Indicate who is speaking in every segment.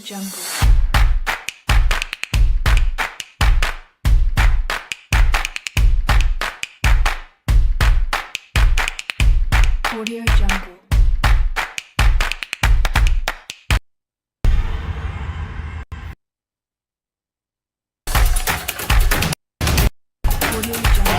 Speaker 1: Jungle. Audio Jungle. Audio Jungle.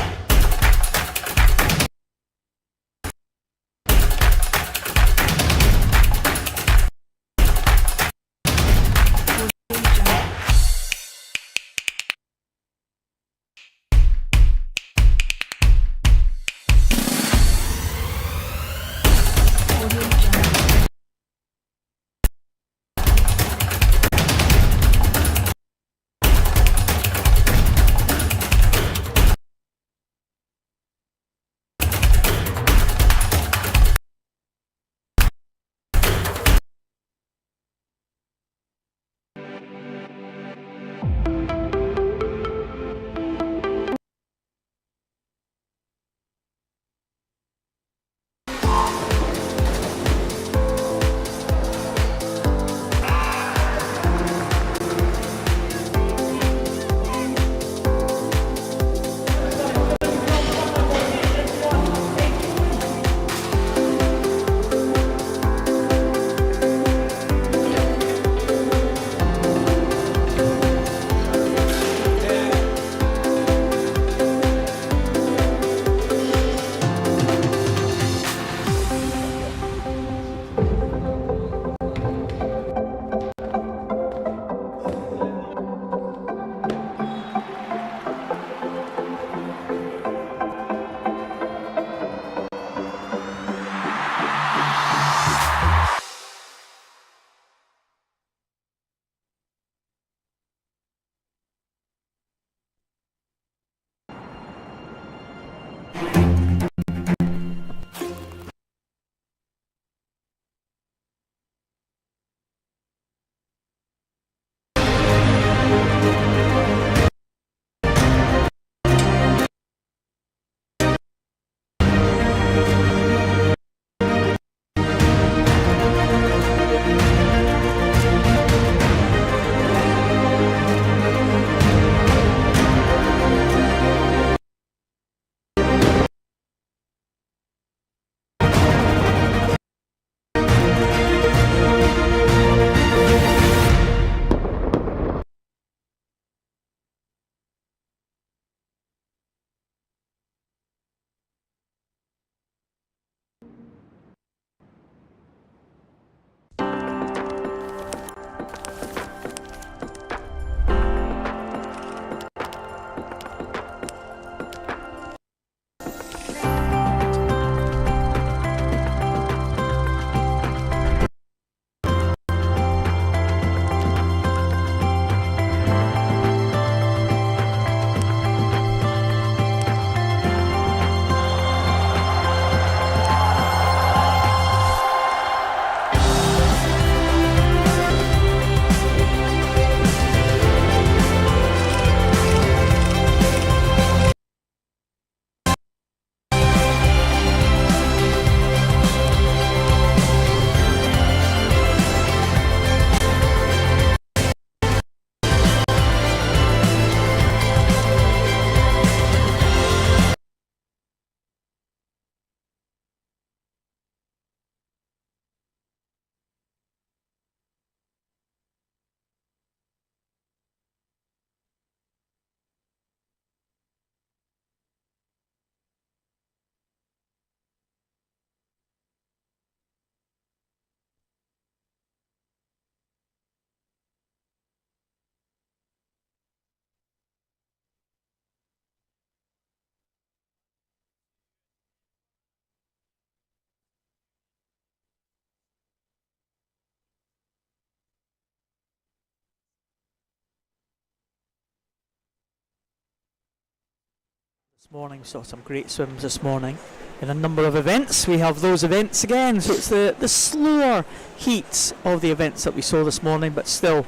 Speaker 2: This morning, saw some great swims this morning in a number of events. We have those events again, so it's the slower heats of the events that we saw this morning, but still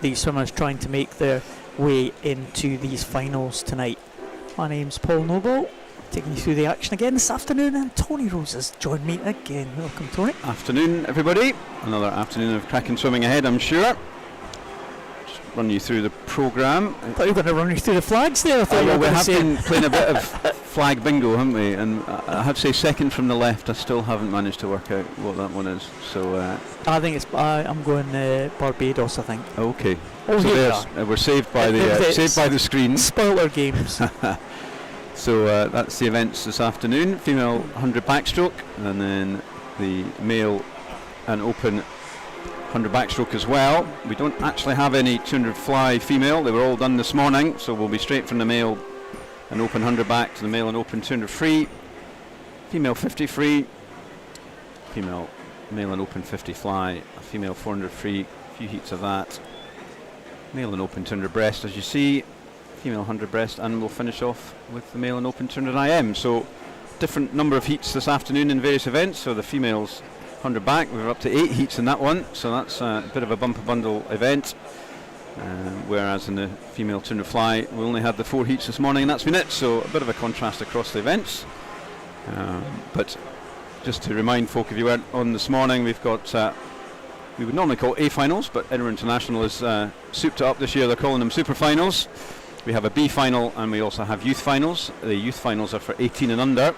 Speaker 2: these swimmers trying to make their way into these finals tonight. My name's Paul Noble, taking you through the action again this afternoon, and Tony Rose has joined me again. Welcome, Tony.
Speaker 3: Afternoon, everybody. Another afternoon of cracking swimming ahead, I'm sure. run you through the programme.
Speaker 2: I thought you were going to run you through the flags there. I thought you were
Speaker 3: We
Speaker 2: going to
Speaker 3: have
Speaker 2: say
Speaker 3: been playing a bit of flag bingo, haven't we? And I have to say, second from the left, I still haven't managed to work out what that one is. So
Speaker 2: I think it's. I'm going Barbados. I think.
Speaker 3: okay.
Speaker 2: Oh,
Speaker 3: So
Speaker 2: here we
Speaker 3: there's,
Speaker 2: are.
Speaker 3: we're saved by the screens.
Speaker 2: Spoiler games.
Speaker 3: So that's the events this afternoon. Female 100 backstroke, and then the male and open 100 backstroke as well. We don't actually have any 200 fly female. They were all done this morning, so we'll be straight from the male and open 100 back to the male and open 200 free. Female 50 free. Female male and open 50 fly. A female 400 free. A few heats of that. Male and open 200 breast, as you see. Female 100 breast, and we'll finish off with the male and open 200 IM. So different number of heats this afternoon in various events. So the females 100 back, we were up to 8 heats in that one, so that's a bit of a bumper bundle event. Whereas in the female 200 fly, we only had the 4 heats this morning, and that's been it. So a bit of a contrast across the events. But just to remind folk, if you weren't on this morning, we've got we would normally call A finals, but Edinburgh International is souped it up this year. They're calling them super finals. We have a B final, and we also have youth finals. The youth finals are for 18 and under,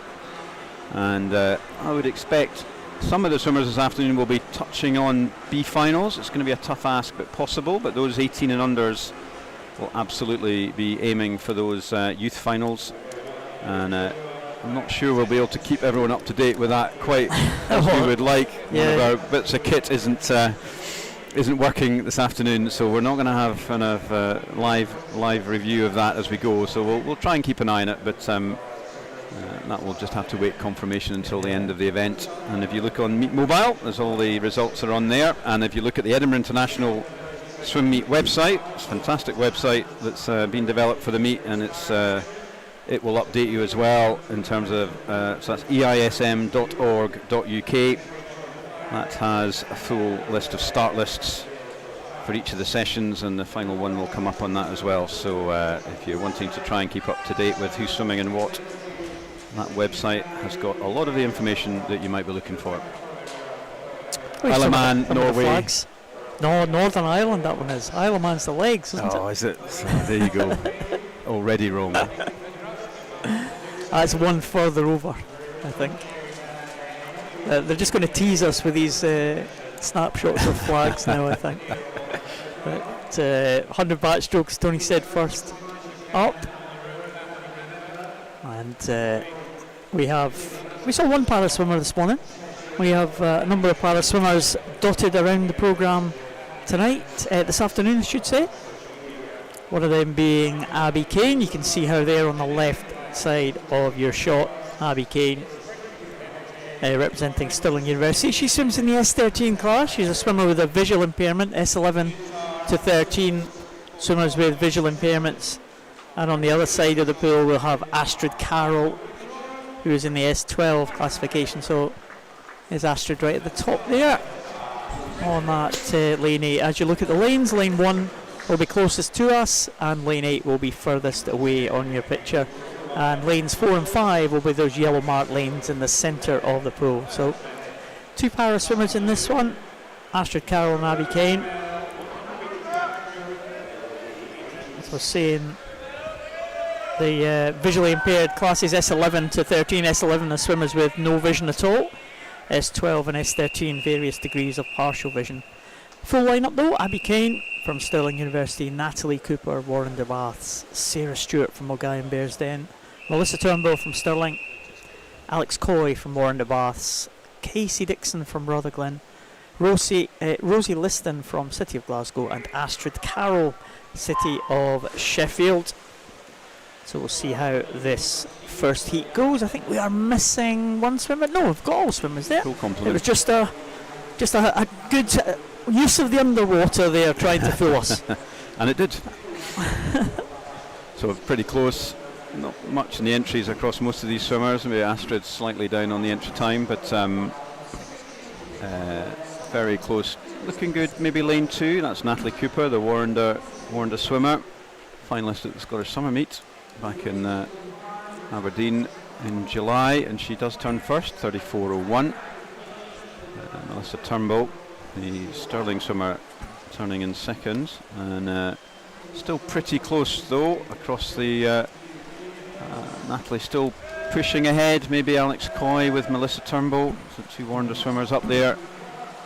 Speaker 3: and I would expect some of the swimmers this afternoon will be touching on B finals. It's going to be a tough ask, but possible. But those 18 and unders will absolutely be aiming for those youth finals, and I'm not sure we'll be able to keep everyone up to date with that quite as we would like.
Speaker 2: Yeah.
Speaker 3: One of our bits of kit isn't working this afternoon, so we're not going to have kind of live review of that as we go. So we'll try and keep an eye on it, but that will just have to wait confirmation until the end of the event. And if you look on Meet Mobile, there's all the results are on there. And if you look at the Edinburgh International Swim Meet website, it's a fantastic website that's been developed for the meet, and it will update you as well in terms of so that's eism.org.uk. That has a full list of start lists for each of the sessions, and the final one will come up on that as well. So if you're wanting to try and keep up to date with who's swimming and what, that website has got a lot of the information that you might be looking for. Isle of Man, Norway.
Speaker 2: No, Northern Ireland that one is. Isle of Man's the legs, isn't it?
Speaker 3: Oh, is it? So there you go. Already wrong.
Speaker 2: That's one further over, I think. They're just going to tease us with these snapshots of flags now, I think. But 100 backstrokes, Tony said first up. And we saw one para swimmer this morning. We have a number of para swimmers dotted around the programme tonight, this afternoon I should say. One of them being Abby Kane. You can see her there on the left side of your shot. Abby Kane, representing Stirling University. She swims in the S13 class. She's a swimmer with a visual impairment, S11 to 13 swimmers with visual impairments. And on the other side of the pool we'll have Astrid Carroll, who is in the S12 classification. So there's Astrid right at the top there on that lane 8. As you look at the lanes, lane 1 will be closest to us, and lane 8 will be furthest away on your picture. And lanes 4 and 5 will be those yellow marked lanes in the centre of the pool. So 2 para swimmers in this one, Astrid Carroll and Abby Kane. As I was saying, the visually impaired classes S11 to 13. S11 are swimmers with no vision at all. S12 and S13 various degrees of partial vision. Full lineup though: Abby Kane from Stirling University, Natalie Cooper, Warren de Baths, Sarah Stewart from Mulgai and Bearsden, Melissa Turnbull from Stirling, Alex Coy from Warren de Baths, Casey Dixon from Rutherglen, Rosie Liston from City of Glasgow, and Astrid Carroll, City of Sheffield. So we'll see how this first heat goes. I think we are missing one swimmer. No, we've got all swimmers there.
Speaker 3: Full complement.
Speaker 2: It was just a good use of the underwater there, trying to fool us.
Speaker 3: And it did. So pretty close. Not much in the entries across most of these swimmers. Maybe Astrid slightly down on the entry time, but very close. Looking good. Maybe lane 2. That's Natalie Cooper, the Warrender swimmer, finalist at the Scottish Summer Meet back in Aberdeen in July, and she does turn first, 34.01. Melissa Turnbull, the Stirling swimmer, turning in second, and Still pretty close though across the Natalie still pushing ahead. Maybe Alex Coy with Melissa Turnbull, so 2 Warrender swimmers up there.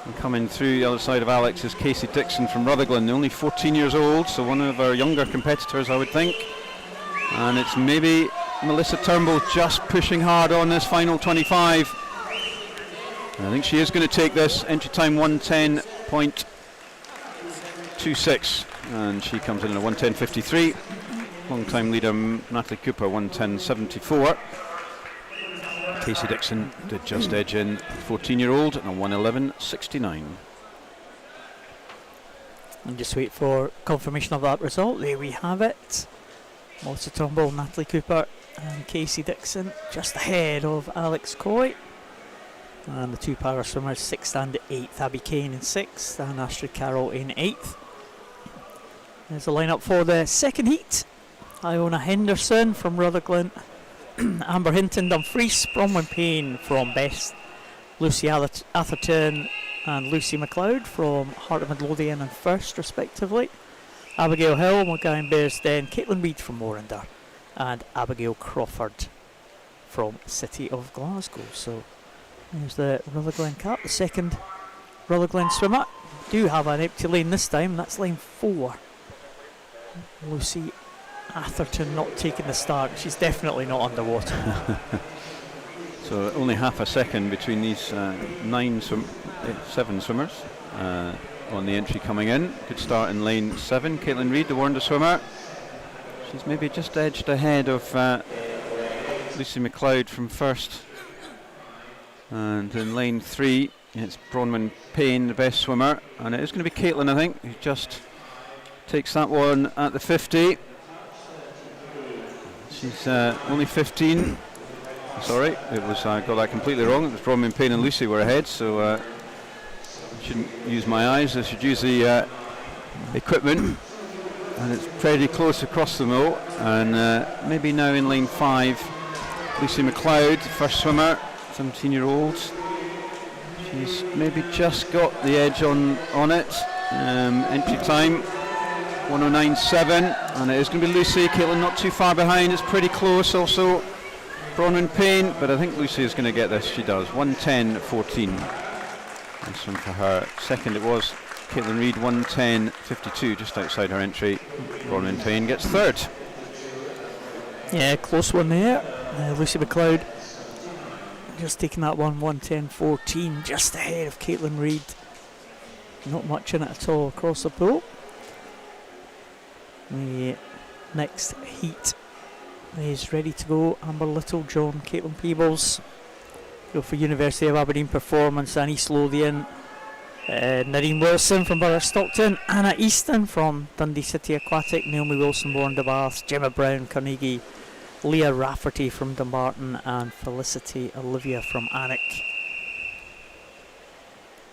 Speaker 3: And coming through the other side of Alex is Casey Dixon from Rutherglen, only 14 years old, so one of our younger competitors, I would think. And it's maybe Melissa Turnbull just pushing hard on this final 25. And I think she is going to take this. Entry time 110.26, and she comes in at 110.53. Long time leader Natalie Cooper 110.74. Casey Dixon did just edge in 14-year-old and a 111.69.
Speaker 2: And just wait for confirmation of that result. There we have it. Melissa Turnbull, Natalie Cooper and Casey Dixon just ahead of Alex Coy. And the 2 para swimmers 6th and 8th. Abby Kane in 6th and Astrid Carroll in 8th. There's the lineup for the second heat. Iona Henderson from Rutherglen, Amber Hinton Dumfries, Bronwyn Payne from Best, Lucy Atherton and Lucy McLeod from Heart of Midlothian and First respectively, Abigail Hill, Mulgine Bearsden, Caitlin Reid from Morrinder and Abigail Crawford from City of Glasgow. So there's the Rutherglen cap, the second Rutherglen swimmer. Do have an empty lane this time, that's lane 4. Lucy Atherton not taking the start. She's definitely not underwater.
Speaker 3: So only half a second between these 7 swimmers on the entry coming in. Good start in lane 7. Caitlin Reid, the Warrender swimmer. She's maybe just edged ahead of Lucy McLeod from First. And in lane 3 it's Bronwyn Payne, the Best swimmer, and it is going to be Caitlin, I think, who just takes that one at the 50. She's only 15. Sorry, it was I got that completely wrong. It was Bronwyn Payne and Lucy were ahead, so I shouldn't use my eyes. I should use the equipment. And it's pretty close across them all. And maybe now in lane 5, Lucy McLeod, first swimmer, 17-year-old. She's maybe just got the edge on it. Entry time 109.7, and it is going to be Lucy. Caitlin not too far behind, it's pretty close also. Bronwyn Payne, but I think Lucy is going to get this. She does. 110.14. Nice one for her. Second it was Caitlin Reid, 110.52, just outside her entry. Bronwyn Payne gets third.
Speaker 2: Yeah, close one there. Lucy McLeod just taking that one, 110.14, just ahead of Caitlin Reid. Not much in it at all across the pool. The next heat is ready to go. Amber Little, John, Caitlin Peebles go for University of Aberdeen Performance and East Lothian. Nadine Wilson from Borough Stockton, Anna Easton from Dundee City Aquatic, Naomi Wilson, Bourne de Bath, Gemma Brown, Carnegie, Leah Rafferty from Dumbarton and Felicity Olivia from Alnwick.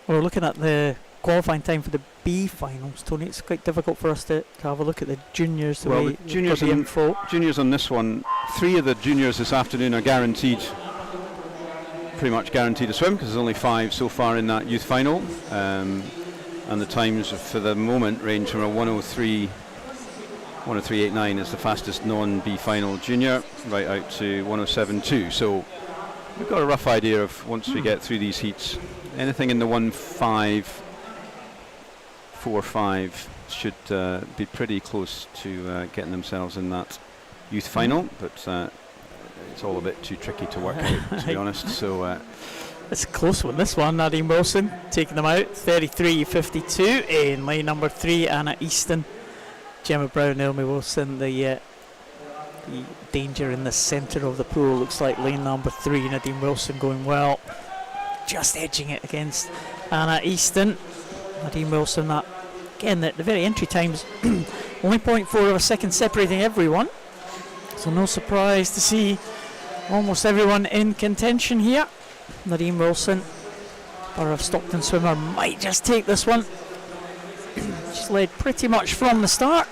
Speaker 2: We're looking at the qualifying time for the B finals, Tony. It's quite difficult for us to have a look at the juniors.
Speaker 3: The juniors on this one, 3 of the juniors this afternoon are guaranteed, pretty much guaranteed to swim, because there's only 5 so far in that youth final, and the times for the moment range from a 103.89 is the fastest non-B final junior, right out to 107.2. So we've got a rough idea of, once we get through these heats, anything in the 1.545 should be pretty close to getting themselves in that youth final, but it's all a bit too tricky to work out, to be honest. So
Speaker 2: it's a close one, this one. Nadine Wilson taking them out, 33.52 in lane number 3. Anna Easton, Gemma Brown, Naomi Wilson. The danger in the centre of the pool looks like lane number 3. Nadine Wilson going well, just edging it against Anna Easton. Nadine Wilson, that again, the very entry times only 0.4 of a second separating everyone, so no surprise to see almost everyone in contention here. Nadine Wilson, Borough of Stockton swimmer, might just take this one. She's led pretty much from the start,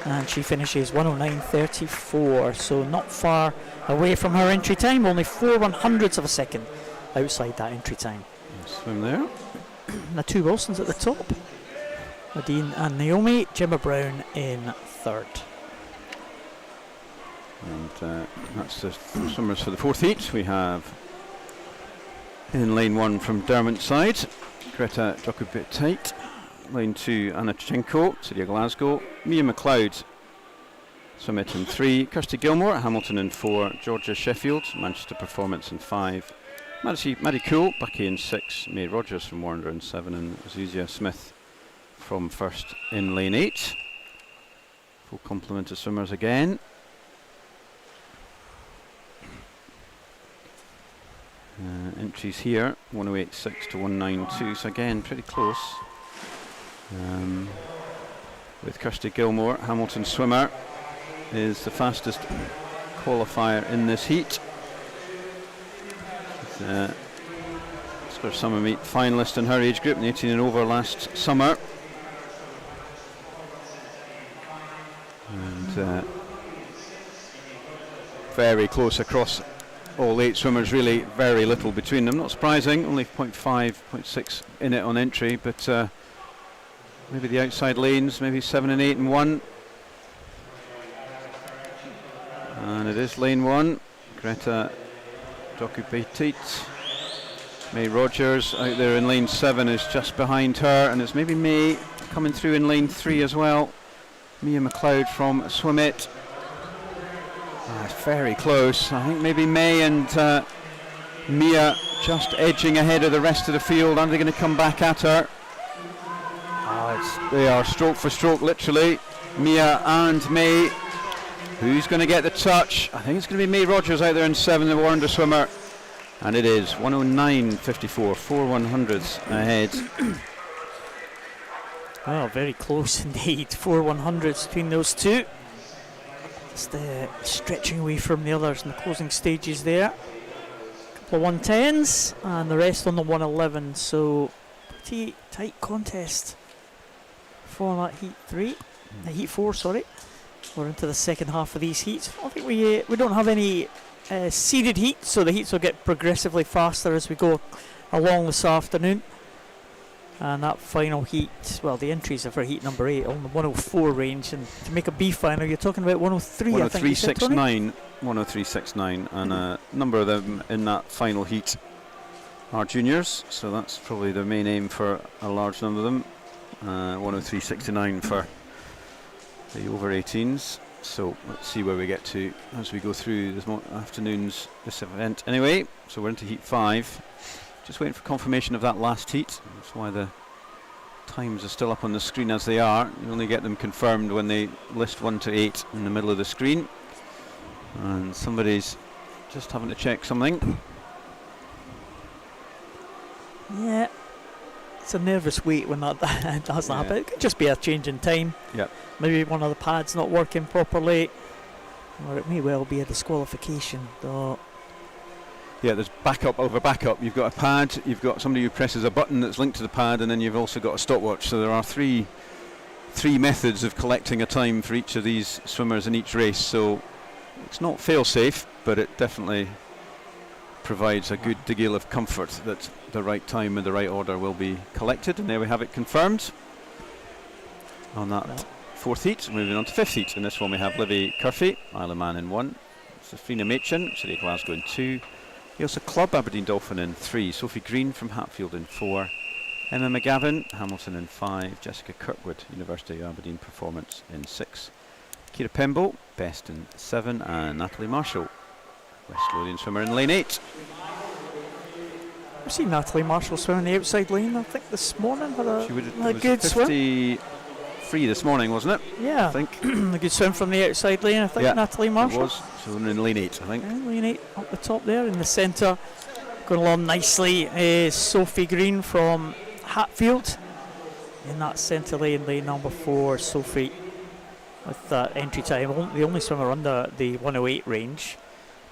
Speaker 2: and she finishes 109.34, so not far away from her entry time, only 4/100ths of a second outside that entry time.
Speaker 3: Swim there.
Speaker 2: The 2 Wilsons at the top, Nadine and Naomi. Gemma Brown in third.
Speaker 3: And that's the swimmers for the fourth heat. We have in lane 1 from Dermot side, Greta Dokubit-Tait. Lane 2, Anna Tchenko, City of Glasgow. Mia McLeod, Summit in 3. Kirsty Gilmore, Hamilton in 4. Georgia Sheffield, Manchester Performance in 5. Maddie Cool, Bucky in 6. May Rogers from Warner in 7. And Zuzia Smith from first in lane 8. Full complement of swimmers again. Entries here 108.6 to 192, so again pretty close. With Kirsty Gilmore, Hamilton swimmer, is the fastest qualifier in this heat. Scottish Summer Meet finalist in her age group, 18 and over last summer. And very close across all 8 swimmers, really very little between them. Not surprising, only 0.5, 0.6 in it on entry, but maybe the outside lanes, maybe 7 and 8 and 1. And it is lane 1. Greta Dokubit-Tait. May Rogers out there in lane 7 is just behind her, and it's maybe May coming through in lane 3 as well. Mia McLeod from Swim It. It's very close. I think maybe May and Mia just edging ahead of the rest of the field. Are they going to come back at her? They are stroke for stroke, literally. Mia and May. Who's going to get the touch? I think it's going to be May Rogers out there in 7, the Warrender swimmer. And it is 109.54, 4 100s ahead.
Speaker 2: Well, very close indeed. 4 100s between those two. Just stretching away from the others in the closing stages there. A couple of 110s and the rest on the 111. So pretty tight contest for that heat 3, heat 4. Sorry, we're into the second half of these heats. I think we don't have any seeded heats, so the heats will get progressively faster as we go along this afternoon. And that final heat, well, the entries are for heat number 8 on the 104 range, and to make a B final you're talking about 103.
Speaker 3: 103.69, 103.69, and a number of them in that final heat are juniors, so that's probably the main aim for a large number of them. 103.69 for the over 18s. So let's see where we get to as we go through this this event. Anyway, so we're into heat 5. Just waiting for confirmation of that last heat. That's why the times are still up on the screen as they are. You only get them confirmed when they list 1 to 8 in the middle of the screen. And somebody's just having to check something.
Speaker 2: Yeah, it's a nervous wait when that does happen. It could just be a change in time.
Speaker 3: Yep.
Speaker 2: Maybe one of the pads not working properly, or it may well be a disqualification. Though.
Speaker 3: Yeah, there's backup over backup. You've got a pad, you've got somebody who presses a button that's linked to the pad, and then you've also got a stopwatch. So there are three methods of collecting a time for each of these swimmers in each race. So it's not fail-safe, but it definitely provides a good deal of comfort that the right time and the right order will be collected. And there we have it confirmed on that fourth heat. Moving on to fifth heat. In this one we have Livy Curfey, Isle of Man in 1, Safrina Machin, City of Glasgow in 2, Ailsa Clubb, Aberdeen Dolphin in 3, Sophie Green from Hatfield in 4, Emma McGavin, Hamilton in 5, Jessica Kirkwood, University of Aberdeen Performance in 6, Kira Pembo, Best in 7, and Natalie Marshall, West Lothian swimmer in lane 8.
Speaker 2: I've seen Natalie Marshall swim in the outside lane, I think this morning, had a good
Speaker 3: 53 this morning, wasn't it?
Speaker 2: Yeah,
Speaker 3: I think.
Speaker 2: A good swim from the outside lane, I think, Natalie Marshall.
Speaker 3: It was, so in lane 8, I think.
Speaker 2: Yeah, lane 8 up the top there, in the centre, going along nicely, is Sophie Green from Hatfield. In that centre lane, lane number 4, Sophie, with that entry time, the only swimmer under the 108 range.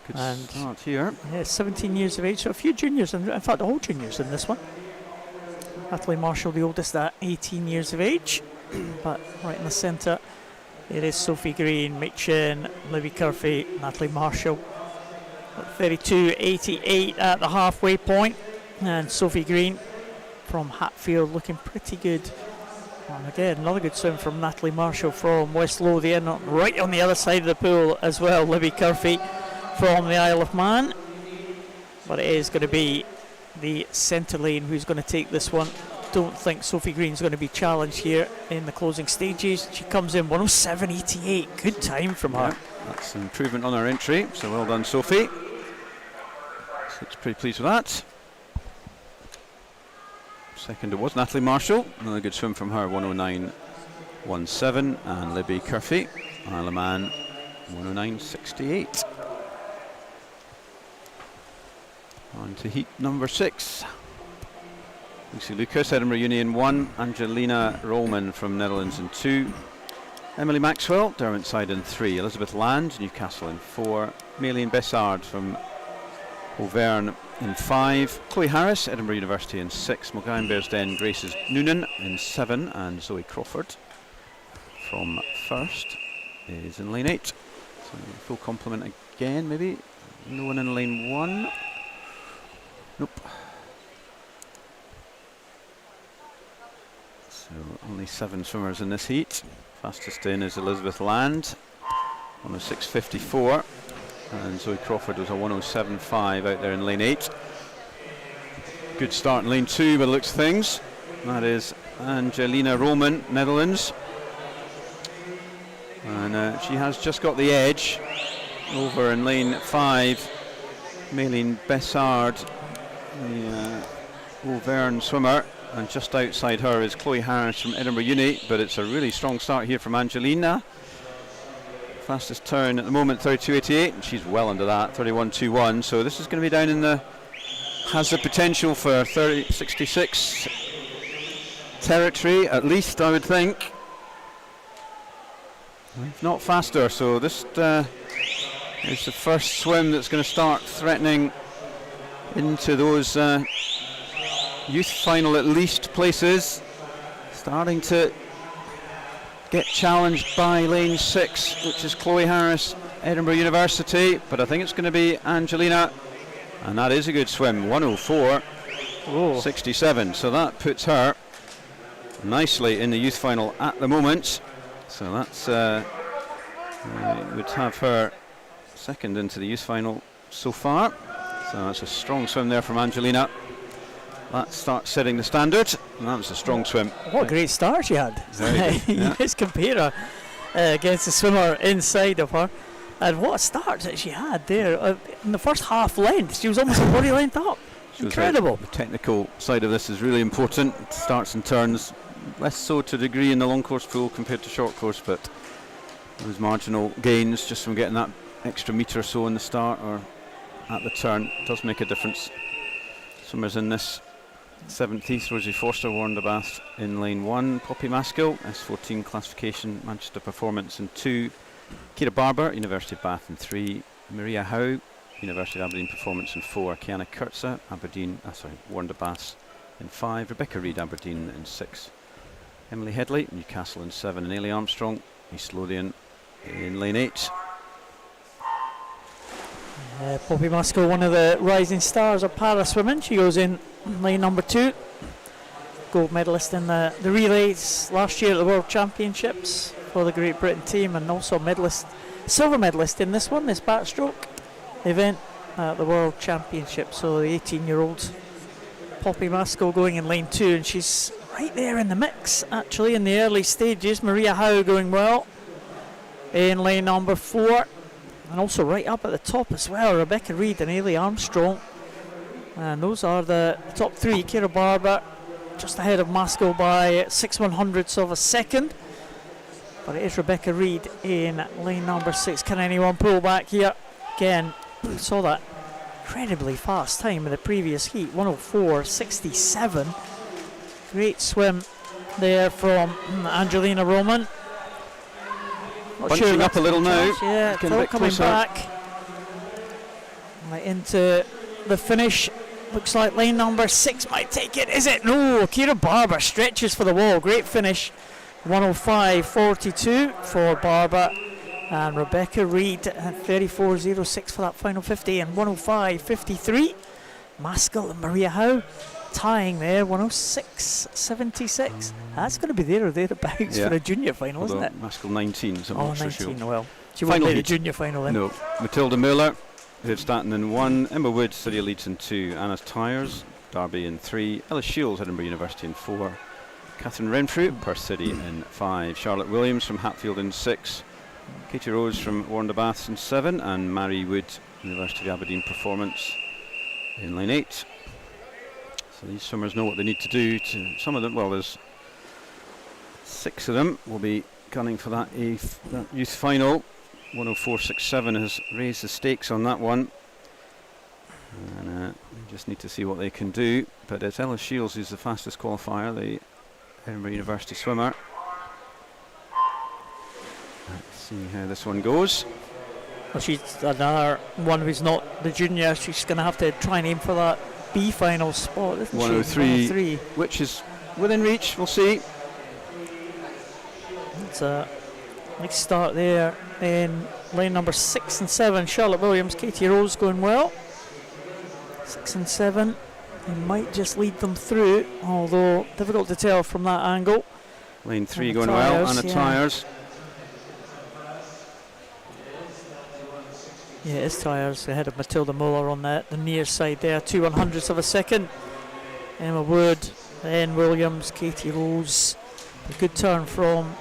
Speaker 3: Good start here.
Speaker 2: Yeah, 17 years of age, so a few juniors, in fact all juniors in this one. Natalie Marshall, the oldest at 18 years of age, but right in the centre it is Sophie Green, Machin, Livy Curfey, Natalie Marshall at 32.88 at the halfway point, and Sophie Green from Hatfield looking pretty good And again, another good swim from Natalie Marshall from West Lothian, right on the other side of the pool as well. Libby Curfey from the Isle of Man. But it is going to be the centre lane who's going to take this one. Don't think Sophie Green's going to be challenged here in the closing stages. She comes in 107.88. Good time from her.
Speaker 3: Yeah, that's an improvement on her entry, so well done, Sophie. So it's pretty pleased with that. Second it was Natalie Marshall. Another good swim from her, 109.17. And Libby Curfey, Isle of Man, 109.68. On to heat number 6. Lucy Lucas, Edinburgh Union 1. Angelina Rollman from Netherlands in 2. Emily Maxwell, Derwentside in 3. Elizabeth Land, Newcastle in 4. Maylene Bessard from Auvergne in 5. Chloe Harris, Edinburgh University in 6. Mulgine Bearsden, Graces Noonan in 7. And Zoe Crawford from First is in lane 8. So full complement again, maybe. No one in lane 1. Nope. So only 7 swimmers in this heat. Fastest in is Elizabeth Land, 106.54, and Zoe Crawford was a 107.5 out there in lane 8. Good start in lane 2 by the looks of things. That is Angelina Roman, Netherlands, and she has just got the edge over in lane 5. Maylene Bessard, the Auvergne swimmer, and just outside her is Chloe Harris from Edinburgh Uni, but it's a really strong start here from Angelina. Fastest turn at the moment, 32.88, and she's well under that, 31.21, so this is going to be down in the, has the potential for 30.66 territory, at least, I would think. If not faster, so this is the first swim that's going to start threatening into those youth final at least places. Starting to get challenged by lane 6, which is Chloe Harris, Edinburgh University, but I think it's going to be Angelina, and that is a good swim, 104.67, so that puts her nicely in the youth final at the moment. So that's would have her second into the youth final so far. So that's a strong swim there from Angelina. That starts setting the standard, and that was a strong swim.
Speaker 2: What a great start she had.
Speaker 3: Very good, yeah.
Speaker 2: Just compare her against the swimmer inside of her, and what a start that she had there. In the first half length, she was almost a body length up. Incredible.
Speaker 3: The technical side of this is really important. It starts and turns, less so to a degree in the long course pool compared to short course, but those marginal gains just from getting that extra metre or so in the start or at the turn does make a difference. Swimmers in this 7th heat: Rosie Forster, Warren de Bath in lane 1, Poppy Maskell, S14 classification, Manchester Performance in 2, Kira Barber, University of Bath in 3, Maria Howe, University of Aberdeen Performance in 4, Kiana Kurtza, Warren de Bath in 5, Rebecca Reid, Aberdeen in 6, Emily Headley, Newcastle in 7, and Ailey Armstrong, East Lothian in lane 8.
Speaker 2: Poppy Maskell, one of the rising stars of para swimming. She goes in lane number 2. Gold medalist in the relays last year at the World Championships for the Great Britain team, and also silver medalist in this backstroke event at the World Championship. So the 18-year-old Poppy Maskell going in lane 2, and she's right there in the mix actually in the early stages. Maria Howe going well in lane number 4. And also right up at the top as well, Rebecca Reid and Ailey Armstrong. And those are the top 3. Kira Barber just ahead of Maskell by 6/100ths of a second. But it is Rebecca Reid in lane number 6. Can anyone pull back here? Again, saw that incredibly fast time in the previous heat, 104.67. Great swim there from Angelina Roman.
Speaker 3: Bunching up a little now.
Speaker 2: Yeah, coming back. Right into the finish. Looks like lane number 6 might take it. Is it? No. Kira Barber stretches for the wall. Great finish. 105.42 for Barber. And Rebecca Reid at 34.06 for that final 50. And 105.53. Maskell and Maria Howe tying there, 106.76. That's going to be there or thereabouts
Speaker 3: Yeah.
Speaker 2: for a junior final, isn't it?
Speaker 3: Maskell 19, so I'm
Speaker 2: Oh,
Speaker 3: not so
Speaker 2: 19,
Speaker 3: sure.
Speaker 2: well. She won't
Speaker 3: Final
Speaker 2: play the
Speaker 3: heat.
Speaker 2: junior final then.
Speaker 3: No, Matilda Muller, who's starting in 1, Emma Wood, City Leeds in 2, Anna Tyres, Derby in 3, Ella Shields, Edinburgh University in 4, Catherine Renfrew, Perth City in 5, Charlotte Williams from Hatfield in 6, Katie Rose from Warren de Baths in 7, and Mary Wood, University of Aberdeen Performance in lane 8. So these swimmers know what they need to do. Some of them, well, there's 6 of them will be gunning for that youth final. 104.67 has raised the stakes on that one. And we just need to see what they can do. But it's Ella Shields who's the fastest qualifier, the Edinburgh University swimmer. Let's see how this one goes.
Speaker 2: Well, she's another one who's not the junior. She's going to have to try and aim for that B final spot, isn't she?
Speaker 3: 103, which is within reach, we'll see.
Speaker 2: It's a nice start there in lane number 6 and 7. Charlotte Williams, Katie Rose going well. 6 and 7. They might just lead them through, although difficult to tell from that angle.
Speaker 3: Lane 3
Speaker 2: Anna
Speaker 3: going well,
Speaker 2: Tyres,
Speaker 3: Anna
Speaker 2: yeah.
Speaker 3: Tyres.
Speaker 2: Yeah, it is Tyres ahead of Matilda Muller on the near side there. 2/100ths of a second. Emma Wood, then Williams, Katie Rose. A good turn from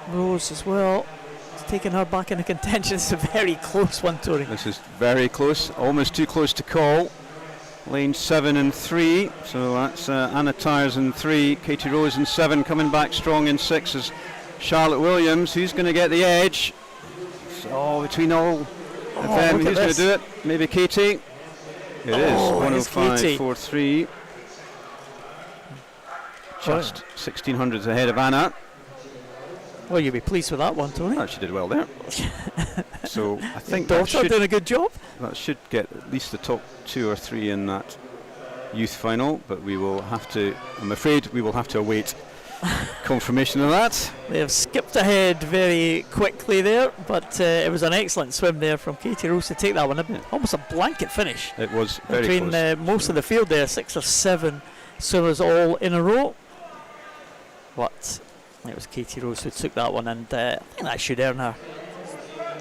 Speaker 2: Rose as well. It's taking her back into contention. It's a very close one, Tony.
Speaker 3: This is very close, almost too close to call. Lane 7 and 3, so that's Anna Tyres in 3, Katie Rose in 7, coming back strong in 6 is Charlotte Williams. Who's going to get the edge? So between all of them, who's going to do it? Maybe Katie. It is 105.43. Just 1600s ahead of Anna.
Speaker 2: Well, you'll be pleased with that one, Tony.
Speaker 3: Oh, she did well there. So I think
Speaker 2: Your
Speaker 3: that
Speaker 2: daughter doing a good job.
Speaker 3: should get at least the top 2 or 3 in that youth final, but we will have to, I'm afraid we will have to await confirmation of that.
Speaker 2: They have skipped ahead very quickly there, but it was an excellent swim there from Katie Rose to take that one.
Speaker 3: Yeah.
Speaker 2: Almost a blanket finish
Speaker 3: It was very
Speaker 2: between
Speaker 3: close.
Speaker 2: most of the field there, 6 or 7 swimmers all in a row. But it was Katie Rose who took that one, and I think that should earn her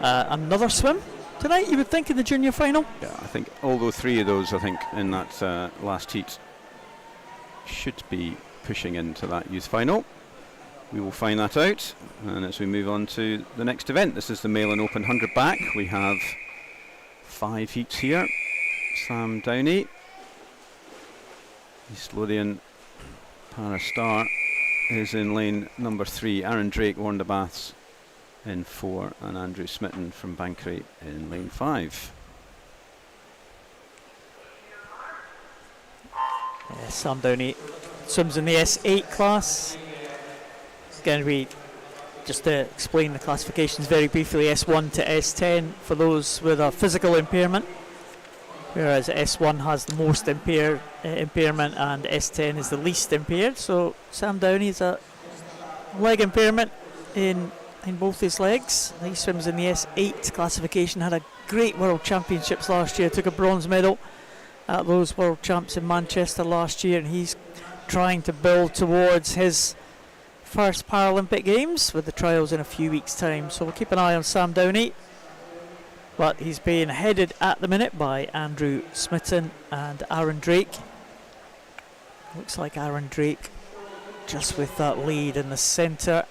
Speaker 2: another swim tonight, you would think, in the junior final.
Speaker 3: Yeah, I think although 3 of those, I think, in that last heat should be pushing into that youth final. We will find that out, and as we move on to the next event, this is the Male and Open 100 back. We have 5 heats here. Sam Downey, East Lothian Para Star, is in lane number 3. Aaron Drake, Warren de Baths in 4, and Andrew Smitten from Bankery in lane 5.
Speaker 2: Sam Downey swims in the S8 class. Again, we just to explain the classifications very briefly: S1 to S10 for those with a physical impairment, whereas S1 has the most impairment and S10 is the least impaired. So Sam Downey has a leg impairment in both his legs. He swims in the S8 classification, had a great World Championships last year, took a bronze medal at those World Champs in Manchester last year, and he's trying to build towards his first Paralympic Games with the trials in a few weeks' time. So we'll keep an eye on Sam Downey, but he's being headed at the minute by Andrew Smitten and Aaron Drake. Looks like Aaron Drake just with that lead in the centre.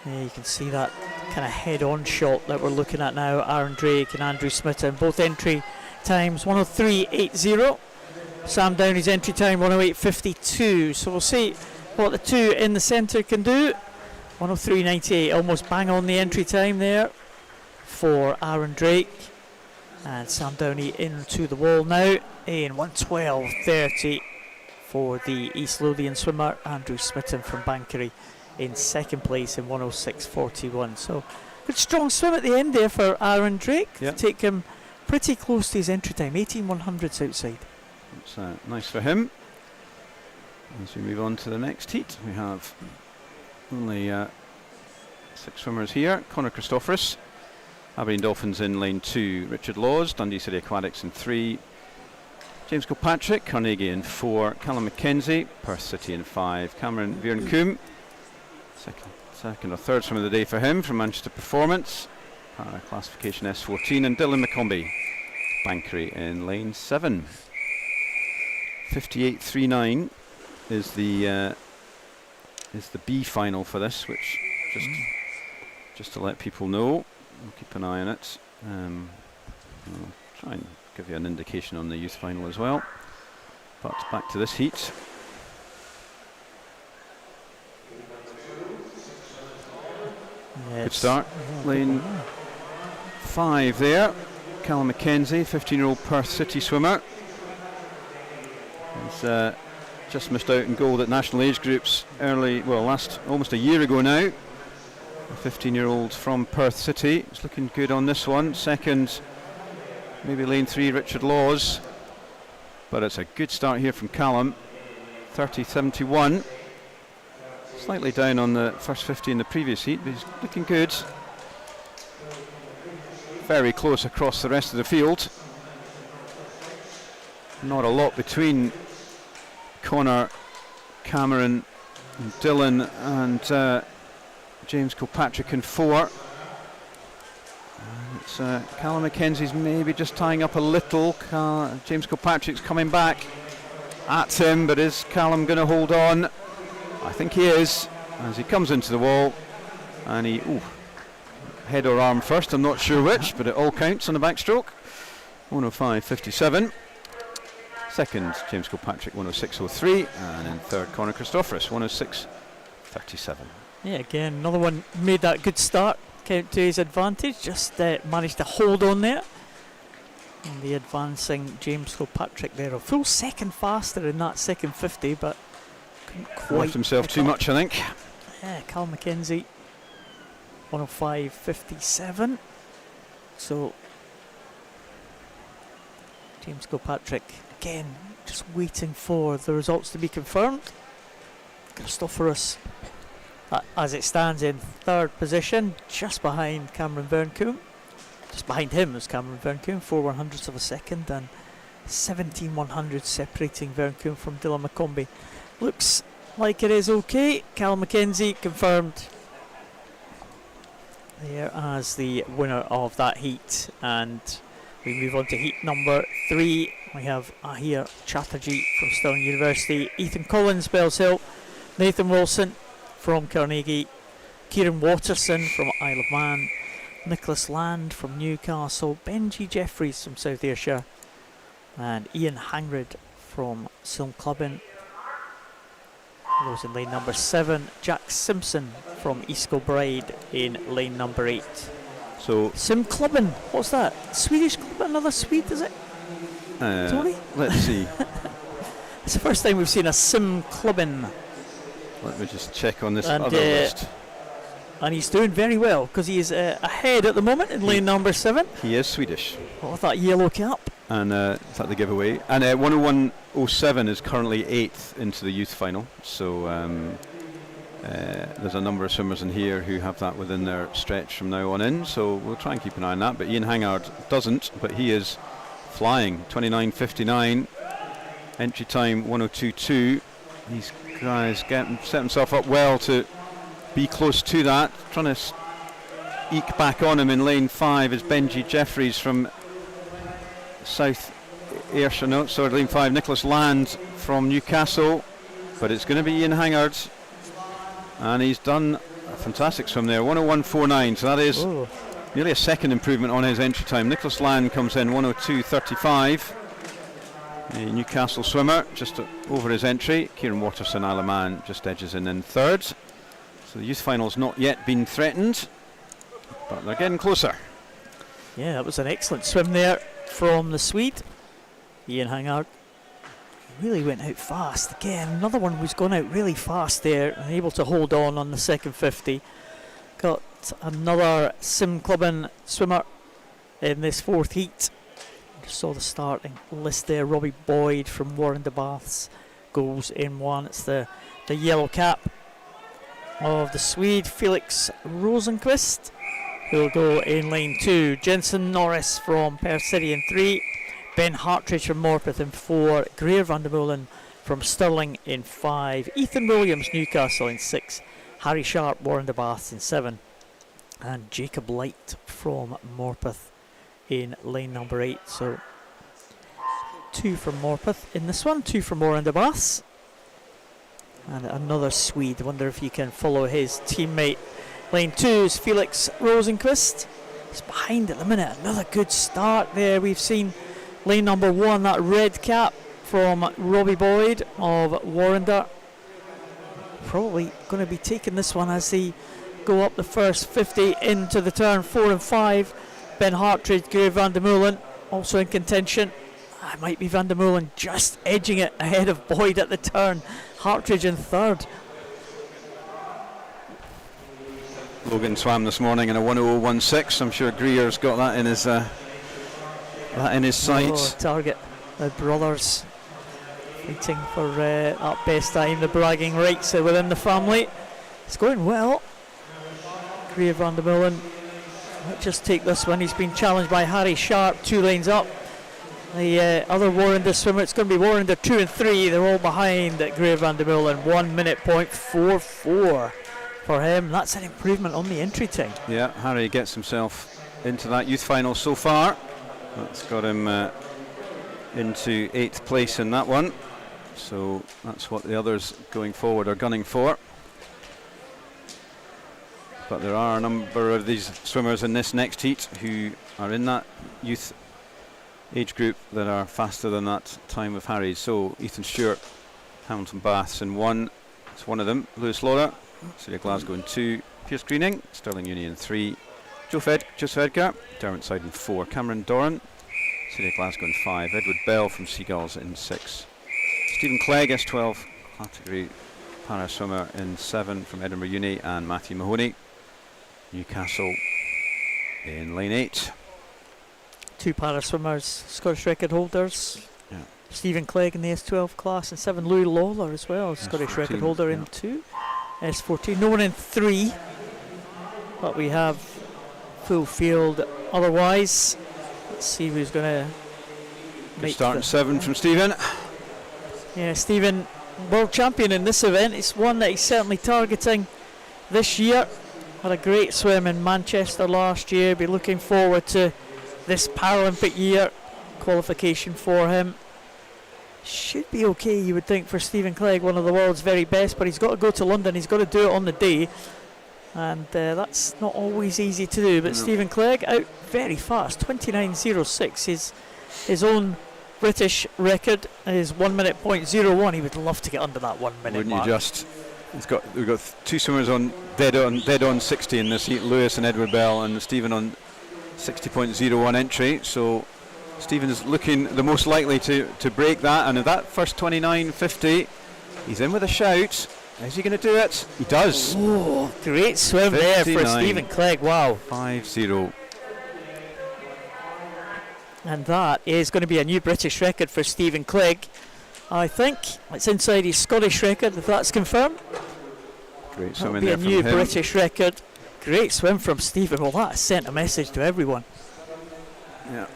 Speaker 2: Yeah, you can see that kind of head-on shot that we're looking at now. Aaron Drake and Andrew Smitten, both entry times 103.80. Sam Downey's entry time 108.52. So we'll see what the two in the centre can do. 103.98, almost bang on the entry time there for Aaron Drake. And Sam Downey into the wall now in 112.30 for the East Lothian swimmer. Andrew Smitten from Bankery in second place in 106.41. So good strong swim at the end there for Aaron Drake.
Speaker 3: Yep.
Speaker 2: Take him pretty close to his entry time, 18/100ths outside.
Speaker 3: It's nice for him. As we move on to the next heat, we have only 6 swimmers here. Conor Christophorus, Aberdeen Dolphins in lane 2. Richard Laws, Dundee City Aquatics in 3. James Kilpatrick, Carnegie in 4, Callum Mackenzie, Perth City in 5, Cameron Bjorn-Koom, second or third swim of the day for him from Manchester Performance, classification S14, and Dylan McCombie, Bankery in lane 7. 58.39 is the B final for this, which just to let people know, we'll keep an eye on it. I'll try and give you an indication on the youth final as well. But back to this heat.
Speaker 2: Yes.
Speaker 3: Good start. Lane 5 there. Callum Mackenzie, 15-year-old Perth City swimmer. He's just missed out in gold at national age groups almost a year ago now. A 15-year-old from Perth City. He's looking good on this one. Second, maybe lane 3, Richard Laws. But it's a good start here from Callum. 30.71. Slightly down on the first 50 in the previous heat, but he's looking good. Very close across the rest of the field. Not a lot between Connor, Cameron, and Dylan, and James Kilpatrick in 4. And it's Callum Mackenzie's maybe just tying up a little. James Kilpatrick's coming back at him, but is Callum going to hold on? I think he is, as he comes into the wall, and he head or arm first, I'm not sure which, but it all counts on the backstroke. 105.57. Second, James Kilpatrick, 106.03, and in third, Conor Christophorus, 106.37.
Speaker 2: Yeah, again, another one made that good start, count to his advantage, just managed to hold on there. And the advancing James Kilpatrick there, a full second faster in that second 50, but couldn't quite
Speaker 3: Left himself too much, I think.
Speaker 2: Yeah, Cal Mackenzie, 105.57. So James Kilpatrick again just waiting for the results to be confirmed. Christophorus, as it stands, in third position, just behind Cameron Bjorn-Koom. Just behind him is Cameron Bjorn-Koom, 4/100ths of a second, and 17/100 separating Bjorn-Koom from Dylan McCombie. Looks like it is okay. Cal Mackenzie confirmed there as the winner of that heat, and we move on to heat number 3. We have Ahir Chatterjee from Stirling University, Ethan Collins, Bells Hill, Nathan Wilson from Carnegie, Kieran Watterson from Isle of Man, Nicholas Land from Newcastle, Benji Jeffries from South Ayrshire, and Ian Hangred from Silmclubbin. Those in lane number 7. Jack Simpson from East Kilbride in lane number 8.
Speaker 3: So
Speaker 2: Silmclubbin, what's that? Swedish club? Another Swede, is it? Tony?
Speaker 3: Let's see.
Speaker 2: It's the first time we've seen a Silmclubbin.
Speaker 3: Let me just check on this
Speaker 2: And,
Speaker 3: other list.
Speaker 2: And he's doing very well, because he is ahead at the moment in lane number 7.
Speaker 3: He is Swedish.
Speaker 2: Oh, that yellow cap.
Speaker 3: And is that the giveaway? And 101.07 is currently 8th into the youth final. So there's a number of swimmers in here who have that within their stretch from now on in. So we'll try and keep an eye on that. But Ian Hangard doesn't, but he is flying. 29.59. Entry time 102.2. These guys set himself up well to be close to that. Trying to eke back on him in lane 5 is Benji Jeffries from South Ayrshire. No, sorry, lane 5, Nicholas Land from Newcastle. But it's going to be Ian Hangard. And he's done a fantastic swim there, 101.49. So that is nearly a second improvement on his entry time. Nicholas Land comes in 102.35. A Newcastle swimmer just over his entry. Kieran Watterson, Isle of Man, just edges in third. So the youth final's not yet been threatened, but they're getting closer.
Speaker 2: Yeah, that was an excellent swim there from the Swede, Ian Hangard. Really went out fast. Again, another one who's gone out really fast there and able to hold on the second 50. Got another Silmclubbin swimmer in this fourth heat. Just saw the starting list there. Robbie Boyd from Warren de Baths goes in 1. It's the yellow cap of the Swede. Felix Rosenqvist will go in lane 2. Jensen Norris from Perth City in 3. Ben Hartridge from Morpeth in 4, Greer van der Molen from Stirling in 5, Ethan Williams Newcastle in 6, Harry Sharp Warren de Bath in 7, and Jacob Light from Morpeth in lane number 8. So 2 from Morpeth in this one, 2 from Warren de Bath, and another Swede. Wonder if he can follow his teammate. Lane 2 is Felix Rosenquist. He's behind at the minute. Another good start there. We've seen lane number 1, that red cap from Robbie Boyd of Warrender. Probably going to be taking this one as they go up the first 50 into the turn. 4 and 5. Ben Hartridge, Gary van der Molen also in contention. It might be van der Molen just edging it ahead of Boyd at the turn. Hartridge in 3rd.
Speaker 3: Logan swam this morning in a 1:00.16. I'm sure Greer's got that in his sights.
Speaker 2: Target. The brothers fighting for that best time. The bragging rights within the family. It's going well. Greer van der Molen might just take this one. He's been challenged by Harry Sharp 2 lanes up. The other Warrender swimmer, it's going to be Warrender 2 and 3. They're all behind Greer van der Molen. 1 minute point 44 for him. That's an improvement on the entry time.
Speaker 3: Yeah, Harry gets himself into that youth final so far. That's got him into 8th place in that one. So that's what the others going forward are gunning for. But there are a number of these swimmers in this next heat who are in that youth age group that are faster than that time of Harry's. So Ethan Stewart, Hamilton Baths in 1. It's one of them. Lewis Lauder, City of Glasgow in 2. Pierce Greening, Stirling Uni in 3. Joseph Edgar, Derwent Side in 4. Cameron Doran, City of Glasgow in 5. Edward Bell from Seagulls in 6. Stephen Clegg, S12 category para swimmer in 7 from Edinburgh Uni. And Matthew Mahoney, Newcastle in lane 8.
Speaker 2: 2 para swimmers, Scottish record holders.
Speaker 3: Yeah.
Speaker 2: Stephen Clegg in the S12 class, and 7 Louis Lawler as well, Scottish
Speaker 3: S14,
Speaker 2: record holder in 2. S14, no one in 3, but we have full field otherwise. Let's see who's going to make
Speaker 3: start in 7 from Stephen.
Speaker 2: Yeah, Stephen, world champion in this event. It's one that he's certainly targeting this year. Had a great swim in Manchester last year. Be looking forward to this Paralympic year. Qualification for him should be okay, you would think, for Stephen Clegg, one of the world's very best, but he's got to go to London. He's got to do it on the day, and that's not always easy to do. But
Speaker 3: No.
Speaker 2: Stephen Clegg out very fast, 29.06, his own British record is 1 minute point 01. He would love to get under that 1 minute
Speaker 3: Wouldn't
Speaker 2: mark.
Speaker 3: you just? We've got 2 swimmers on dead on 60 in this heat, Lewis and Edward Bell, and Stephen on 60.01 entry. So Stephen is looking the most likely to break that, and if that first 29.50, he's in with a shout. Is he going to do it? He does.
Speaker 2: Oh, great swim there for Stephen Clegg. Wow.
Speaker 3: 5-0.
Speaker 2: And that is going to be a new British record for Stephen Clegg. I think it's inside his Scottish record, if that's confirmed.
Speaker 3: Great
Speaker 2: That'll
Speaker 3: swim in
Speaker 2: be
Speaker 3: there
Speaker 2: a
Speaker 3: from
Speaker 2: new
Speaker 3: him.
Speaker 2: British record. Great swim from Stephen. Well, that has sent a message to everyone.
Speaker 3: Yeah.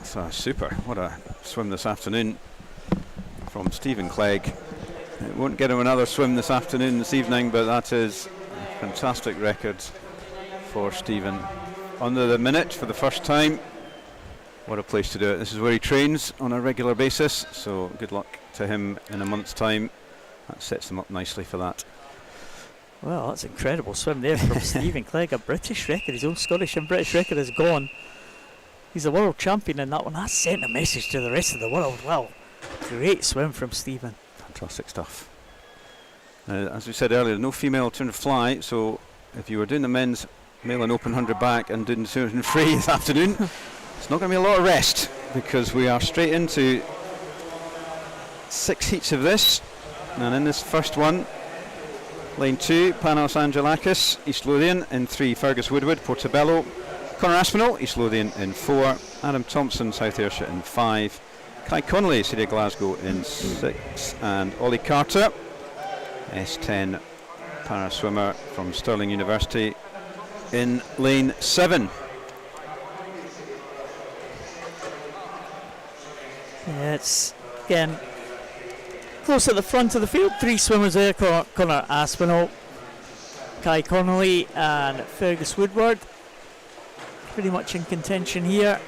Speaker 3: So super. What a swim this afternoon from Stephen Clegg. It won't get him another swim this evening, but that is a fantastic record for Stephen. Under the minute for the first time. What a place to do it. This is where he trains on a regular basis, so good luck to him in a month's time. That sets him up nicely for that.
Speaker 2: Well, that's an incredible swim there from Stephen Clegg. A British record, his own Scottish and British record is gone. He's a world champion in that one. That sent a message to the rest of the world. Wow, great swim from Stephen.
Speaker 3: Fantastic stuff. As we said earlier, no female turn to fly, so if you were doing the men's male and open 100 back and doing the 200 free this afternoon, it's not going to be a lot of rest, because we are straight into 6 heats of this. And in this first one, lane 2, Panos Angelakis, East Lothian in 3, Fergus Woodward, Portobello, Conor Aspinall, East Lothian in 4, Adam Thompson, South Ayrshire in 5, Kai Connolly, City of Glasgow in 6, and Ollie Carter, S10 para swimmer from Stirling University, in lane 7.
Speaker 2: Yeah, it's again close at the front of the field. 3 swimmers there: Connor Aspinall, Kai Connolly, and Fergus Woodward. Pretty much in contention here.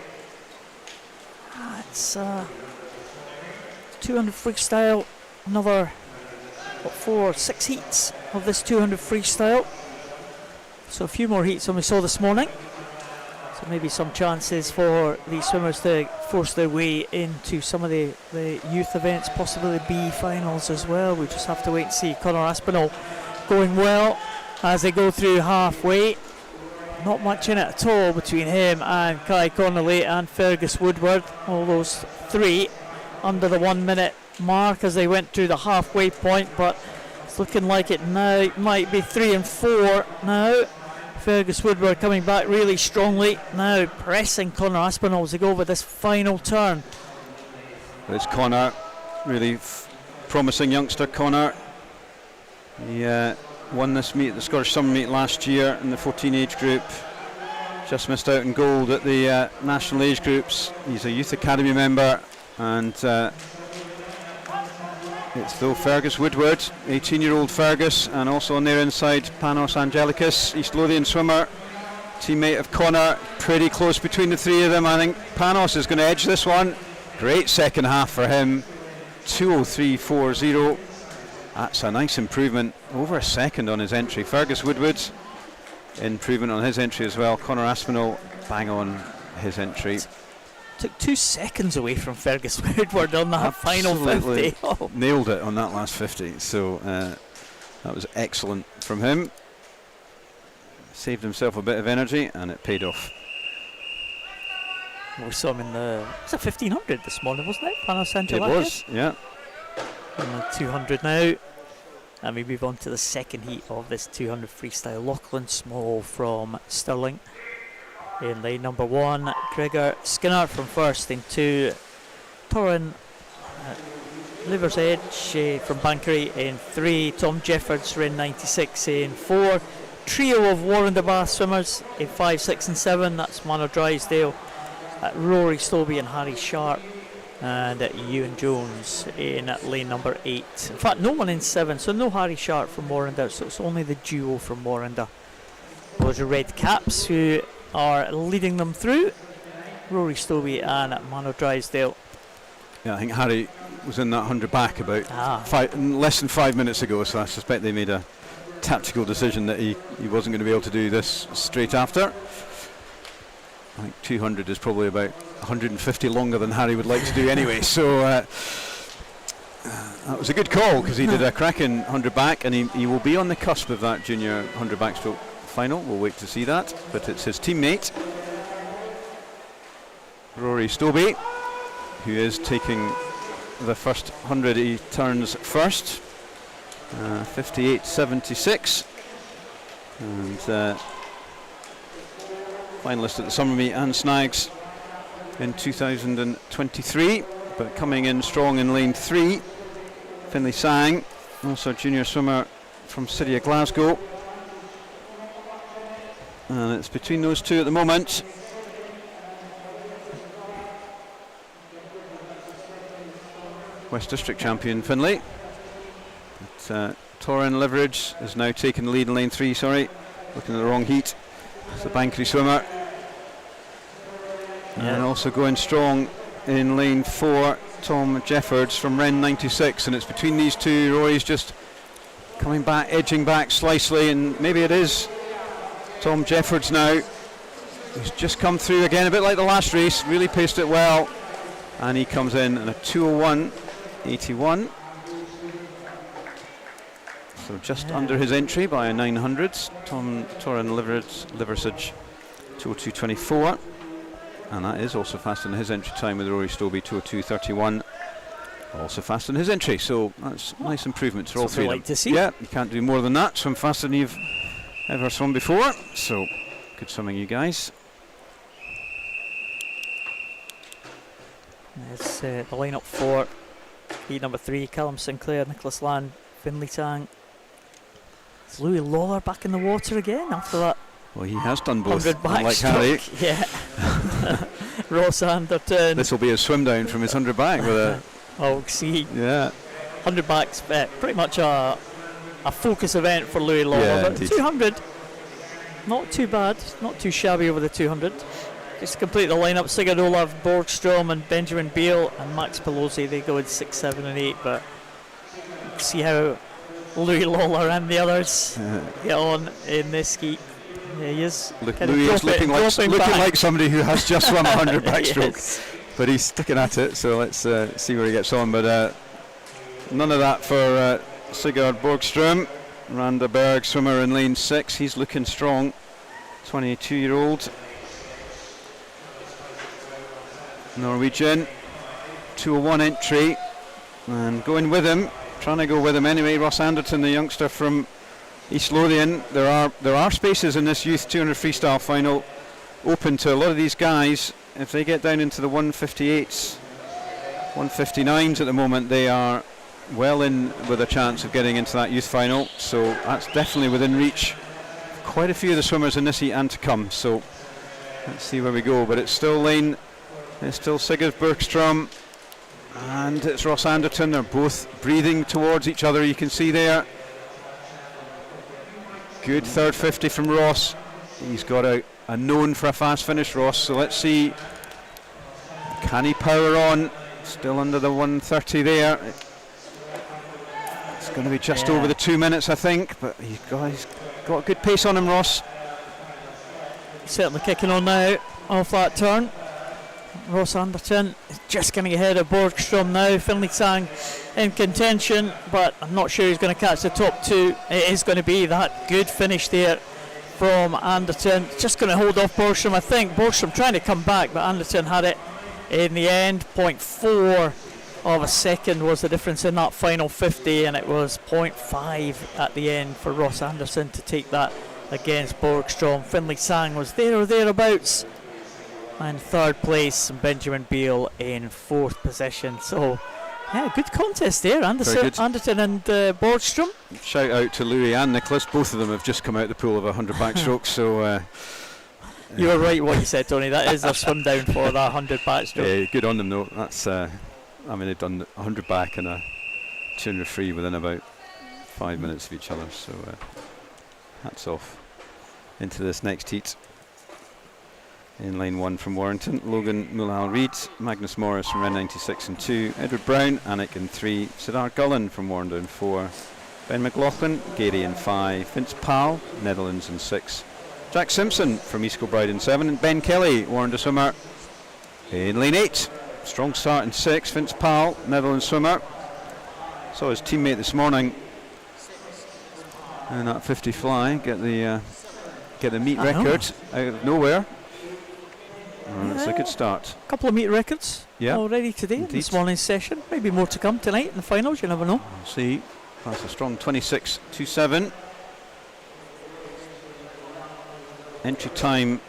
Speaker 2: It's 200 freestyle. Another 4 or 6 heats of this 200 freestyle. So a few more heats than we saw this morning. So maybe some chances for these swimmers to force their way into some of the youth events, possibly the B finals as well. We just have to wait and see. Connor Aspinall going well as they go through halfway. Not much in it at all between him and Kai Connolly and Fergus Woodward. All those 3 under the 1 minute mark as they went through the halfway point, but it's looking like it now. It might be 3 and 4 now. Fergus Woodward coming back really strongly now, pressing Connor Aspinall as they go over this final turn.
Speaker 3: It's Connor, really promising youngster Connor. He won this meet, the Scottish Summer Meet last year in the 14 age group. Just missed out in gold at the national age groups. He's a Youth Academy member, and it's though Fergus Woodward, 18-year-old Fergus, and also on their inside Panos Angelikis, East Lothian swimmer, teammate of Connor. Pretty close between the 3 of them. I think Panos is going to edge this one. Great second half for him, 2:03.40. That's a nice improvement, over a second on his entry. Fergus Woodward, improvement on his entry as well. Connor Aspinall, bang on his entry.
Speaker 2: Took 2 seconds away from Fergus Woodward on that final 50. Oh.
Speaker 3: Nailed it on that last 50. So that was excellent from him. Saved himself a bit of energy, and it paid off.
Speaker 2: We saw him in the 1500 this morning, wasn't it? Panos Angelikis?
Speaker 3: It was, yeah.
Speaker 2: In the 200 now. And we move on to the second heat of this 200 freestyle. Lachlan Small from Stirling in lane number 1. Gregor Skinner from first in 2. Torrin Liver's Edge from Bankery in 3. Tom Jeffords in 96 in 4. Trio of Warren de Bath swimmers in 5, 6 and 7. That's Mano Drysdale, Rory Stobie and Harry Sharp, and Ewan Jones in lane number 8. In fact, no one in 7, so no Harry Sharp from Warrender, so it's only the duo from Warrender. Those are Red Caps who are leading them through, Rory Stobie and Mano Drysdale.
Speaker 3: Yeah, I think Harry was in that 100 back about less than 5 minutes ago, so I suspect they made a tactical decision that he wasn't going to be able to do this straight after. I think 200 is probably about 150 longer than Harry would like to do anyway, so that was a good call, because he did a cracking 100 back, and he will be on the cusp of that junior 100 backstroke final. We'll wait to see that, but it's his teammate Rory Stobie who is taking the first 100 he turns first. 58.76, and finalist at the Summer Meet and Snags in 2023, but coming in strong in lane 3, Finlay Sang, also a junior swimmer from City of Glasgow, and it's between those 2 at the moment. West District champion Finlay. Torrin Leverage has now taken the lead in lane 3, looking at the wrong heat. It's the Bankery swimmer. And also going strong in lane 4, Tom Jeffords from Wren 96, and it's between these 2. Rory's just coming back, edging back slightly, and maybe it is Tom Jeffords now. He's just come through again, a bit like the last race, really paced it well, and he comes in at a 2:01.81. So just under his entry by a 900s. Torrin Liversidge 2:02.24, and that is also faster than his entry time with Rory Stobie 2:02.31. Also faster than his entry, so that's a nice improvement for all 3 of them.
Speaker 2: Like to see.
Speaker 3: Yeah, you can't do more than that. Swim faster than you've ever swum before. So good swimming, you guys.
Speaker 2: It's the lineup for heat number 3: Callum Sinclair, Nicholas Land, Finlay Sang. Is Louis Lawler back in the water again after that?
Speaker 3: Well, he has done both,
Speaker 2: 100
Speaker 3: unlike Harry.
Speaker 2: Yeah. Ross Anderton.
Speaker 3: This will be a swim down from his 100 back with a
Speaker 2: Oh, see,
Speaker 3: yeah.
Speaker 2: 100 backs, pretty much a focus event for Louis Lawler.
Speaker 3: Yeah,
Speaker 2: But
Speaker 3: indeed.
Speaker 2: 200, not too bad, not too shabby over the 200. Just to complete the lineup, Sigurd Olav Borgstrom and Benjamin Beale and Max Pelosi, they go in 6, 7 and 8, but see how Louis Lawler and the others get on in this heat. Yeah, he is.
Speaker 3: Louis is looking like somebody who has just swum 100 backstroke.
Speaker 2: Yes.
Speaker 3: But he's sticking at it, so let's see where he gets on. But none of that for Sigurd Borgstrom. Randaberg, swimmer in lane 6. He's looking strong. 22-year-old Norwegian. 2:01 entry. And going with him, trying to go with him anyway, Ross Anderton, the youngster from East Lothian. There are spaces in this youth 200 freestyle final open to a lot of these guys. If they get down into the 158s, 159s at the moment, they are well in with a chance of getting into that youth final. So that's definitely within reach. Quite a few of the swimmers in this heat and to come. So let's see where we go. But it's still Sigurd Bergstrom and it's Ross Anderton. They're both breathing towards each other. You can see there. Good third 50 from Ross. He's got a known for a fast finish, Ross. So let's see. Can he power on? Still under the 130 there. It's going to be just over the 2 minutes, I think. But he's got a good pace on him, Ross.
Speaker 2: Certainly kicking on now off that turn. Ross Anderton is just getting ahead of Borgstrom now. Finlay Sang in contention, but I'm not sure he's going to catch the top two. It is going to be that good finish there from Anderton. Just going to hold off Borgstrom, I think. Borgstrom trying to come back, but Anderton had it in the end. 0.4 of a second was the difference in that final 50, and it was 0.5 at the end for Ross Anderton to take that against Borgstrom. Finlay Sang was there or thereabouts. And third place, Benjamin Beale in fourth position. So, yeah, good contest there. Anderton and Borgstrom.
Speaker 3: Shout out to Louis and Nicholas. Both of them have just come out the pool of 100 backstroke. So
Speaker 2: you were right what you said, Tony. That is a swim down for that 100 backstroke.
Speaker 3: Yeah, good on them though. That's they've done 100 back and a 200 free within about 5 minutes of each other. So hats off into this next heat. In lane 1 from Warrington, Logan Mulhall-Reid, Magnus Morris from Ren 96 and 2, Edward Brown, Anik in 3, Sidar Gullen from Warrington in 4, Ben McLaughlin, Gary in 5, Vince Powell, Netherlands in 6, Jack Simpson from East Kilbride in 7, and Ben Kelly, Warrington swimmer, in lane 8. Strong start in 6, Vince Powell, Netherlands swimmer. Saw his teammate this morning in that 50 fly get the meet record out of nowhere. It's a good start.
Speaker 2: A couple of meet records already today in this morning's session. Maybe more to come tonight in the finals, you never know.
Speaker 3: We'll see. That's a strong 26.27. Entry time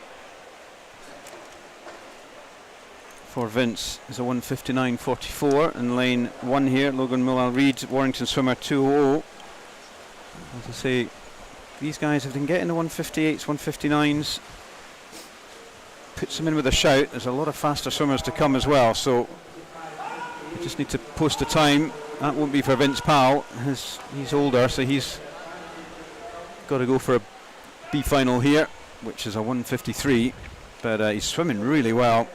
Speaker 3: for Vince is a 1:59.44 in lane 1 here. Logan Mulhall-Reid, Warrington swimmer 2:00. As I say, these guys, if they can get in the 1:58s, 1:59s, puts them in with a shout. There's a lot of faster swimmers to come as well, so you just need to post a time. That won't be for Vince Powell. He's older, so he's got to go for a B final here, which is a 1:53, but he's swimming really well.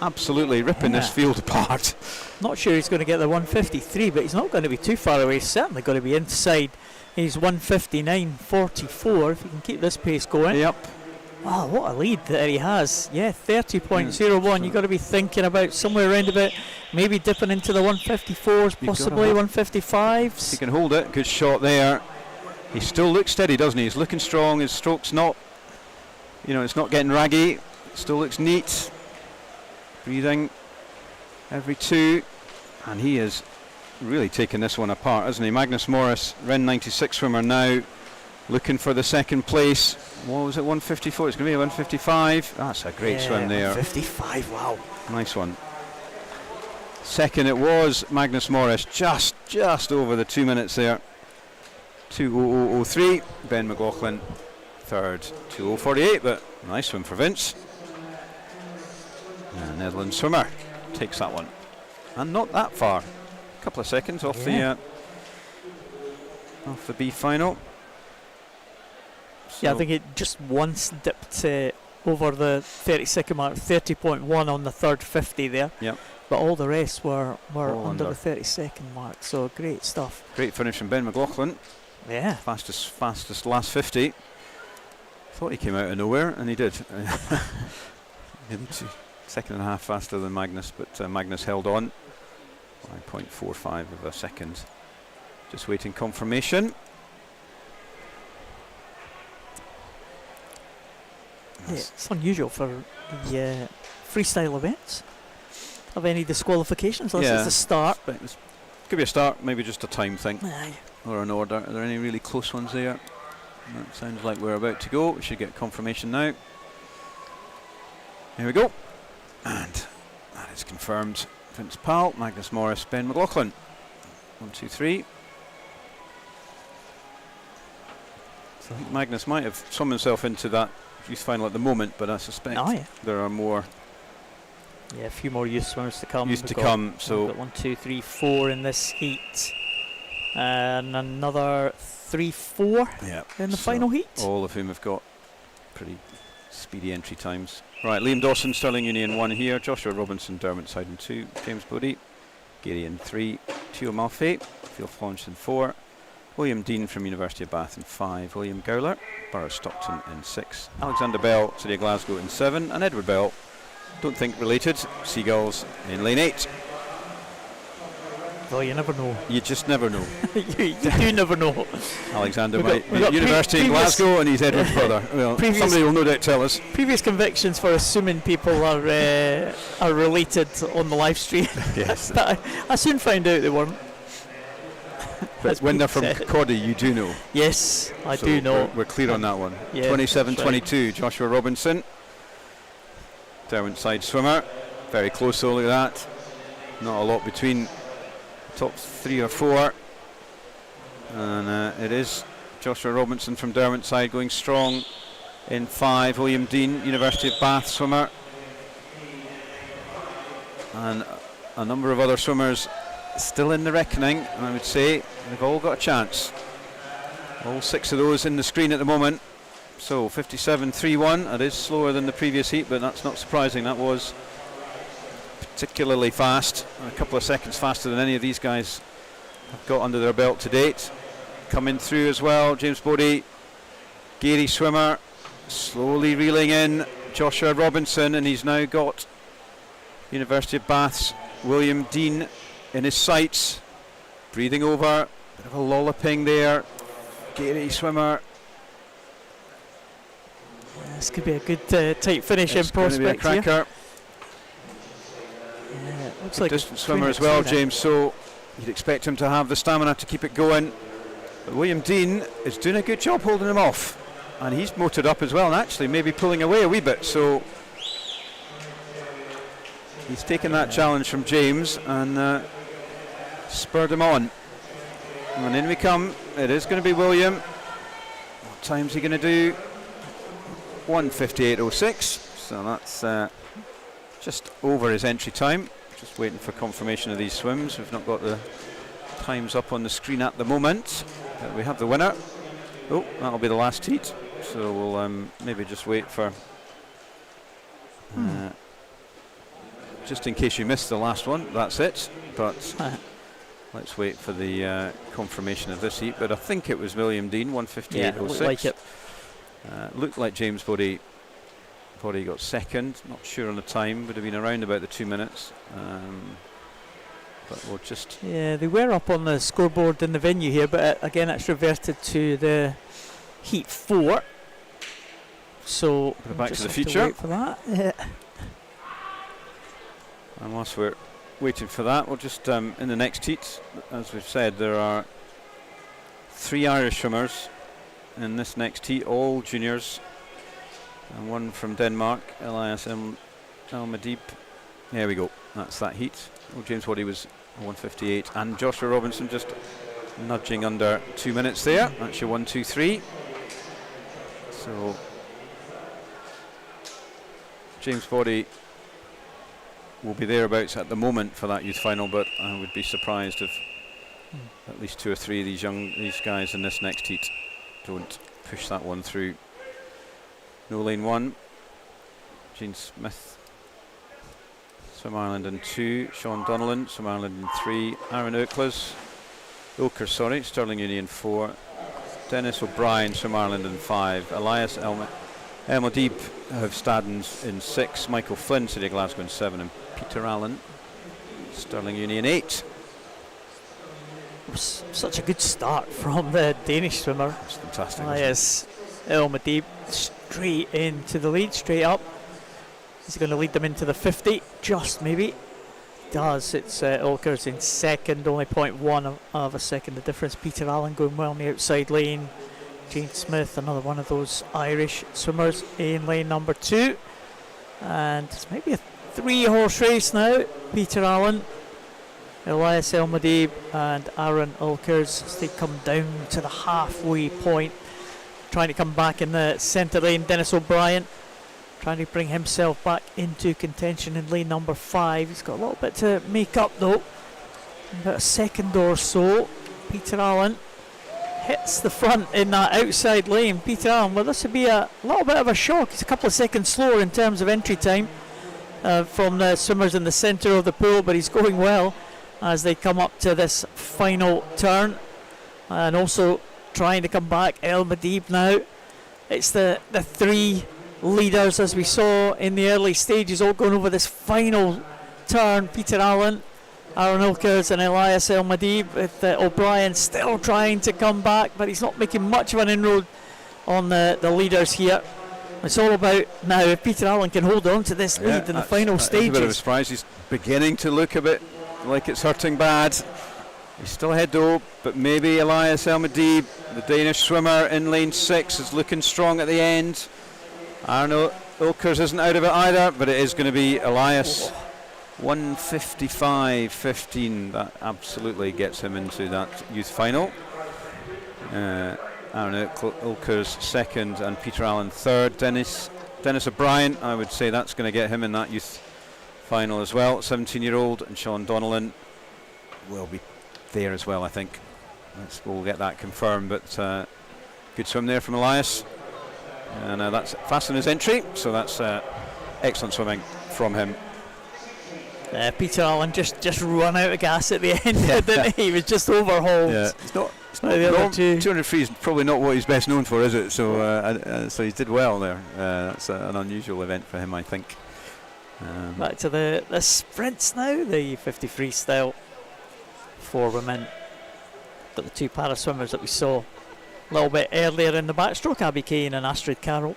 Speaker 3: Absolutely ripping this field apart.
Speaker 2: Not sure he's going to get the 1:53, but he's not going to be too far away. He's certainly going to be inside his 1:59.44 if he can keep this pace going.
Speaker 3: Yep.
Speaker 2: Wow, what a lead that he has. Yeah, 30.01. You've got to be thinking about somewhere around about maybe dipping into the 1:54s, possibly 1:55s.
Speaker 3: He can hold it. Good shot there. He still looks steady, doesn't he? He's looking strong. His stroke's not, it's not getting raggy. Still looks neat. Breathing every 2. And he is really taking this one apart, hasn't he? Magnus Morris, Ren 96 swimmer now, looking for the second place. What was it, 1:54? It's going to be a 1:55. That's a great swim there.
Speaker 2: 1:55, wow.
Speaker 3: Nice one. Second it was Magnus Morris, just over the 2 minutes there. 2:00.03. Ben McLaughlin, third, 2:00.48, but nice swim for Vince. Netherlands swimmer takes that one. And not that far. A couple of seconds off the B final.
Speaker 2: Yeah, I
Speaker 3: So
Speaker 2: think it just once dipped over the 30-second mark, 30.1 on the third 50 there.
Speaker 3: Yep.
Speaker 2: But all the rest were
Speaker 3: All
Speaker 2: under
Speaker 3: under.
Speaker 2: the 30-second mark, so great stuff.
Speaker 3: great finish from Ben McLaughlin.
Speaker 2: Yeah.
Speaker 3: Fastest last 50. Thought he came out of nowhere, and he did. Nearly second and a half faster than Magnus, but Magnus held on. 9.45 of a second. Just waiting confirmation.
Speaker 2: Yeah, it's unusual for the freestyle events. Have any disqualifications? Unless
Speaker 3: Yeah.
Speaker 2: it's a start.
Speaker 3: But this could be a start, maybe just a time thing
Speaker 2: Aye.
Speaker 3: or an order. Are there any really close ones there? That sounds like we're about to go. We should get confirmation now. Here we go. And that is confirmed. Vince Powell, Magnus Morris, Ben McLaughlin. 1, 2, 3. So I think Magnus might have swum himself into that youth final at the moment, but I suspect
Speaker 2: Oh, yeah.
Speaker 3: there are more
Speaker 2: Yeah, a few more youth swimmers to come.
Speaker 3: youth
Speaker 2: We've
Speaker 3: to
Speaker 2: got-
Speaker 3: come.
Speaker 2: we've
Speaker 3: So
Speaker 2: got 1, 2, 3, 4 in this heat. And another 3, 4
Speaker 3: yeah,
Speaker 2: in the
Speaker 3: so
Speaker 2: final heat.
Speaker 3: all of whom have got pretty speedy entry times. Right, Liam Dawson, Stirling Union 1 here, Joshua Robinson, Dermot Side in 2, James Bodie, Gary in 3, Teo Malfay, Phil Flaunched in 4, William Dean from University of Bath in 5, William Gowler, Borough Stockton in 6, Alexander Bell, City of Glasgow in 7, and Edward Bell, don't think related, Seagulls in lane 8.
Speaker 2: Well, you never know.
Speaker 3: You just never know.
Speaker 2: you do never know.
Speaker 3: Alexander
Speaker 2: We've got-
Speaker 3: might
Speaker 2: we've
Speaker 3: be
Speaker 2: got
Speaker 3: University in
Speaker 2: previous-
Speaker 3: Glasgow and he's Edward's brother. Well,
Speaker 2: previous-
Speaker 3: somebody will no doubt tell us.
Speaker 2: Previous convictions for assuming people are related on the live stream.
Speaker 3: Yes.
Speaker 2: But I soon found out they weren't.
Speaker 3: But
Speaker 2: As
Speaker 3: when they're
Speaker 2: Pete
Speaker 3: from
Speaker 2: said.
Speaker 3: Coddy, you do know.
Speaker 2: Yes, I
Speaker 3: So
Speaker 2: do know.
Speaker 3: We're clear on that one.
Speaker 2: Yeah,
Speaker 3: 27-22, Joshua Robinson. Derwent side swimmer. Very close though, look at that. Not a lot between top 3 or 4. And it is Joshua Robinson from Derwent side going strong in 5. William Dean, University of Bath swimmer. And a number of other swimmers still in the reckoning, and I would say they've all got a chance. All 6 of those in the screen at the moment. So 57.31, that is slower than the previous heat, but that's not surprising. That was particularly fast, a couple of seconds faster than any of these guys have got under their belt to date. Coming through as well, James Bodie, Gary swimmer, slowly reeling in Joshua Robinson, and he's now got University of Bath's William Dean in his sights, breathing over, bit of a lolloping there. Gary swimmer.
Speaker 2: This could be a good tight finish in
Speaker 3: It's going to be a
Speaker 2: prospect here.
Speaker 3: cracker.
Speaker 2: Yeah, it looks like
Speaker 3: Distance
Speaker 2: a
Speaker 3: swimmer as well, James, so you'd expect him to have the stamina to keep it going. But William Dean is doing a good job holding him off, and he's motored up as well, and actually maybe pulling away a wee bit, so he's taken that challenge from James and spurred him on. And in we come. It is going to be William. What time's he going to do? 1:58.06, so that's just over his entry time. Just waiting for confirmation of these swims. We've not got the times up on the screen at the moment. But we have the winner. Oh, that'll be the last heat. So we'll maybe just wait for... just in case you missed the last one, that's it. But let's wait for the confirmation of this heat. But I think it was William Dean, 1:58.06.
Speaker 2: Yeah, looked like it.
Speaker 3: Looked like James Bodie got second. Not sure on the time. Would have been around about the 2 minutes. But we'll just...
Speaker 2: Yeah, they were up on the scoreboard in the venue here, but again it's reverted to the heat 4. So
Speaker 3: Go back
Speaker 2: just
Speaker 3: to the
Speaker 2: have
Speaker 3: future.
Speaker 2: wait for that. Yeah.
Speaker 3: And whilst we're waiting for that, we'll just in the next heat, as we've said, there are 3 Irish swimmers in this next heat, all juniors, and one from Denmark, EISM Elmadib. There we go, that's that heat. Oh, James Waddy was 1:58, and Joshua Robinson just nudging under 2 minutes there. That's your 1, 2, 3. So James Bodie will be thereabouts at the moment for that youth final, but I would be surprised if at least 2 or 3 of these guys in this next heat don't push that one through. No lane 1. Gene Smith, Swim Ireland in 2. Sean Donnellan, Swim Ireland in 3. Aaron Ilkers, Stirling Uni in 4. Dennis O'Brien, Swim Ireland in 5. Elias Elmodib have Staddens in 6. Michael Flynn, City of Glasgow in 7. And Peter Allen, Stirling Uni in 8.
Speaker 2: Such a good start from the Danish swimmer.
Speaker 3: That's fantastic.
Speaker 2: Elias Elmodib straight into the lead, straight up. He's going to lead them into the 50, just maybe. Does. It's Ilkers in second, only 0.1 of a second the difference. Peter Allen going well on the outside lane. Jane Smith, another one of those Irish swimmers, in lane number 2. And it's maybe a 3-horse race now. Peter Allen, Elias Elmodib and Aaron Ilkers as they come down to the halfway point, trying to come back in the centre lane. Dennis O'Brien trying to bring himself back into contention in lane number 5. He's got a little bit to make up though, about a second or so. Peter Allen hits the front in that outside lane. Peter Allen, well, this would be a little bit of a shock. He's a couple of seconds slower in terms of entry time from the swimmers in the centre of the pool, but he's going well as they come up to this final turn. And also trying to come back, Elmodib now. It's the 3 leaders as we saw in the early stages, all going over this final turn. Peter Allen, Aaron Ilkers and Elias Elmodib, with O'Brien still trying to come back, but he's not making much of an inroad on the leaders here. It's all about now if Peter Allen can hold on to this lead in the final stages.
Speaker 3: A bit of a surprise. He's beginning to look a bit like it's hurting bad. He's still ahead though, but maybe Elias Elmodib, the Danish swimmer in lane 6, is looking strong at the end. Arno Ilkers isn't out of it either, but it is going to be Elias. 1:55.15. That absolutely gets him into that youth final. Aaron Ilkers second and Peter Allen third. Dennis O'Brien, I would say that's going to get him in that youth final as well. 17-year-old, and Sean Donnellan will be there as well, I think. We'll get that confirmed, but good swim there from Elias. And that's fast in his entry, so that's excellent swimming from him.
Speaker 2: Peter Allen just run out of gas at the end, didn't he? He was just overhauled.
Speaker 3: Yeah, it's not 200 free is probably not what he's best known for, is it? So so he did well there. That's an unusual event for him, I think.
Speaker 2: Back to the sprints now, the 50 freestyle for women. Got the 2 para swimmers that we saw a little bit earlier in the backstroke, Abby Kane and Astrid Carroll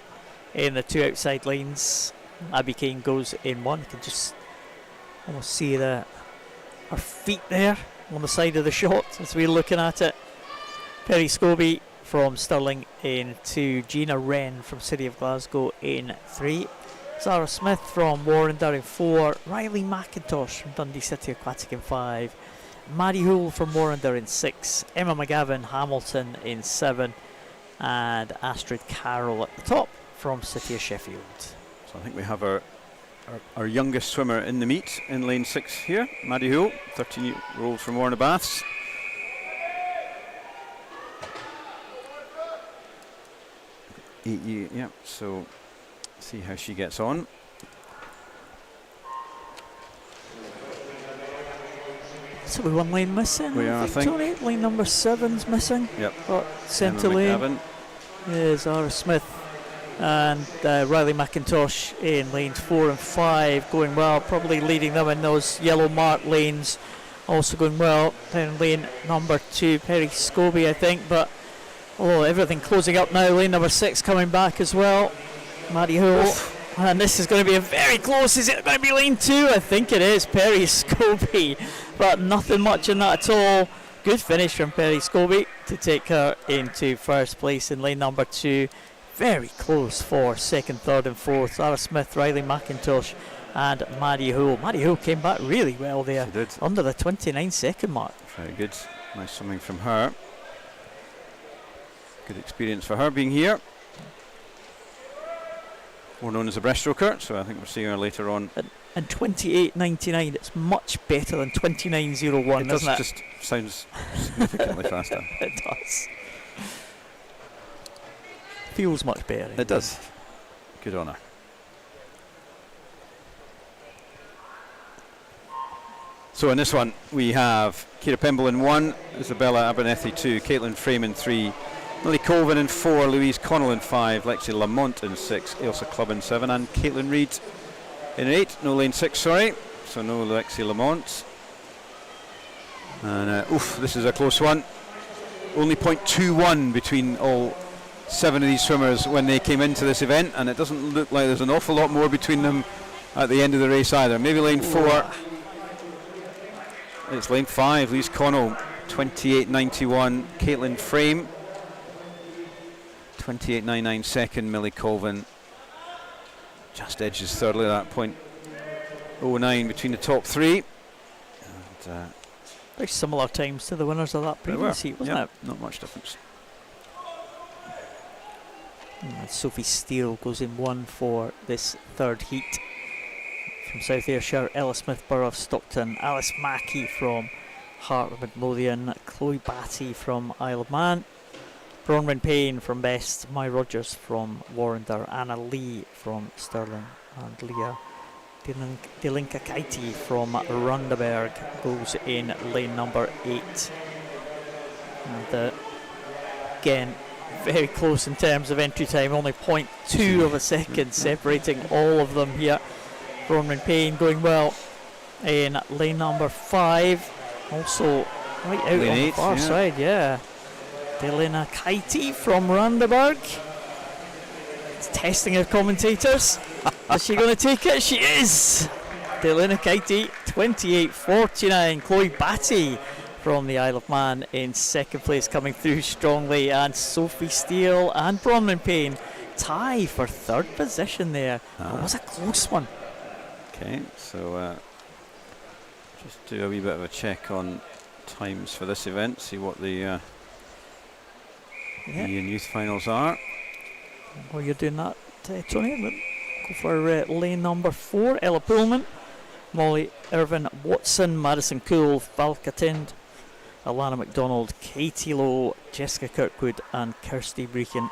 Speaker 2: in the 2 outside lanes. Abby Kane goes in 1. You can just almost see her feet there on the side of the shot as we're looking at it. Perry Scobie from Stirling in 2. Gina Wren from City of Glasgow in 3. Zara Smith from Warrender in 4. Riley McIntosh from Dundee City Aquatic in 5. Maddie Hoole from Warrender in 6. Emma McGavin Hamilton in 7. And Astrid Carroll at the top from City of Sheffield.
Speaker 3: So I think we have our youngest swimmer in the meet in lane 6 here, Maddie Hoole, 13-year-old from Warner Baths. Yeah, so see how she gets on.
Speaker 2: So we're 1 lane missing.
Speaker 3: We are, I think.
Speaker 2: Tony, lane number 7's missing.
Speaker 3: Yep.
Speaker 2: Centre lane is Zara Smith and Riley McIntosh in lanes 4 and 5 going well, probably leading them in those yellow marked lanes, also going well. Down lane number 2, Perry Scobie, I think, but everything closing up now. Lane number 6 coming back as well, Maddie Hoole. And this is going to be a very close. Is it going to be lane 2? I think it is. Perry Scobie, but nothing much in that at all. Good finish from Perry Scobie to take her into first place in lane number 2. Very close for second, third and fourth. Zara Smith, Riley McIntosh and Maddie Hoole. Maddie Hoole came back really well there.
Speaker 3: She did.
Speaker 2: Under the 29-second mark.
Speaker 3: Very good. Nice swimming from her. Good experience for her being here. more known as a breaststroker, so I think we're seeing her later on.
Speaker 2: And 28.99, it's much better than 29.01,
Speaker 3: It
Speaker 2: isn't it?
Speaker 3: just sounds significantly faster.
Speaker 2: It does. Feels much better.
Speaker 3: It does. Good on her. So in this one, we have Ciara Pemble in 1, Isabella Abernethy 2, Caitlin Frame in 3, Millie Colvin in 4, Louise Connell in 5, Lexi Lamont in 6, Ailsa Clubb in 7, and Caitlin Reid in 8. No lane 6, sorry. So no Lexi Lamont. And this is a close one. Only 0.21 between all 7 of these swimmers when they came into this event, and it doesn't look like there's an awful lot more between them at the end of the race either. Maybe lane 4. It's lane 5, Louise Connell, 28.91. Caitlin Frame, 28.99 second. Millie Colvin just edges thirdly at that 0.09 between the top 3. And,
Speaker 2: very similar times to the winners of that previous heat, wasn't it?
Speaker 3: Not much difference.
Speaker 2: And Sophie Steele goes in 1 for this third heat. From South Ayrshire, Ella Smith-Burr of Stockton, Alice Mackey from Hart of Midlothian, Chloe Batty from Isle of Man, Bronwyn Payne from Best, Mai Rogers from Warrender, Anna Lee from Stirling, and Leah Delinka Kaiti from Rundeberg goes in lane number 8. And again, very close in terms of entry time, only 0.2 of a second separating all of them here. Bronwyn Payne going well in lane number 5, also right out
Speaker 3: lane
Speaker 2: on
Speaker 3: 8,
Speaker 2: the far side, yeah. Delena Kaiti from Randaberg. It's testing her commentators. Is she going to take it? She is! Delena Kaiti, 28.49. Chloe Batty from the Isle of Man in second place, coming through strongly, and Sophie Steele and Bronwyn Payne tie for third position there. It was a close one.
Speaker 3: Okay, so just do a wee bit of a check on times for this event, see what the Indian Youth Finals are.
Speaker 2: While you're doing that, Tony, go for lane number 4, Ella Pullman, Molly Irvin Watson, Madison Cool, Valka Tind, Alana McDonald, Katie Lowe, Jessica Kirkwood and Kirsty Breakin.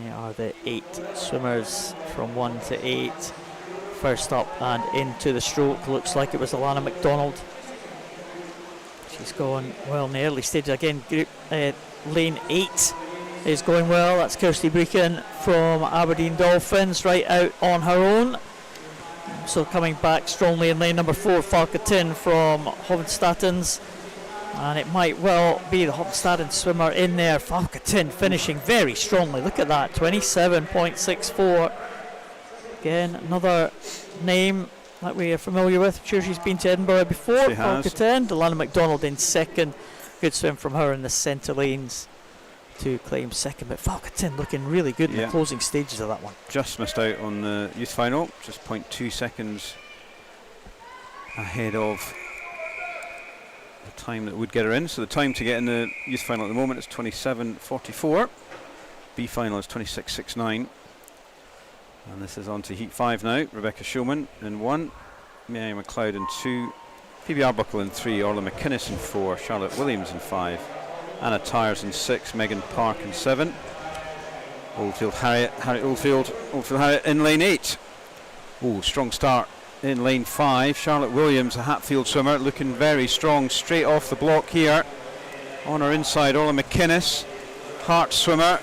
Speaker 2: They are the 8 swimmers from 1 to 8. First up and into the stroke, looks like it was Alana McDonald. She's going well in the early stages. Again, lane 8 is going well. That's Kirsty Breakin from Aberdeen Dolphins, right out on her own. So coming back strongly in lane number 4, Falcatin from Hovenstatens. And it might well be the Hovenstaden swimmer in there. Falcatin finishing very strongly. Look at that, 27.64. Again, another name that we are familiar with. I'm sure she's been to Edinburgh before.
Speaker 3: She has.
Speaker 2: Falcatin. Alana McDonald in second. Good swim from her in the centre lanes to claim second. But Falcatin looking really good in the closing stages of that one.
Speaker 3: Just missed out on the youth final, just 0.2 seconds ahead of the time that would get her in. So the time to get in the youth final at the moment is 27.44. B final is 26.69. And this is on to heat 5 now. Rebecca Showman in 1, Mary McLeod in 2, Phoebe Arbuckle in 3, Orla McInnes in 4, Charlotte Williams in 5, Anna Tyers in 6, Megan Park in 7, Oldfield Harriet in lane 8. Oh, strong start in lane 5. Charlotte Williams, a Hatfield swimmer, looking very strong straight off the block here. On her inside, Orla McInnes, Hart swimmer,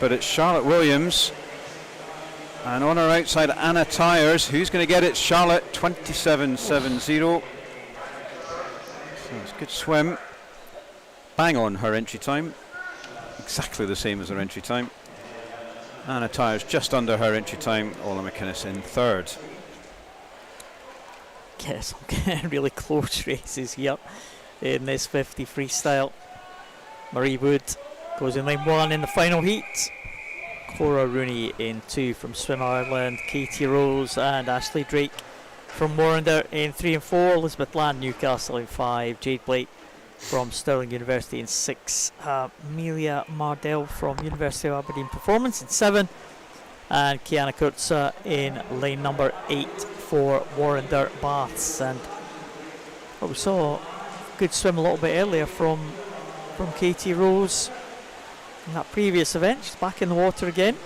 Speaker 3: but it's Charlotte Williams. And on her outside, Anna Tyers. Who's going to get it? Charlotte, 27.70. So it's a good swim. Bang on her entry time. Exactly the same as her entry time. Anna Tyers just under her entry time. Orla McInnes in third.
Speaker 2: Yes, really close races here in this 50 freestyle. Marie Wood goes in lane 1 in the final heat. Cora Rooney in 2 from Swim Ireland, Katie Rose and Ashley Drake from Warrender in 3 and 4, Elizabeth Land Newcastle in 5, Jade Blake from Stirling University in 6, Amelia Mardell from University of Aberdeen Performance in 7, and Kiana Kurtza in lane number 8 for Warrender Baths. And well, we saw a good swim a little bit earlier from Katie Rose in that previous event. She's back in the water again.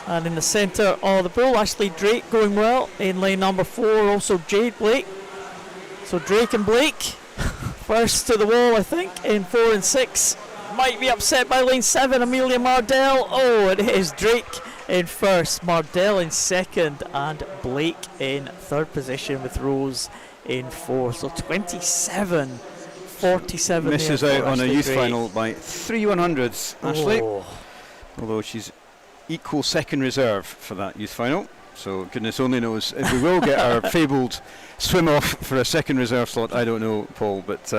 Speaker 2: And in the centre of the pool, Ashley Drake going well in lane number 4, also Jade Blake. So Drake and Blake first to the wall, I think, in 4 and 6. Might be upset by lane 7, Amelia Mardell. Oh, it is Drake in first, Mardell in second, and Blake in third position with Rose in 4. So 27-47.
Speaker 3: Misses out on a youth final by 3 100s, Ashley.
Speaker 2: Oh.
Speaker 3: Although she's equal second reserve for that youth final. So goodness only knows if we will get our fabled swim off for a second reserve slot. I don't know, Paul, but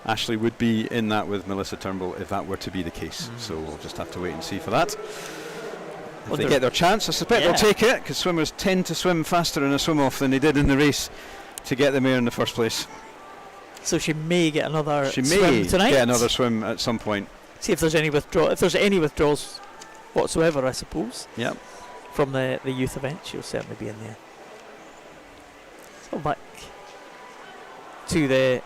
Speaker 3: Ashley would be in that with Melissa Turnbull if that were to be the case. So we'll just have to wait and see for that. If they get their chance, I suspect they'll take it, because swimmers tend to swim faster in a swim off than they did in the race to get the mare in the first place.
Speaker 2: So she may get another
Speaker 3: She
Speaker 2: swim
Speaker 3: may
Speaker 2: tonight.
Speaker 3: get another swim at some point.
Speaker 2: See if there's any withdrawal. If there's any withdrawals whatsoever, I suppose.
Speaker 3: Yep.
Speaker 2: From the youth event, she'll certainly be in there. So back to the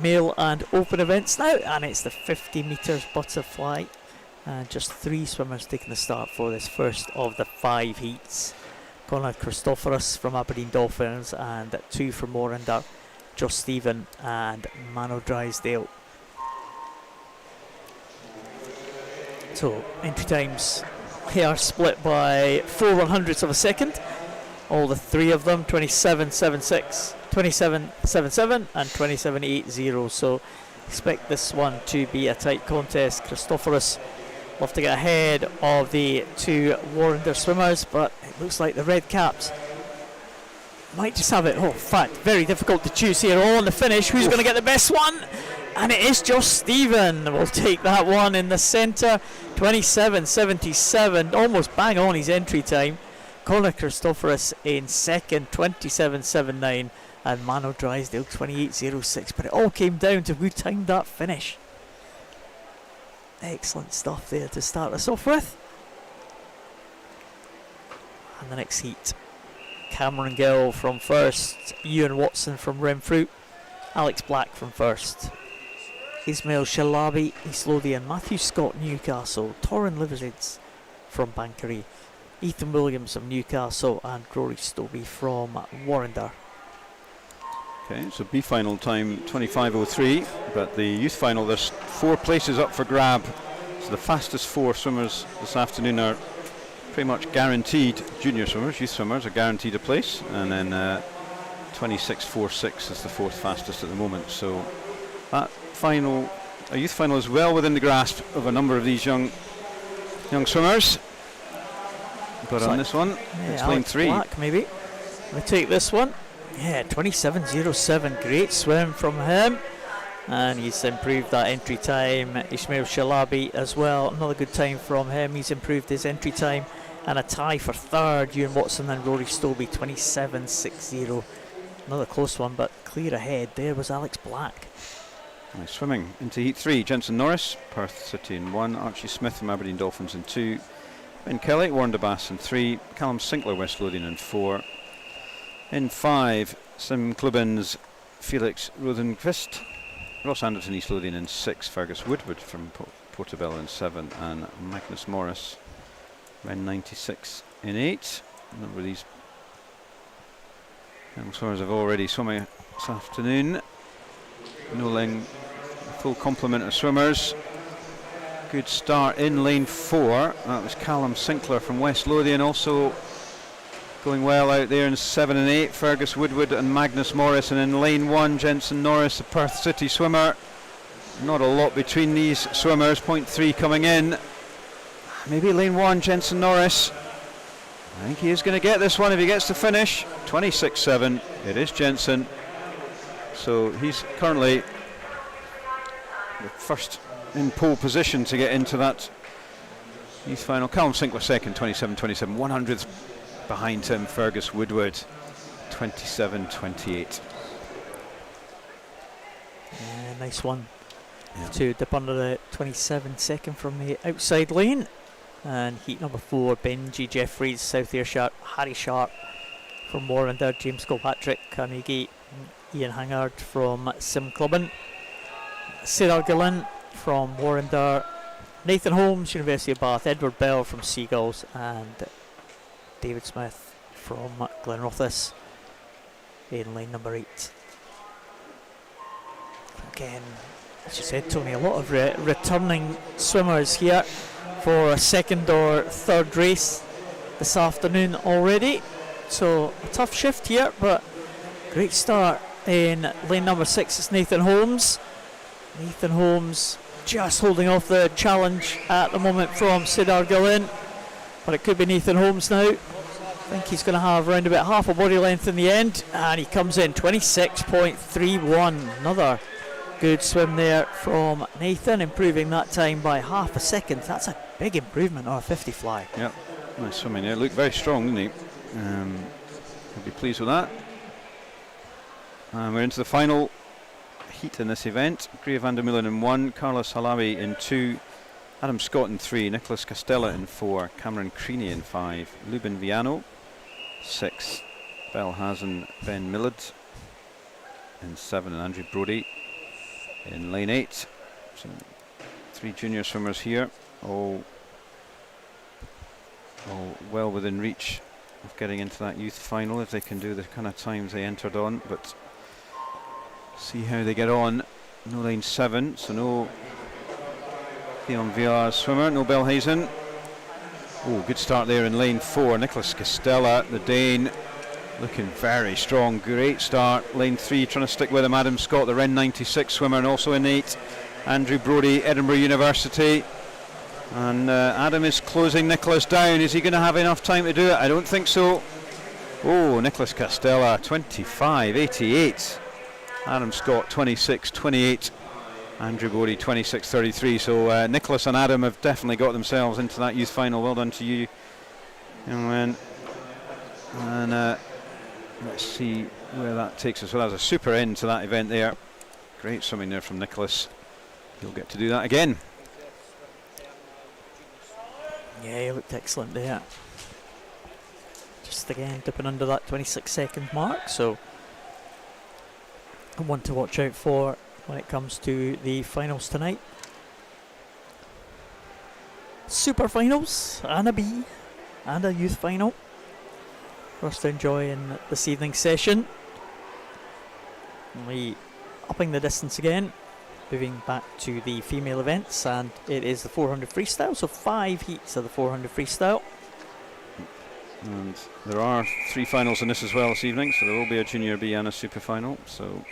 Speaker 2: male and open events now, and it's the 50 metres butterfly. Just 3 swimmers taking the start for this first of the 5 heats. Conrad Christophorus from Aberdeen Dolphins, and 2 from Warrender, Josh Stephen and Mano Drysdale. So entry times here are split by 4 100ths of a second. All the 3 of them, 27.76, 27.77 and 27.80. So expect this one to be a tight contest. Christophorus will have to get ahead of the 2 Warrender swimmers, but it looks like the red caps might just have it. Oh, in fact, very difficult to choose here. All on the finish. Who's going to get the best one? And it is Josh Stephen. We'll take that one in the centre. 27.77, almost bang on his entry time. Conor Christophorus in second, 27.79, and Mano Drysdale 28.06. But it all came down to who timed that finish. Excellent stuff there to start us off with. And the next heat, Cameron Gill from first, Ewan Watson from Renfrew, Alex Black from first, Ismail Shalabi, East Lothian, Matthew Scott, Newcastle, Torrin Liversidge from Bankery, Ethan Williams from Newcastle, and Rory Stobie from Warrender.
Speaker 3: Okay, so B final time 25.03, but the youth final, there's 4 places up for grab. So the fastest 4 swimmers this afternoon are pretty much guaranteed. Junior swimmers, youth swimmers are guaranteed a place, and then 26.46 is the 4th fastest at the moment. So that final, a youth final, is well within the grasp of a number of these young swimmers. But on this one, it's lane 3.
Speaker 2: Black maybe. We take this one. Yeah, 27.07, great swim from him, and he's improved that entry time. Ismail Shalabi as well, another good time from him. He's improved his entry time, and a tie for third, Ewan Watson and Rory Stobie, 27.60. Another close one, but clear ahead there was Alex Black.
Speaker 3: Nice swimming into heat 3. Jensen Norris, Perth City in 1, Archie Smith from Aberdeen Dolphins in 2, Ben Kelly, Warren de Bass in 3, Callum Sinclair, West Lothian in 4. In 5, Sim Clubbins, Felix Rodenquist, Ross Anderson, East Lothian in 6, Fergus Woodward from Portobello in 7, and Magnus Morris, Ren 96 in 8. A number of these young swimmers have already swimming this afternoon. Knowing a full complement of swimmers. Good start in lane 4. That was Callum Sinclair from West Lothian, also going well out there in 7 and 8. Fergus Woodward and Magnus Morris, and in lane 1, Jensen Norris, a Perth City swimmer. Not a lot between these swimmers. 0.3 coming in. Maybe lane 1, Jensen Norris. I think he is going to get this one if he gets to finish. 26.7. It is Jensen. So he's currently the first in pole position to get into that youth final. Callum Sinclair second, 27.27. 100th behind him, Fergus Woodward, 27.28.
Speaker 2: Nice one to dip under the 27 second from the outside lane. And heat number 4, Benji Jeffries, South Ayrshire, Harry Sharp from Warrender, James Kilpatrick, Carnegie, Ian Hangard from Simclubben, Sarah Gillin from Warrender, Nathan Holmes, University of Bath, Edward Bell from Seagulls, and David Smith from Glenrothes in lane number 8. Again, as you said, Tony, a lot of returning swimmers here for a second or third race this afternoon already. So a tough shift here, but great start in lane number 6. It's Nathan Holmes. Nathan Holmes just holding off the challenge at the moment from Sidar Gillin, but it could be Nathan Holmes now. I think he's going to have around about half a body length in the end, and he comes in 26.31. Another good swim there from Nathan, improving that time by half a second. That's a big improvement on a 50 fly.
Speaker 3: Yep, nice swimming there. Looked very strong, didn't he? I'll be pleased with that. And we're into the final heat in this event. Gray van der Meulen in 1, Carlos Halawi in 2, Adam Scott in 3, Nicholas Castella in 4, Cameron Creaney in 5, Lubin Viano 6, Belhazen Ben Millard in 7, and Andrew Brody in lane 8. So 3 junior swimmers here, all well within reach of getting into that youth final if they can do the kind of times they entered on, but see how they get on. No lane 7, so no Theon VR swimmer, no Belhazen. Oh, good start there in lane 4. Nicholas Castella, the Dane, looking very strong. Great start. Lane 3, trying to stick with him. Adam Scott, the Ren 96 swimmer, and also in 8, Andrew Brody, Edinburgh University. And Adam is closing Nicholas down. Is he going to have enough time to do it? I don't think so. Oh, Nicholas Castella, 25.88. Adam Scott, 26.28. Andrew Brody, 26.33. So Nicholas and Adam have definitely got themselves into that youth final. Well done to you, young man. And let's see where that takes us. Well, that was a super end to that event there. Great swimming there from Nicholas. He'll get to do that again.
Speaker 2: Yeah, he looked excellent there. Just again dipping under that 26-second mark, so one to watch out for when it comes to the finals tonight. Super finals and a B and a youth final for us to enjoy in this evening's session. We upping the distance again, moving back to the female events, and it is the 400 freestyle, so 5 heats of the 400 freestyle.
Speaker 3: And there are 3 finals in this as well this evening, so there will be a junior B and a super final.
Speaker 2: So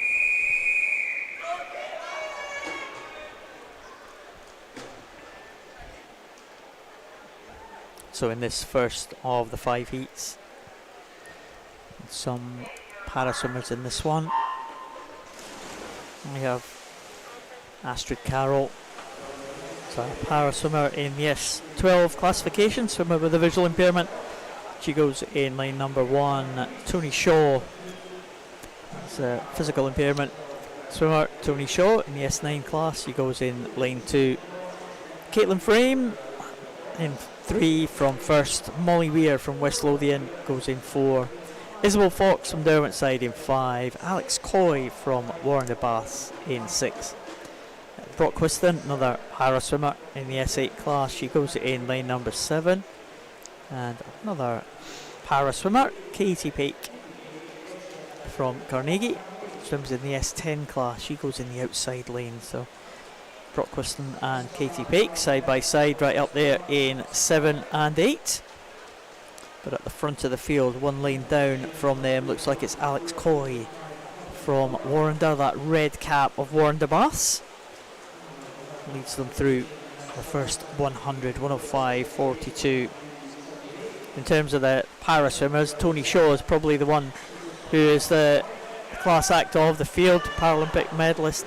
Speaker 2: in this first of the 5 heats, some para swimmers in this one. We have Astrid Carroll, so a para swimmer in the S12 classification, swimmer with a visual impairment. She goes in lane number 1. Tony Shaw, that's a physical impairment swimmer. Tony Shaw in the S9 class, she goes in lane 2. Caitlin Frame in 3 from first. Molly Weir from West Lothian goes in 4. Isabel Fox from Derwentside in 5. Alex Coy from Warren de Bath in 6. Brock Whiston, another para swimmer in the S8 class, she goes in lane number 7. And another para swimmer, Katie Pake from Carnegie, swims in the S10 class, she goes in the outside lane. So Brock Whiston and Katie Pake side by side right up there in 7 and 8. But at the front of the field, 1 lane down from them, looks like it's Alex Coy from Warrender, that red cap of Warren de Bath. Leads them through the first 100, 105.42. In terms of the para swimmers, Tony Shaw is probably the one who is the class act of the field. Paralympic medalist,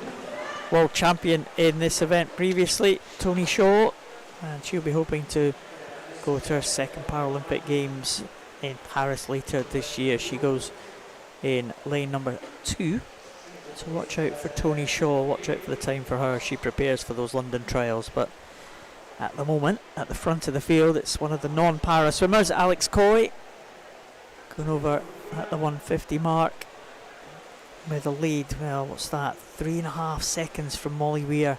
Speaker 2: world champion in this event previously, Tony Shaw, and she'll be hoping to go to her second Paralympic Games in Paris later this year. She goes in lane number 2. So watch out for Tony Shaw, watch out for the time for her. She prepares for those London trials, but at the moment. At the front of the field, it's one of the non-para swimmers, Alex Coy, going over at the 150 mark with a lead. Well, what's that? 3.5 seconds from Molly Weir,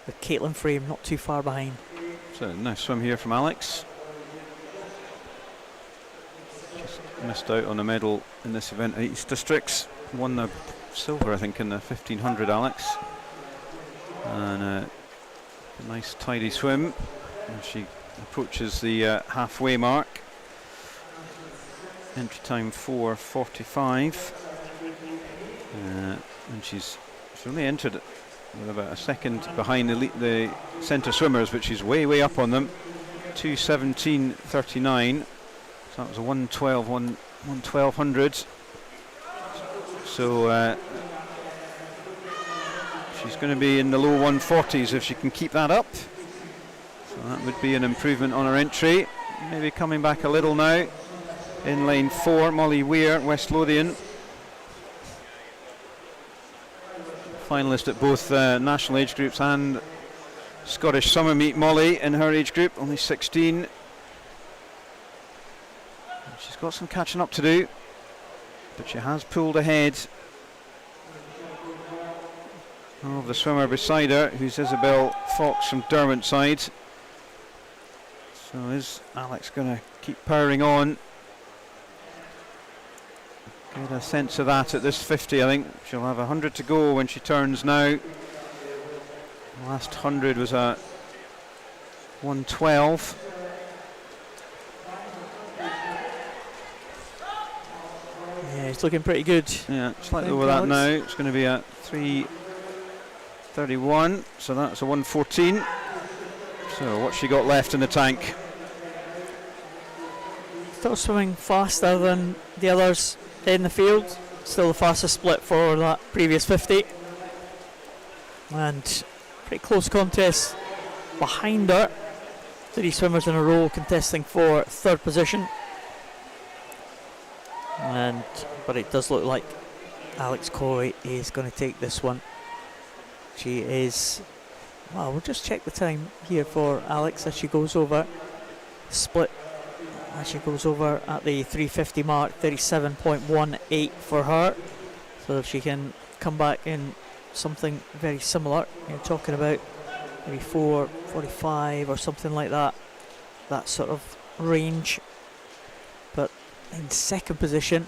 Speaker 2: with Caitlin Frame not too far behind.
Speaker 3: So nice swim here from Alex. Just missed out on a medal in this event at East Districts. Won the silver, I think, in the 1500, Alex. And a nice tidy swim as she approaches the halfway mark. Entry time 4:45. And she's only entered with about a second behind the centre swimmers, but she's way up on them. 2:17.39. So that was a 1:1200. So she's going to be in the low 140s if she can keep that up. So that would be an improvement on her entry. Maybe coming back a little now. In lane 4, Molly Weir, West Lothian. Finalist at both national age groups and Scottish Summer Meet. Molly in her age group, only 16. She's got some catching up to do, but she has pulled ahead of the swimmer beside her, who's Isabel Fox from Derwent side. So is Alex going to keep powering on? Get a sense of that at this 50. I think she'll have 100 to go when she turns now. The last 100 was a 1:12.
Speaker 2: Yeah, it's looking pretty good.
Speaker 3: Yeah, slightly over that now. It's going to be a 3:31, so that's a 1:14. So what's she got left in the tank?
Speaker 2: Still swimming faster than the others in the field. Still the fastest split for that previous 50. And pretty close contest behind her. 3 swimmers in a row contesting for 3rd position. But it does look like Alex Coy is going to take this one. She is, well, we'll just check the time here for Alex as she goes over. Split as she goes over at the 350 mark, 37.18 for her. So if she can come back in something very similar, you're talking about maybe 4:45 or something like that, that sort of range. But in 2nd position,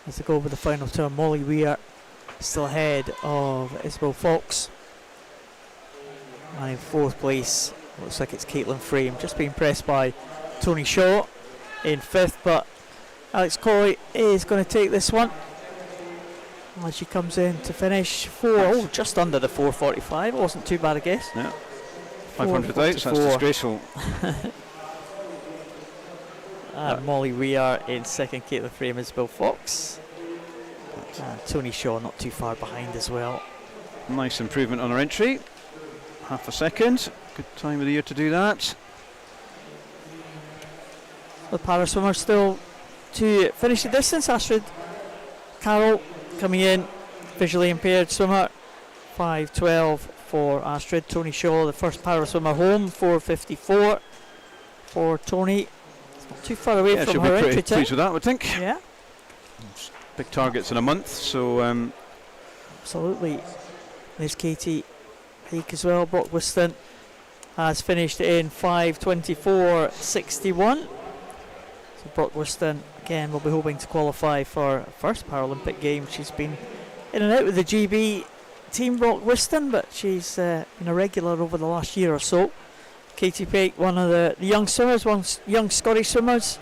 Speaker 2: as they go over the final turn, Molly Weir still ahead of Isabel Fox. And in 4th place, looks like it's Caitlin Frame, just being pressed by Tony Shaw in 5th, but Alex Coy is going to take this one as she comes in to finish just under the 4:45. It wasn't too bad a guess.
Speaker 3: Yeah, 500 out, so that's disgraceful.
Speaker 2: Molly Weir in 2nd, Caitlin Frame, Isabel Fox. And Tony Shaw not too far behind as well.
Speaker 3: Nice improvement on her entry. Half a second. Good time of the year to do that.
Speaker 2: The para swimmer still to finish the distance. Astrid Carroll coming in, visually impaired swimmer, 5:12 for Astrid. Tony Shaw, the first para swimmer home, 4:54 for Tony. It's not too far away from her entry time.
Speaker 3: Pleased with that, I would think.
Speaker 2: Yeah,
Speaker 3: big targets in a month, so
Speaker 2: absolutely. There's Katie Peake as well. Brock Whiston has finished in 5:24.61. So Brock Whiston again will be hoping to qualify for first Paralympic Games. She's been in and out with the GB team, Brock Whiston, but she's been a regular over the last year or so. Katie Peake, one of the young swimmers, young Scottish swimmers.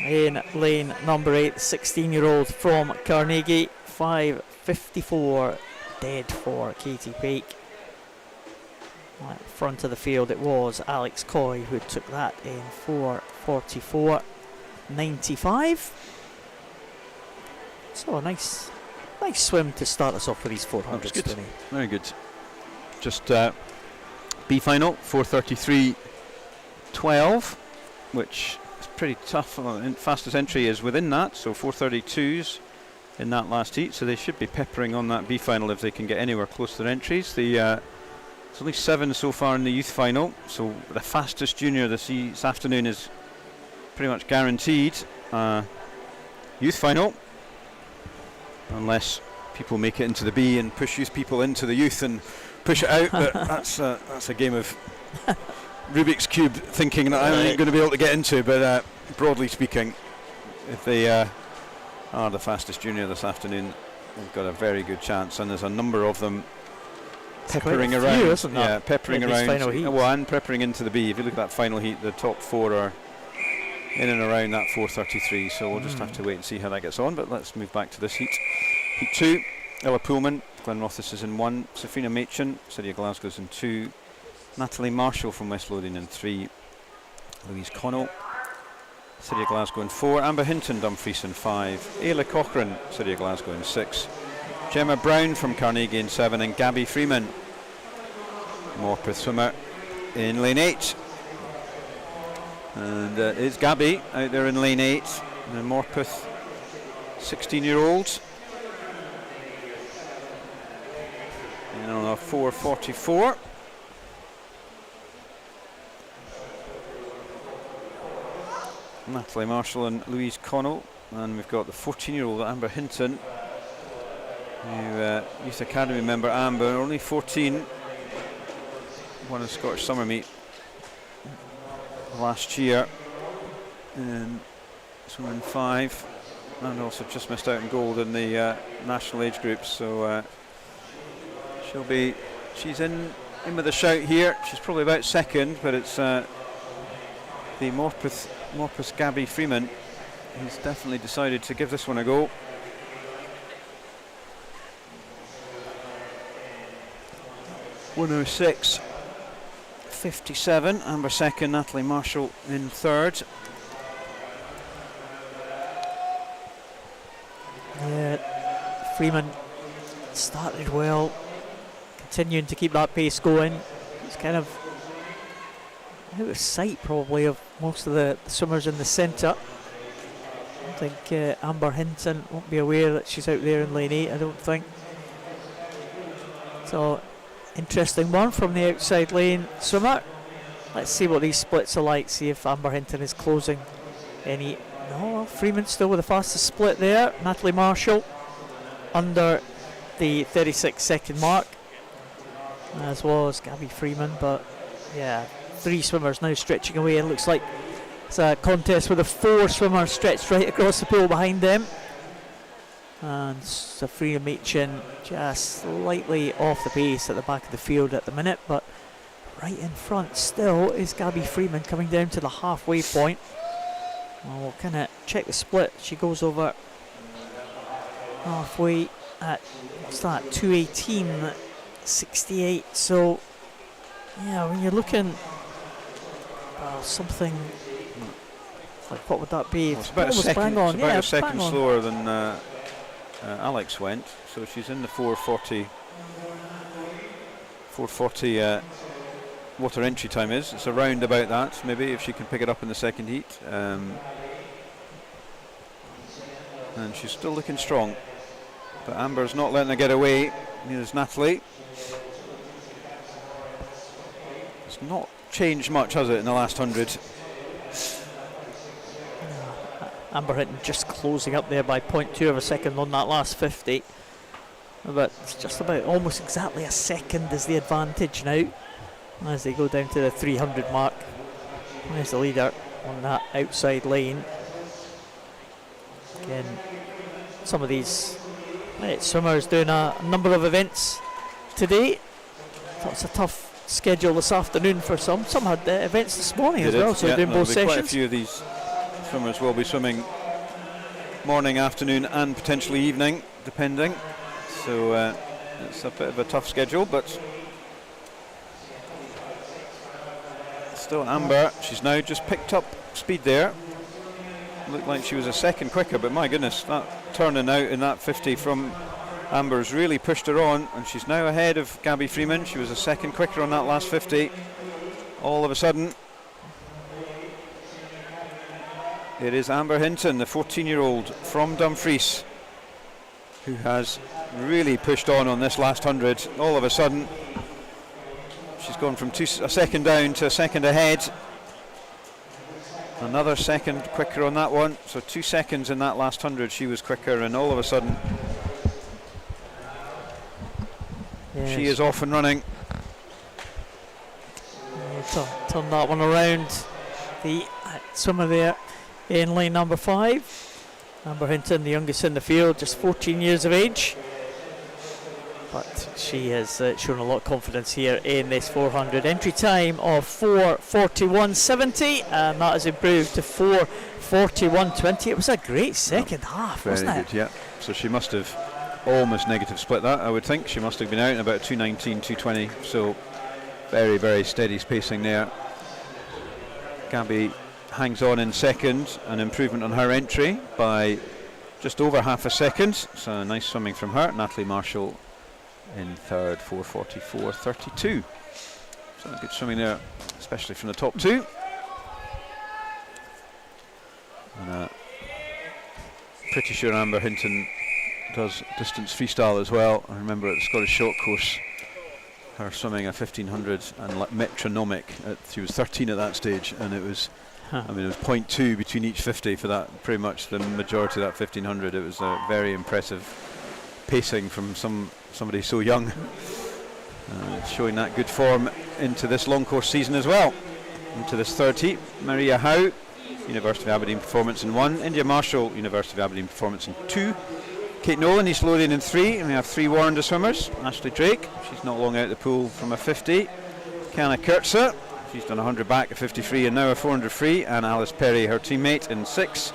Speaker 2: In lane number 8, 16-year-old from Carnegie, 5:54 dead for Katie Peake. At the front of the field, it was Alex Coy who took that in 4:44.95. So a nice swim to start us off with these 400s.
Speaker 3: Good. Very good. Just B final 4:33.12, which is pretty tough. Fastest entry is within that, so 4:32s in that last heat. So they should be peppering on that B final if they can get anywhere close to their entries. The There's only 7 so far in the youth final, so the fastest junior this afternoon is pretty much guaranteed youth final, unless people make it into the B and push youth people into the youth and push it out. But that's a game of Rubik's Cube thinking that I ain't going to be able to get into. But broadly speaking, if they are the fastest junior this afternoon, they've got a very good chance, and there's a number of them peppering around.
Speaker 2: Isn't there?
Speaker 3: Yeah, peppering
Speaker 2: These
Speaker 3: around.
Speaker 2: final heats.
Speaker 3: Well, and peppering into the B. If you look at that final heat, the top 4 are in and around that 4:33. So we'll just have to wait and see how that gets on. But let's move back to this heat. Heat 2, Ella Pullman, Glen Rothis is in 1, Safina Machin, City of Glasgow's in 2, Natalie Marshall from West Lothian in 3, Louise Connell, City of Glasgow in 4, Amber Hinton, Dumfries in 5, Ayla Cochrane, City of Glasgow in 6, Gemma Brown from Carnegie in 7, and Gabby Freeman, Morpeth swimmer, in lane 8. And it's Gabby out there in lane 8, and the Morpeth 16-year-old. And on a 4:44. Natalie Marshall and Louise Connell, and we've got the 14-year-old Amber Hinton, new Youth Academy member. Amber, only 14, won a Scottish Summer Meet last year in swimming 5, and also just missed out in gold in the national age groups. So she's in with a shout here. She's probably about second, but it's the Morpeth Gabby Freeman who's definitely decided to give this one a go. (106.57), Amber second, Natalie Marshall in third.
Speaker 2: Yeah, Freeman started well, continuing to keep that pace going. It's kind of out of sight probably of most of the swimmers in the centre. I think Amber Hinton won't be aware that she's out there in lane 8, I don't think. So, interesting one from the outside lane swimmer. Let's see what these splits are like, see if Amber Hinton is closing any. No, Freeman still with the fastest split there. Natalie Marshall under the 36-second mark, as well as Gabby Freeman. But yeah, 3 swimmers now stretching away, and looks like it's a contest with the 4 swimmers stretched right across the pool behind them. And Safina Machin just slightly off the pace at the back of the field at the minute, but right in front still is Gabby Freeman coming down to the halfway point. Well, we'll kind of check the split. She goes over halfway at, what's that, 2:18.68. So yeah, when you're looking, well, something like, what would that be?
Speaker 3: Well, it's about a second, a second slower than Alex went, so she's in the 4:40 water entry time is. It's around about that, maybe, if she can pick it up in the second heat. And she's still looking strong, but Amber's not letting her get away, neither is Natalie. It's not changed much, has it, in the last 100?
Speaker 2: Amber Hinton just closing up there by 0.2 of a second on that last 50, but it's just about almost exactly a second is the advantage now as they go down to the 300 mark. There's the leader on that outside lane. Again, some of these swimmers doing a number of events today. Thought it's a tough schedule this afternoon for some. Some had events this morning as well, so they're doing both sessions.
Speaker 3: Quite a few of these swimmers will be swimming morning, afternoon and potentially evening, depending. So it's a bit of a tough schedule, but still Amber, she's now just picked up speed there. Looked like she was a second quicker, but my goodness, that turning out in that 50 from Amber's really pushed her on, and she's now ahead of Gabby Freeman. She was a second quicker on that last 50. All of a sudden, it is Amber Hinton, the 14-year-old from Dumfries, who has really pushed on this last 100. All of a sudden, She's gone from a second down to a second ahead. Another second quicker on that one. So 2 seconds in that last 100 she was quicker, and all of a sudden she is off and running.
Speaker 2: Turn that one around. The swimmer there in lane number 5. Amber Hinton, the youngest in the field, just 14 years of age. But she has shown a lot of confidence here in this 400. Entry time of 4:41.70, and that has improved to 4:41.20. It was a great second half, wasn't it?
Speaker 3: Very good, yeah. So she must have almost negative split that, I would think. She must have been out in about 2:19, 2:20. So very, very steady spacing there. Gabby hangs on in second, an improvement on her entry by just over half a second. So nice swimming from her. Natalie Marshall in third, 4:44.32. So good swimming there, especially from the top two. And pretty sure Amber Hinton does distance freestyle as well. I remember at the Scottish Short Course her swimming a 1500 and metronomic. She was 13 at that stage, and it was I mean, it was 0.2 between each 50 for that, pretty much the majority of that 1500. It was a very impressive pacing from somebody so young, showing that good form into this long course season as well. Into this third heat, Maria Howe, University of Aberdeen performance in 1, India Marshall, University of Aberdeen performance in 2, Kate Nolan, East Lothian in 3, and we have 3 Warrender swimmers. Ashley Drake, she's not long out of the pool from a 50, Kiana Kurtzer, she's done 100 back at 53 and now a 400 free, and Alice Perry, her teammate, in 6,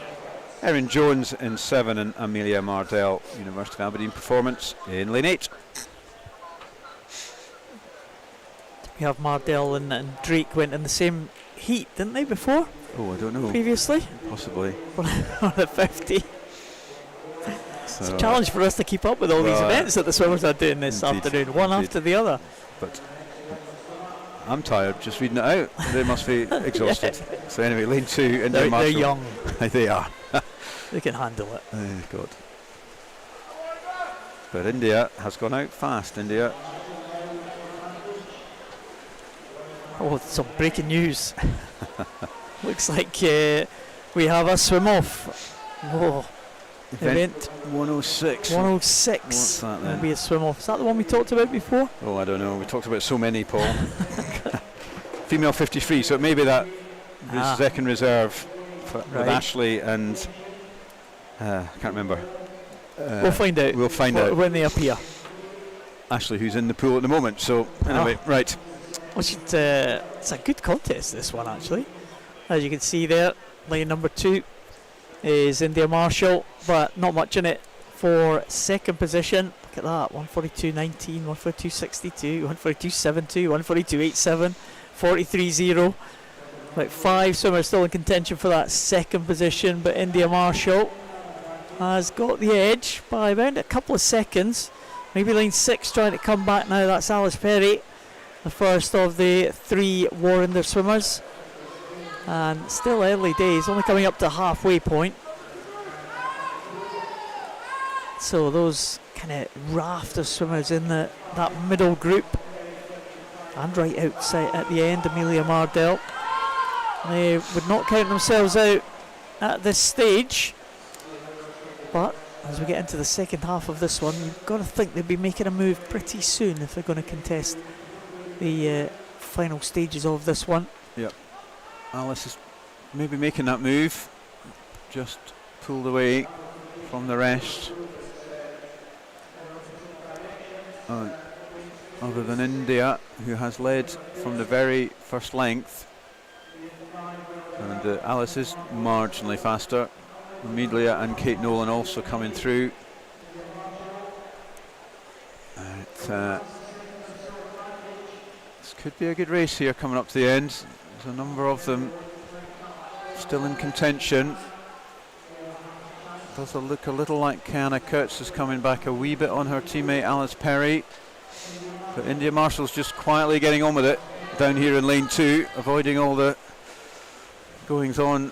Speaker 3: Erin Jones in 7, and Amelia Mardell, University of Aberdeen performance in lane 8.
Speaker 2: We have Mardell and Drake went in the same heat, didn't they, before?
Speaker 3: Oh, I don't know.
Speaker 2: Previously?
Speaker 3: Possibly.
Speaker 2: On the 50. It's a challenge for us to keep up with all these events that the swimmers are doing this afternoon, one after the other.
Speaker 3: But I'm tired just reading it out. They must be exhausted. Yeah. So anyway, lane 2, India Marshall.
Speaker 2: They're young.
Speaker 3: They are.
Speaker 2: They can handle it.
Speaker 3: Oh, God. But India has gone out fast, India.
Speaker 2: Oh, some breaking news. Looks like we have a swim off. Oh, event
Speaker 3: 106.
Speaker 2: 106.
Speaker 3: What's that then?
Speaker 2: Will be a swim off. Is that the one we talked about before?
Speaker 3: Oh, I don't know. We talked about so many, Paul. Female 53, so it may be that second reserve with Ashley and I can't remember.
Speaker 2: We'll find out.
Speaker 3: We'll find out
Speaker 2: when they appear.
Speaker 3: Ashley, who's in the pool at the moment. So anyway, right.
Speaker 2: It's a good contest, this one, actually. As you can see there, lane number 2 is India Marshall, but not much in it for second position. Look at that, 142.19, 142.62, 142.72, 142.87, 43.0. About 5 swimmers still in contention for that second position, but India Marshall has got the edge by about a couple of seconds. Maybe lane 6 trying to come back now. That's Alice Perry, the first of the 3 Warrender swimmers. And still early days, only coming up to halfway point. So those kind of raft of swimmers in that middle group. And right outside at the end, Amelia Mardell. They would not count themselves out at this stage. But as we get into the second half of this one, you've got to think they'll be making a move pretty soon if they're going to contest the final stages of this one.
Speaker 3: Yep. Alice is maybe making that move, just pulled away from the rest. Other than India, who has led from the very first length, and Alice is marginally faster. Amelia and Kate Nolan also coming through. This could be a good race here coming up to the end. There's a number of them still in contention. Does look a little like Kiana Kurtz is coming back a wee bit on her teammate Alice Perry. But India Marshall's just quietly getting on with it down here in lane 2, avoiding all the goings on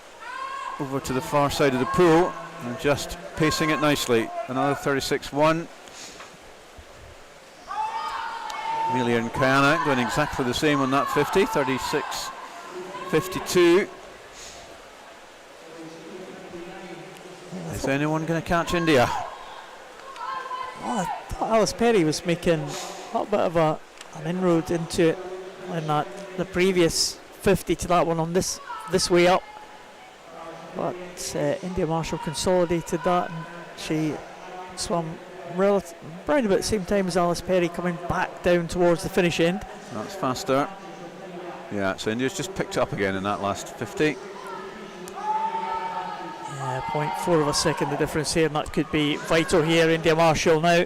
Speaker 3: over to the far side of the pool and just pacing it nicely. Another 36.1. Amelia and Kayana doing exactly the same on that 50, 36.52. Is anyone going to catch India?
Speaker 2: Oh, I thought Alice Perry was making a little bit of an inroad into it in the previous 50 to that one on this way up. But India Marshall consolidated that, and she swam around about the same time as Alice Perry, coming back down towards the finish end.
Speaker 3: That's faster. Yeah, so India's just picked it up again in that last 50.
Speaker 2: 0.4 of a second the difference here, and that could be vital here. India Marshall now,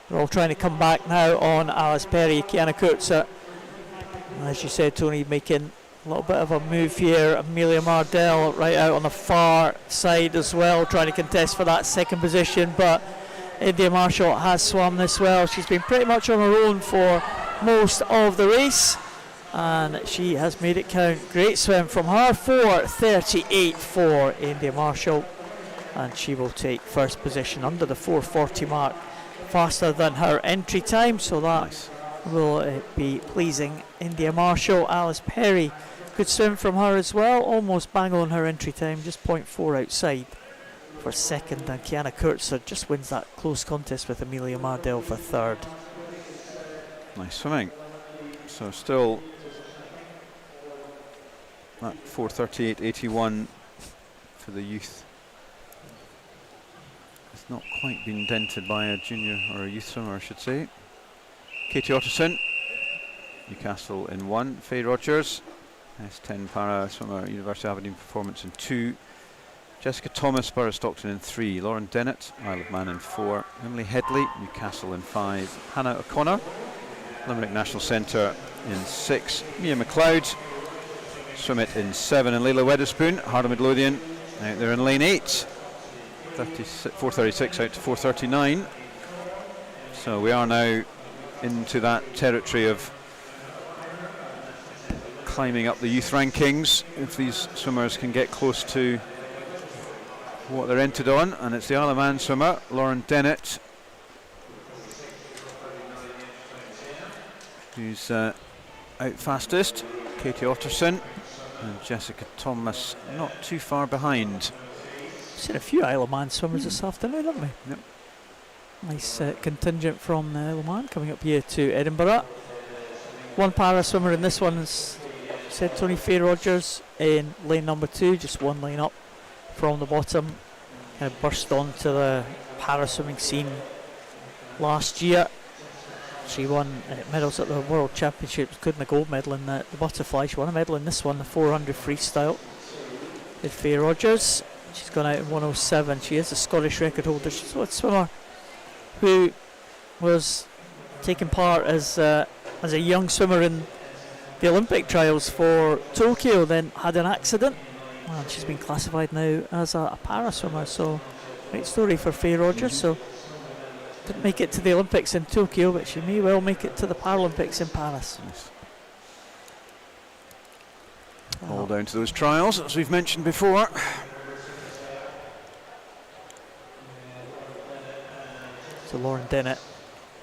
Speaker 2: they're all trying to come back now on Alice Perry. Kiana Kurtzer, as you said, Tony, making a little bit of a move here. Amelia Mardell right out on the far side as well, trying to contest for that second position, but India Marshall has swum this well. She's been pretty much on her own for most of the race, and she has made it count. Great swim from her, 4:38 for India Marshall, and she will take first position under the 4:40 mark, faster than her entry time, so that will be pleasing India Marshall. Alice Perry, good swim from her as well, almost bang on her entry time, just 0.4 outside for second, and Kiana Kurtzer just wins that close contest with Amelia Mardell for third.
Speaker 3: Nice swimming. So still that 4:38.81 for the youth. It's not quite been dented by a junior or a youth swimmer, I should say. Katie Otterson, Newcastle in 1. Faye Rogers, S10 para swimmer, University of Aberdeen performance in 2. Jessica Thomas, Borough Stockton in 3. Lauren Dennett, Isle of Man in 4. Emily Headley, Newcastle in 5. Hannah O'Connor, Limerick National Centre in 6. Mia McLeod, Swim It in 7. And Layla Weatherspoon, Harder Midlothian, out there in lane 8. 4:36 out to 4:39. So we are now into that territory of climbing up the youth rankings if these swimmers can get close to what they're entered on, and it's the Isle of Man swimmer Lauren Dennett who's out fastest. Katie Otterson and Jessica Thomas not too far behind.
Speaker 2: Seen a few Isle of Man swimmers this afternoon, haven't we?
Speaker 3: Yep.
Speaker 2: Nice contingent from the Isle of Man coming up here to Edinburgh. One para swimmer in this one is, said Tony, Faye Rogers in lane number 2, just one lane up from the bottom. Kind of burst onto the para swimming scene last year. She won medals at the World Championships, including a gold medal in the butterfly. She won a medal in this one, the 400 freestyle. Did Faye Rogers. She's gone out in 1:07. She is a Scottish record holder. She's a swimmer who was taking part as a young swimmer in the Olympic trials for Tokyo, then had an accident, and she's been classified now as a para swimmer. So great story for Faye Rogers. So didn't make it to the Olympics in Tokyo, but she may well make it to the Paralympics in Paris.
Speaker 3: Yes. All down to those trials, as we've mentioned before.
Speaker 2: So Lauren Dennett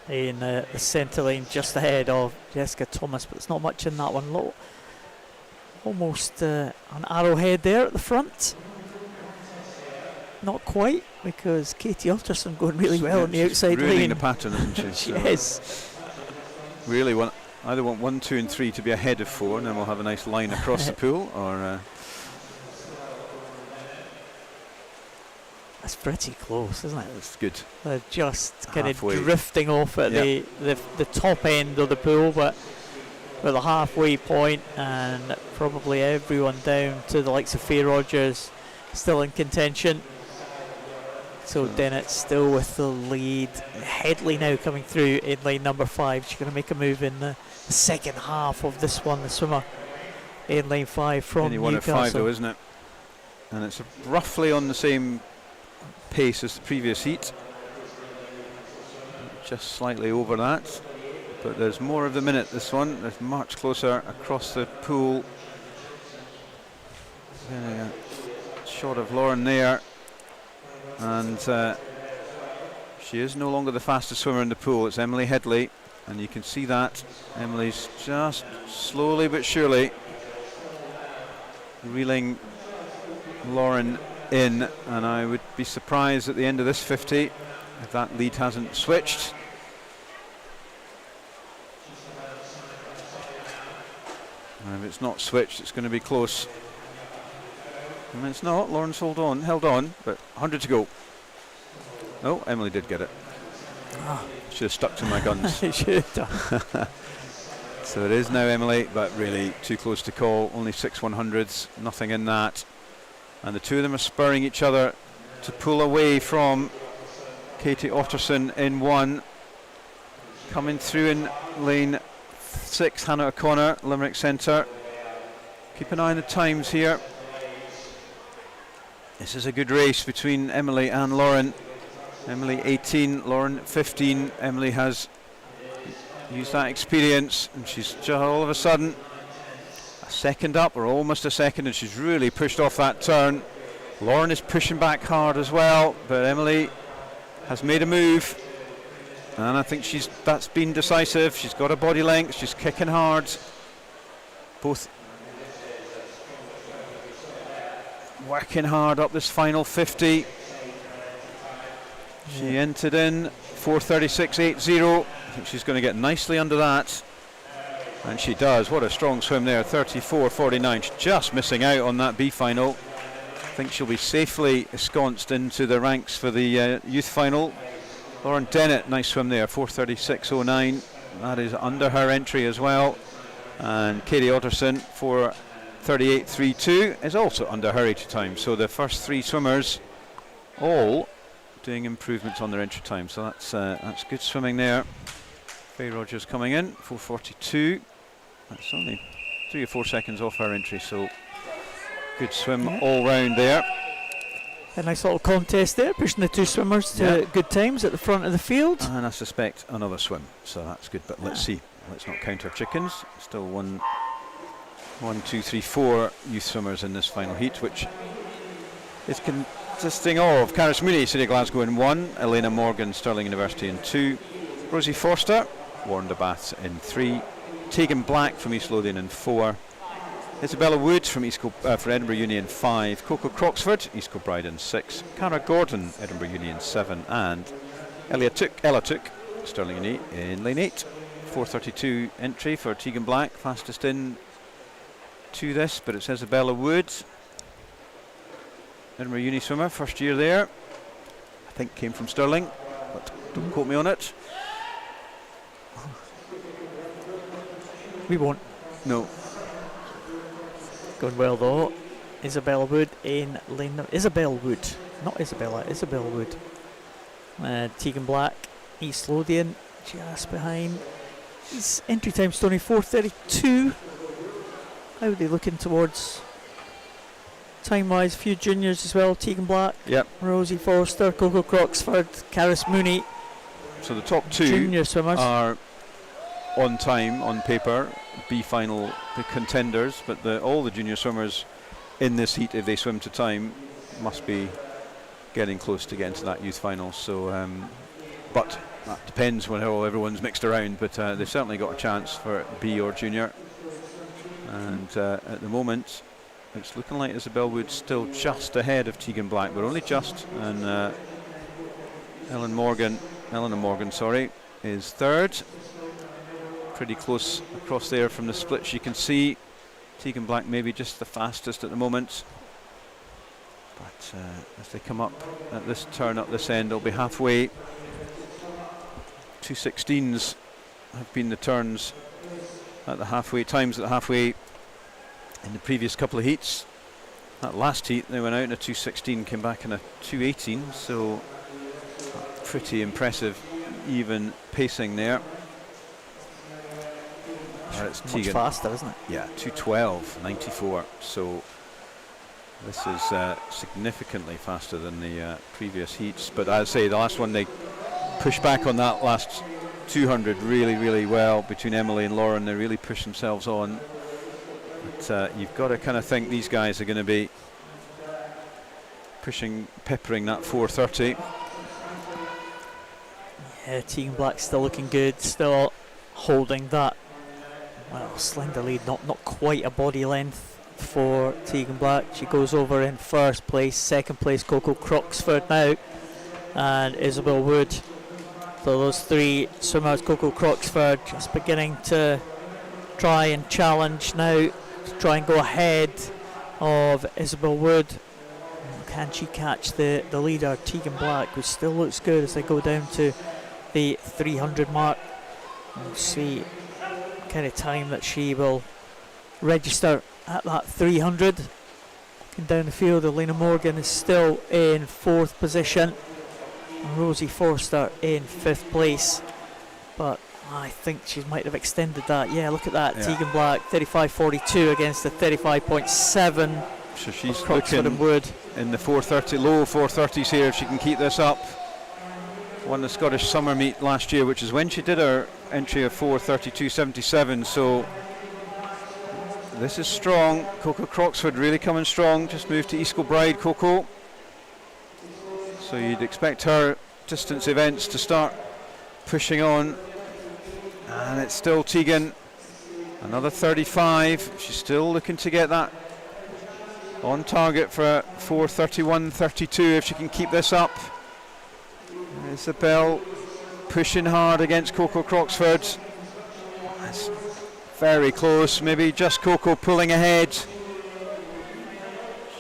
Speaker 2: in the centre lane, just ahead of Jessica Thomas, but there's not much in that one. Almost an arrowhead there at the front. Not quite, because Katie Otterson going really well on the outside
Speaker 3: ruining
Speaker 2: lane.
Speaker 3: the pattern, isn't she?
Speaker 2: She
Speaker 3: So
Speaker 2: is.
Speaker 3: really either want 1, 2 and 3 to be ahead of 4, and then we'll have a nice line across the pool, or
Speaker 2: That's pretty close, isn't it?
Speaker 3: it's good.
Speaker 2: They're just kind of
Speaker 3: Halfway.
Speaker 2: drifting off at the top end of the pool, but with a halfway point, and probably everyone down to the likes of Faye Rogers still in contention. So Dennett still with the lead. Headley now coming through in lane number 5. She's going to make a move in the second half of this one, the swimmer in lane 5 from
Speaker 3: Only one
Speaker 2: Newcastle.
Speaker 3: at 5 though, isn't it? And it's roughly on the same pace as the previous heat. Just slightly over that. But there's more of the minute, this one. There's much closer across the pool. Shot of Lauren there. And she is no longer the fastest swimmer in the pool. It's Emily Headley. and you can see that Emily's just slowly but surely reeling Lauren in, and I would be surprised at the end of this 50 if that lead hasn't switched. And if it's not switched, it's going to be close. And it's not. Lauren's held on, but 100 to go. Oh, Emily did get it. Should have stuck to my guns.
Speaker 2: Should have done.
Speaker 3: So it is now Emily, but really too close to call. Only 6 100s, nothing in that. And the two of them are spurring each other to pull away from Katie Otterson in 1. Coming through in lane 6, Hannah O'Connor, Limerick Centre. Keep an eye on the times here. This is a good race between Emily and Lauren. Emily 18, Lauren 15. Emily has used that experience, and she's just all of a sudden a second up, or almost a second, and she's really pushed off that turn. Lauren is pushing back hard as well, but Emily has made a move, and I think that's been decisive. She's got a body length, she's kicking hard. Both working hard up this final 50. She entered in 4:36.80. I think she's going to get nicely under that, and she does. What a strong swim there, 34.49. She's just missing out on that B final. I think she'll be safely ensconced into the ranks for the youth final. Lauren Dennett, nice swim there, 4:36.09. That is under her entry as well. And Katie Otterson, 4:38.32, is also under her entry time. So the first 3 swimmers all doing improvements on their entry time. So that's good swimming there. Faye Rogers coming in, 4:42. That's only 3 or 4 seconds off her entry. So good swim all round there.
Speaker 2: A nice little contest there, pushing the 2 swimmers to good times at the front of the field.
Speaker 3: And I suspect another swim, so that's good. But let's see. Let's not count our chickens. Still 1, 2, 3, 4 youth swimmers in this final heat, which is consisting of Caris Mooney, City of Glasgow in 1, Elena Morgan, Stirling University in 2, Rosie Forster, Warren de Bath in 3, Tegan Black from East Lothian in 4, Isabella Wood from for Edinburgh Uni in 5, Coco Croxford, East Kilbride in 6, Cara Gordon, Edinburgh Uni in 7, and Ella Took, Stirling Uni in lane 8. 4:32 entry for Tegan Black, fastest in to this, but it's Isabella Wood, Edinburgh Uni swimmer, first year there. I think came from Stirling, but don't quote me on it.
Speaker 2: We won't.
Speaker 3: No.
Speaker 2: Going well though. Isabella Wood in lane. Isabel Wood, not Isabella. Isabella Wood. Tegan Black, East Lothian, just behind. His entry time's only 4:32. How are they looking towards time-wise? A few juniors as well. Tegan Black, Rosie Forster, Coco Croxford, Caris Mooney.
Speaker 3: So the top 2
Speaker 2: junior swimmers
Speaker 3: are on time on paper, B final the contenders, but all the junior swimmers in this heat, if they swim to time, must be getting close to getting to that youth final. So, but that depends when how everyone's mixed around, but they've certainly got a chance for B or junior. And at the moment, it's looking like Isabel Wood's still just ahead of Tegan Black, but only just. And Eleanor Morgan, is 3rd. Pretty close across there from the splits. You can see Tegan Black maybe just the fastest at the moment. But as they come up at this turn up this end, they'll be halfway. 2:16s have been the turns at the halfway times at the halfway in the previous couple of heats. That last heat they went out in a 2:16, came back in a 2:18, so pretty impressive even pacing there. It's
Speaker 2: much
Speaker 3: Tegan.
Speaker 2: faster, isn't it?
Speaker 3: Yeah, 2:12.94. So this is significantly faster than the previous heats. But I'd say the last one they pushed back on that last 200 really well between Emily and Lauren. They really pushed themselves on. But you've got to kind of think these guys are going to be peppering that 4:30.
Speaker 2: Yeah, Tegan Black still looking good. Still holding that, well, slender lead, not quite a body length for Tegan Black. She goes over in first place. Second place, Coco Croxford now, and Isabel Wood. So those three swimmers, Coco Croxford just beginning to try and challenge now, to try and go ahead of Isabel Wood. Can she catch the leader, Tegan Black, who still looks good as they go down to the 300 mark? We'll see what kind of time that she will register at that 300. Looking down the field, Elena Morgan is still in 4th position. Rosie Forster in 5th place, but I think she might have extended that. Yeah, look at that. Yeah. Tegan Black 35.42 against the 35.7.
Speaker 3: So she's looking in the 4:30, low 4:30s here if she can keep this up. Won the Scottish Summer Meet last year, which is when she did her entry of 4:32.77. So this is strong. Coco Croxford really coming strong. Just moved to East Kilbride, Coco. So you'd expect her distance events to start pushing on. And it's still Tegan. Another 35. She's still looking to get that on target for 4:31.32 if she can keep this up. Isabel pushing hard against Coco Croxford. That's very close. Maybe just Coco pulling ahead.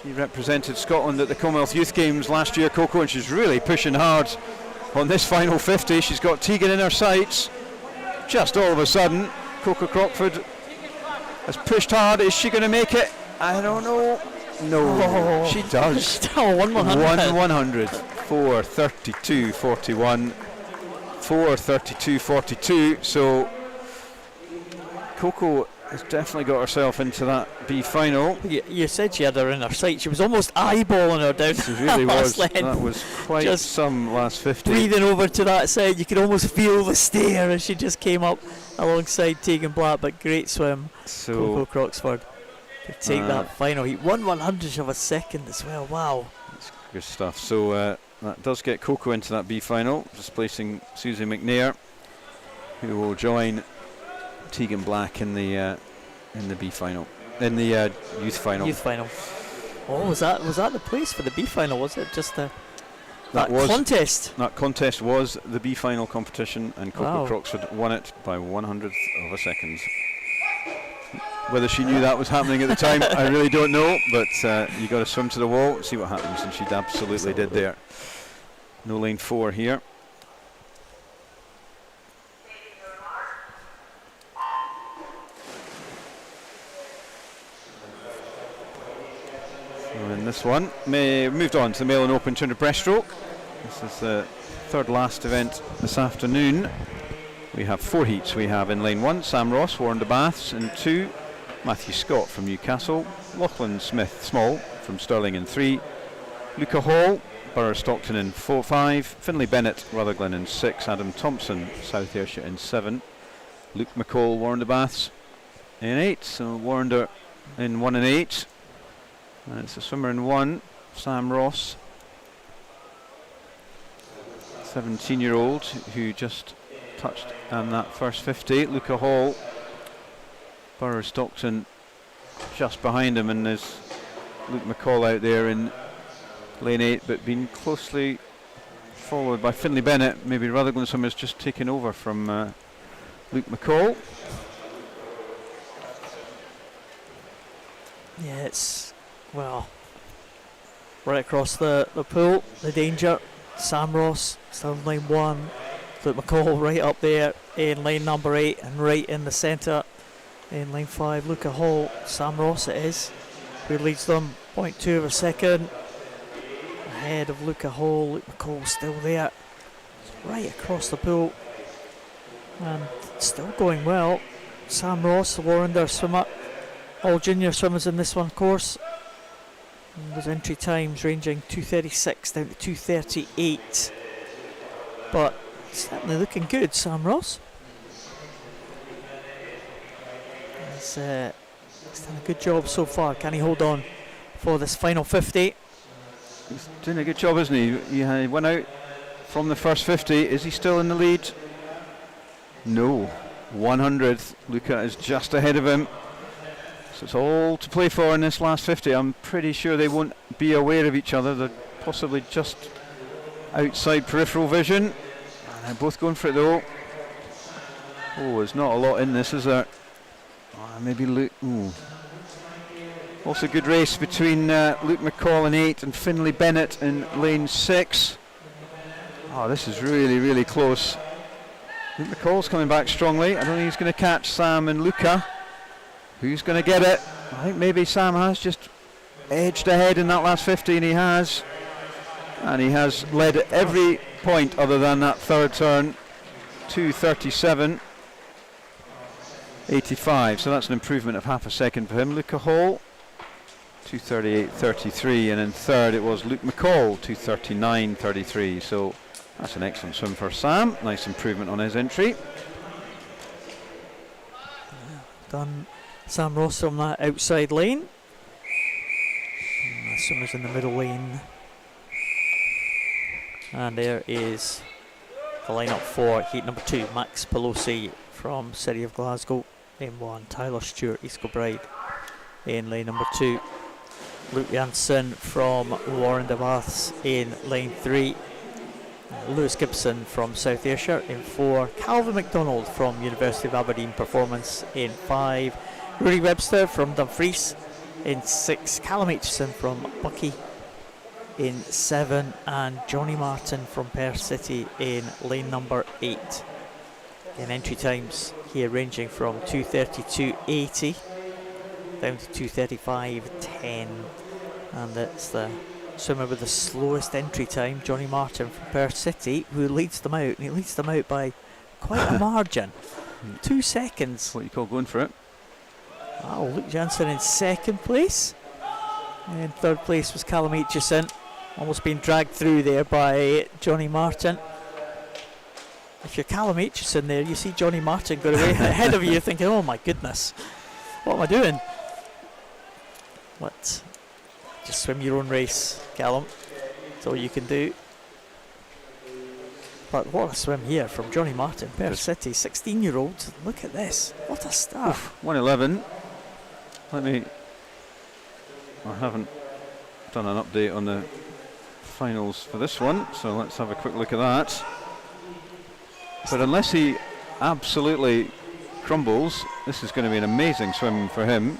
Speaker 3: She represented Scotland at the Commonwealth Youth Games last year, Coco, and she's really pushing hard on this final 50. She's got Tegan in her sights. Just all of a sudden, Coco Croxford has pushed hard. Is she going to make it? I don't know. No, she does.
Speaker 2: Still 1/100.
Speaker 3: 1/100. 4:32.41. 4:32.42. So Coco has definitely got herself into that B final.
Speaker 2: You said she had her in her sight. She was almost eyeballing her down.
Speaker 3: She really was.
Speaker 2: Length.
Speaker 3: That was quite
Speaker 2: just
Speaker 3: some last 50.
Speaker 2: Breathing over to that side, you could almost feel the stare as she just came up alongside Tegan Black. But great swim,
Speaker 3: so
Speaker 2: Coco Croxford to take that final heat. 1/100th of a second as well. Wow.
Speaker 3: That's good stuff. So that does get Coco into that B final, displacing Susie McNair, who will join Tegan Black in the B final, in the youth final.
Speaker 2: Youth final. Oh, was that the place for the B final? Was it just that contest?
Speaker 3: That contest was the B final competition, and Coco Croxford won it by 1/100th of a second. Whether she knew that was happening at the time, I really don't know. But you got to swim to the wall, see what happens, and she absolutely did there. No lane 4 here. In this one, moved on to the Male and Open 200 breaststroke. This is the third last event this afternoon. We have 4 heats. We have in lane 1 Sam Ross, Warren de Baths. In 2 Matthew Scott from Newcastle, Lachlan Smith Small from Stirling in 3, Luca Hall, Borough Stockton in 4-5, Finlay Bennett Rutherglen in 6, Adam Thompson South Ayrshire in 7, Luke McCall Warren de Baths in 8. So Warren in 1 and 8. And it's a swimmer in 1, Sam Ross, 17-year-old who just touched on that first 50. Luca Hall, Borough Stockton just behind him, and there's Luke McCall out there in lane 8, but being closely followed by Finlay Bennett. Maybe Rutherglen swimmers just taken over from Luke McCall.
Speaker 2: Yeah, it's, well, right across the pool, the danger. Sam Ross still in lane 1, Luke McCall right up there in lane number 8, and right in the centre in lane 5, Luca Hall. Sam Ross it is, who leads them 0.2 of a second ahead of Luca Hall. Luke McCall still there, right across the pool, and still going well. Sam Ross, the Warrender swimmer, all junior swimmers in this one, of course. And those entry times ranging 2:36 down to 2:38, but certainly looking good, Sam Ross. He's done a good job so far. Can he hold on for this final 50?
Speaker 3: He's doing a good job, isn't he? He went out from the first 50. Is he still in the lead? No. 100th. Luca is just ahead of him. So it's all to play for in this last 50. I'm pretty sure they won't be aware of each other. They're possibly just outside peripheral vision. And they're both going for it though. Oh, there's not a lot in this, is there? Maybe Luke. Ooh. Also good race between Luke McCall in 8 and Finlay Bennett in lane 6. Oh, this is really, really close. Luke McCall's coming back strongly. I don't think he's going to catch Sam and Luca. Who's going to get it? I think maybe Sam has just edged ahead in that last 50, and he has. And he has led at every point other than that third turn. 2:37.85, so that's an improvement of half a second for him. Luca Hall, 2:38.33, and in third it was Luke McCall, 2:39.33. So that's an excellent swim for Sam. Nice improvement on his entry.
Speaker 2: Done Sam Ross on that outside lane. Swimmers in the middle lane. And there is the lineup for heat number 2. Max Pelosi from City of Glasgow, lane 1. Tyler Stewart, East Kilbride in lane number 2. Luke Janssen from Warren de Baths in lane 3. Lewis Gibson from South Ayrshire in 4. Calvin MacDonald from University of Aberdeen Performance in 5. Rory Webster from Dumfries in 6. Callum Aitchison from Bucky in 7. And Johnny Martin from Perth City in lane number 8. In entry times here ranging from 2:32.80 down to 2:35.10. And that's the swimmer with the slowest entry time, Johnny Martin from Perth City, who leads them out, and he leads them out by quite a margin. 2 seconds.
Speaker 3: What you call going for it?
Speaker 2: Wow, Luke Janssen in second place. In third place was Callum Aitchison, almost being dragged through there by Johnny Martin. If you're Callum Aitchison there, you see Johnny Martin going away ahead of you, you're thinking, oh my goodness, what am I doing? What? Just swim your own race, Callum. That's all you can do. But what a swim here from Johnny Martin, Perth City, 16-year-old. Look at this. What a start.
Speaker 3: 1:11. I haven't done an update on the finals for this one, so let's have a quick look at that. But unless he absolutely crumbles, this is going to be an amazing swim for him.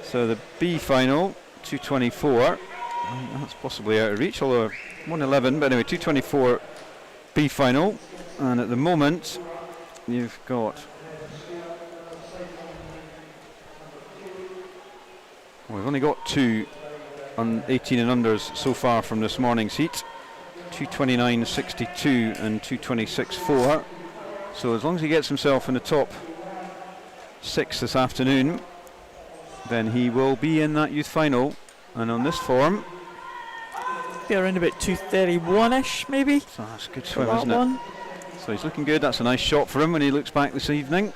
Speaker 3: So the B final, 2:24. That's possibly out of reach, although 1:11, but anyway, 2:24 B final. And at the moment, you've got we've only got 2 on 18 and unders so far from this morning's heat. 2:29.62 and 2:26.4. So as long as he gets himself in the top 6 this afternoon, then he will be in that youth final. And on this form,
Speaker 2: be around about 2:31ish maybe.
Speaker 3: So that's a good swim, isn't it? So he's looking good. That's a nice shot for him when he looks back this evening.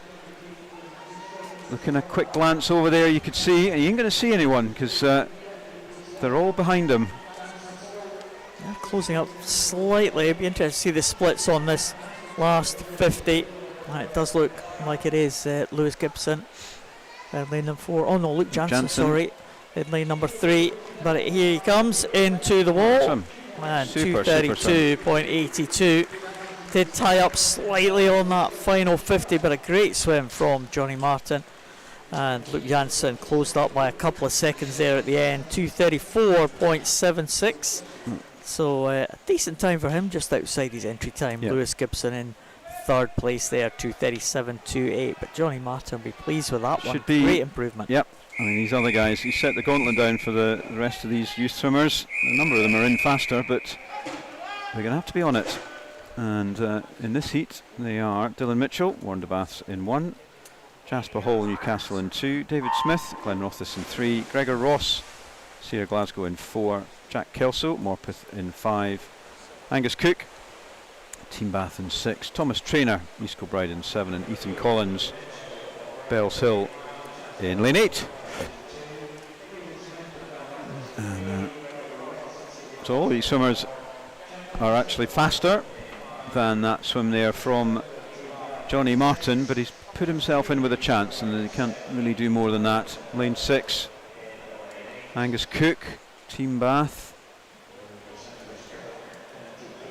Speaker 3: Looking a quick glance over there, you could see, and you ain't going to see anyone because they're all behind him.
Speaker 2: They're closing up slightly. It'd be interesting to see the splits on this last 50. It does look like it is Lewis Gibson in lane number 4. Oh no, Luke Janssen, sorry, in lane number 3. But here he comes into the wall. Man, 2:32.82. Did tie up slightly on that final 50, but a great swim from Johnny Martin. And Luke Janssen closed up by a couple of seconds there at the end, 2:34.76. So a decent time for him, just outside his entry time. Yep. Lewis Gibson in third place there, 2:37.28. But Johnny Martin will be pleased with that one. Great improvement.
Speaker 3: Yep. I mean, these other guys, he set the gauntlet down for the rest of these youth swimmers. A number of them are in faster, but they're going to have to be on it. And in this heat, they are Dylan Mitchell, Warren de Baths in 1, Jasper Hall, Newcastle in 2, David Smith, Glenrothes in 3, Gregor Ross, Sierra Glasgow in 4, Jack Kelso, Morpeth in 5, Angus Cook, Team Bath in 6, Thomas Traynor, East Kilbride in 7, and Ethan Collins, Bells Hill in lane 8. And, so all these swimmers are actually faster than that swim there from Johnny Martin, but he's put himself in with a chance, and he can't really do more than that. Lane 6, Angus Cook, Team Bath,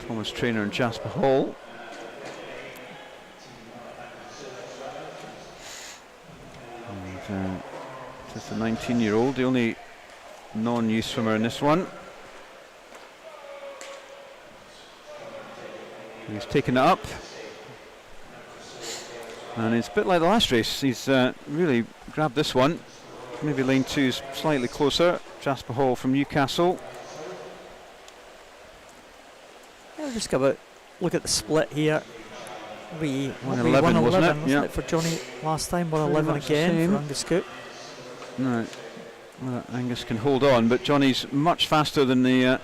Speaker 3: Thomas Traynor and Jasper Hall. And just a 19-year-old, the only non-youth swimmer in this one. He's taken it up, and it's a bit like the last race. He's really grabbed this one. Maybe lane 2's slightly closer. Jasper Hall from Newcastle.
Speaker 2: Yeah, just have a look at the split here. We
Speaker 3: 111, wasn't it?
Speaker 2: Wasn't it for Johnny last time? 111 again for Angus Cook.
Speaker 3: No, well, Angus can hold on, but Johnny's much faster than the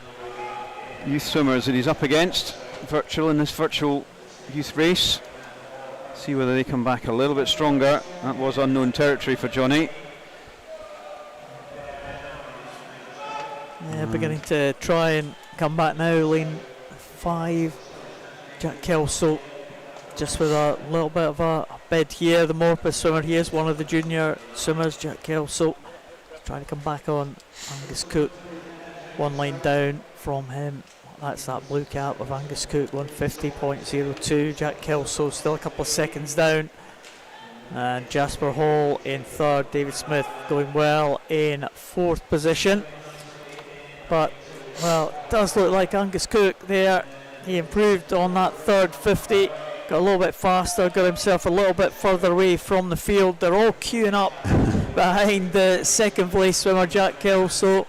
Speaker 3: youth swimmers that he's up against. In this virtual youth race. See whether they come back a little bit stronger. That was unknown territory for Johnny.
Speaker 2: Yeah, beginning to try and come back now. Lane 5, Jack Kelso, just with a little bit of a bid here. The Morpeth swimmer, he is one of the junior swimmers. Jack Kelso trying to come back on Angus Cook. One line down from him. That's that blue cap of Angus Cook, 150.02. Jack Kelso still a couple of seconds down. And Jasper Hall in third. David Smith going well in fourth position. But, well, it does look like Angus Cook there. He improved on that third 50. Got a little bit faster, got himself a little bit further away from the field. They're all queuing up behind the second place swimmer, Jack Kelso.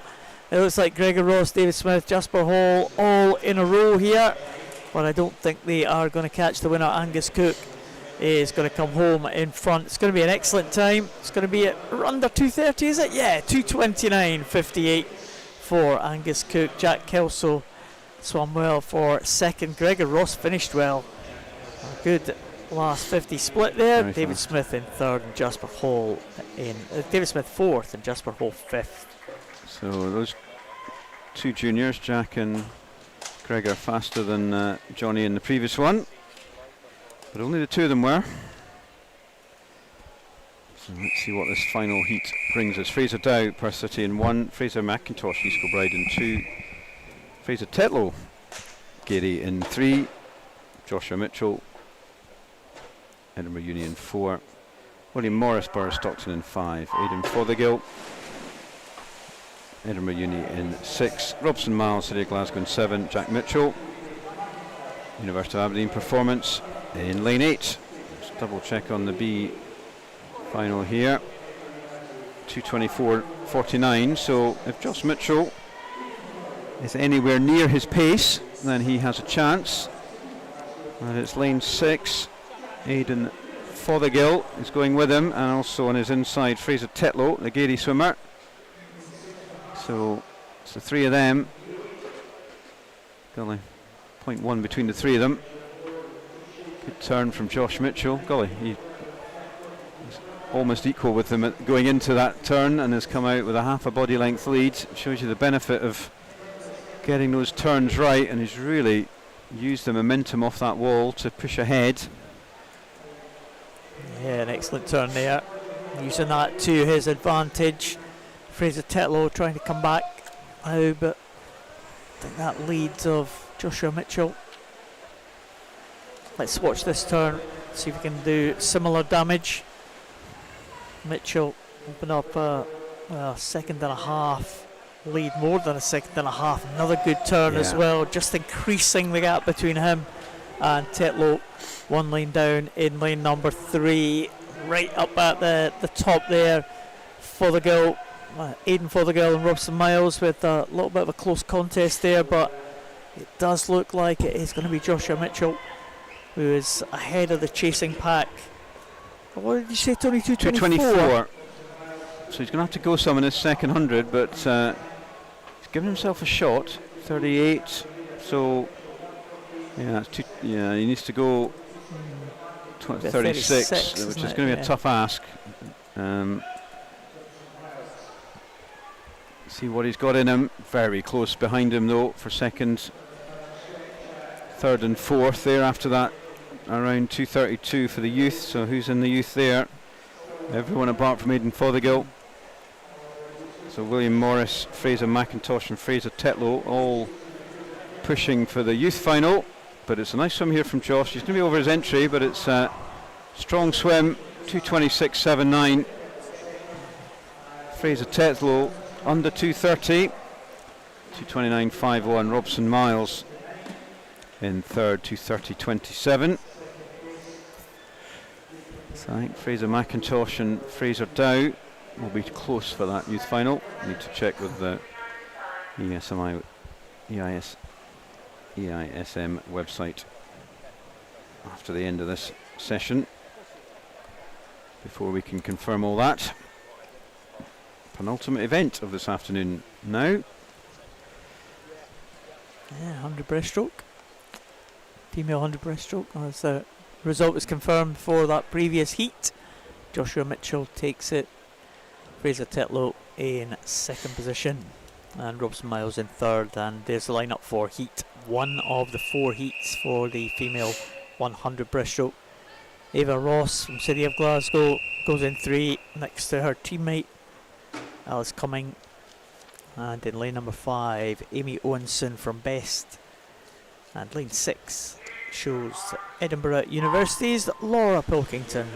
Speaker 2: It looks like Gregor Ross, David Smith, Jasper Hall all in a row here, but I don't think they are going to catch the winner. Angus Cook is going to come home in front. It's going to be an excellent time. It's going to be under 2:30, is it? Yeah, 2:29.58 for Angus Cook. Jack Kelso swam well for second. Gregor Ross finished well. A good last 50 split there.
Speaker 3: Very
Speaker 2: David
Speaker 3: fast.
Speaker 2: Smith in third and Jasper Hall in David Smith fourth and Jasper Hall fifth.
Speaker 3: So those two juniors, Jack and Greg, are faster than Johnny in the previous one, but only the two of them were. So let's see what this final heat brings us. Fraser Dow, Perth City in 1, Fraser McIntosh, East Kilbride in 2, Fraser Tetlow, Gary in 3, Joshua Mitchell, Edinburgh Uni in 4, William Morris, Burr Stockton in 5, Aidan Fothergill, Edinburgh Uni in 6, Robson Miles, City of Glasgow in 7, Jack Mitchell, University of Aberdeen Performance in lane 8. Let's double check on the B final here. 2:24.49. So if Josh Mitchell is anywhere near his pace, then he has a chance. And it's lane 6. Aidan Fothergill is going with him, and also on his inside Fraser Tetlow, the Gary swimmer. So it's the three of them. Golly, 0.1 between the three of them. Good turn from Josh Mitchell. Golly, he's almost equal with them going into that turn, and has come out with a half a body length lead. Shows you the benefit of getting those turns right, and he's really used the momentum off that wall to push ahead.
Speaker 2: Yeah, an excellent turn there, using that to his advantage. Fraser Tetlow trying to come back now, but I think that leads of Joshua Mitchell. Let's watch this turn, see if we can do similar damage. Mitchell open up a second and a half lead, more than a second and a half. Another good turn as well, just increasing the gap between him and Tetlow. One lane down in lane number 3, right up at the top there. Fothergill, Aidan Fothergill and Robson Miles with a little bit of a close contest there, but it does look like it is going to be Joshua Mitchell who is ahead of the chasing pack. What did you say, Tony? 2:24.
Speaker 3: So he's going to have to go some in his second 100, but he's given himself a shot. 38. So yeah, he needs to go 36, which is going to be a tough ask. See what he's got in him. Very close behind him though for second, third and fourth there after that around 2:32 for the youth. So who's in the youth there? Everyone apart from Aidan Fothergill. So William Morris, Fraser McIntosh and Fraser Tetlow all pushing for the youth final. But it's a nice swim here from Josh. He's going to be over his entry, but it's a strong swim, 2:26.79. Fraser Tetlow under 2:30, 2:29.51. Robson Miles in third, 2:30.27. So I think Fraser McIntosh and Fraser Dow will be close for that youth final. Need to check with the EISM website after the end of this session before we can confirm all that. Penultimate event of this afternoon now.
Speaker 2: Yeah, 100 breaststroke. Female 100 breaststroke. As the result was confirmed for that previous heat. Joshua Mitchell takes it. Fraser Tetlow in second position. And Robson Miles in third. And there's the lineup for heat 1 of the 4 heats for the female 100 breaststroke. Ava Ross from City of Glasgow goes in 3 next to her teammate Alice Cumming. And in lane number 5, Amy Owenson from Best. And lane 6 shows Edinburgh University's Laura Pilkington.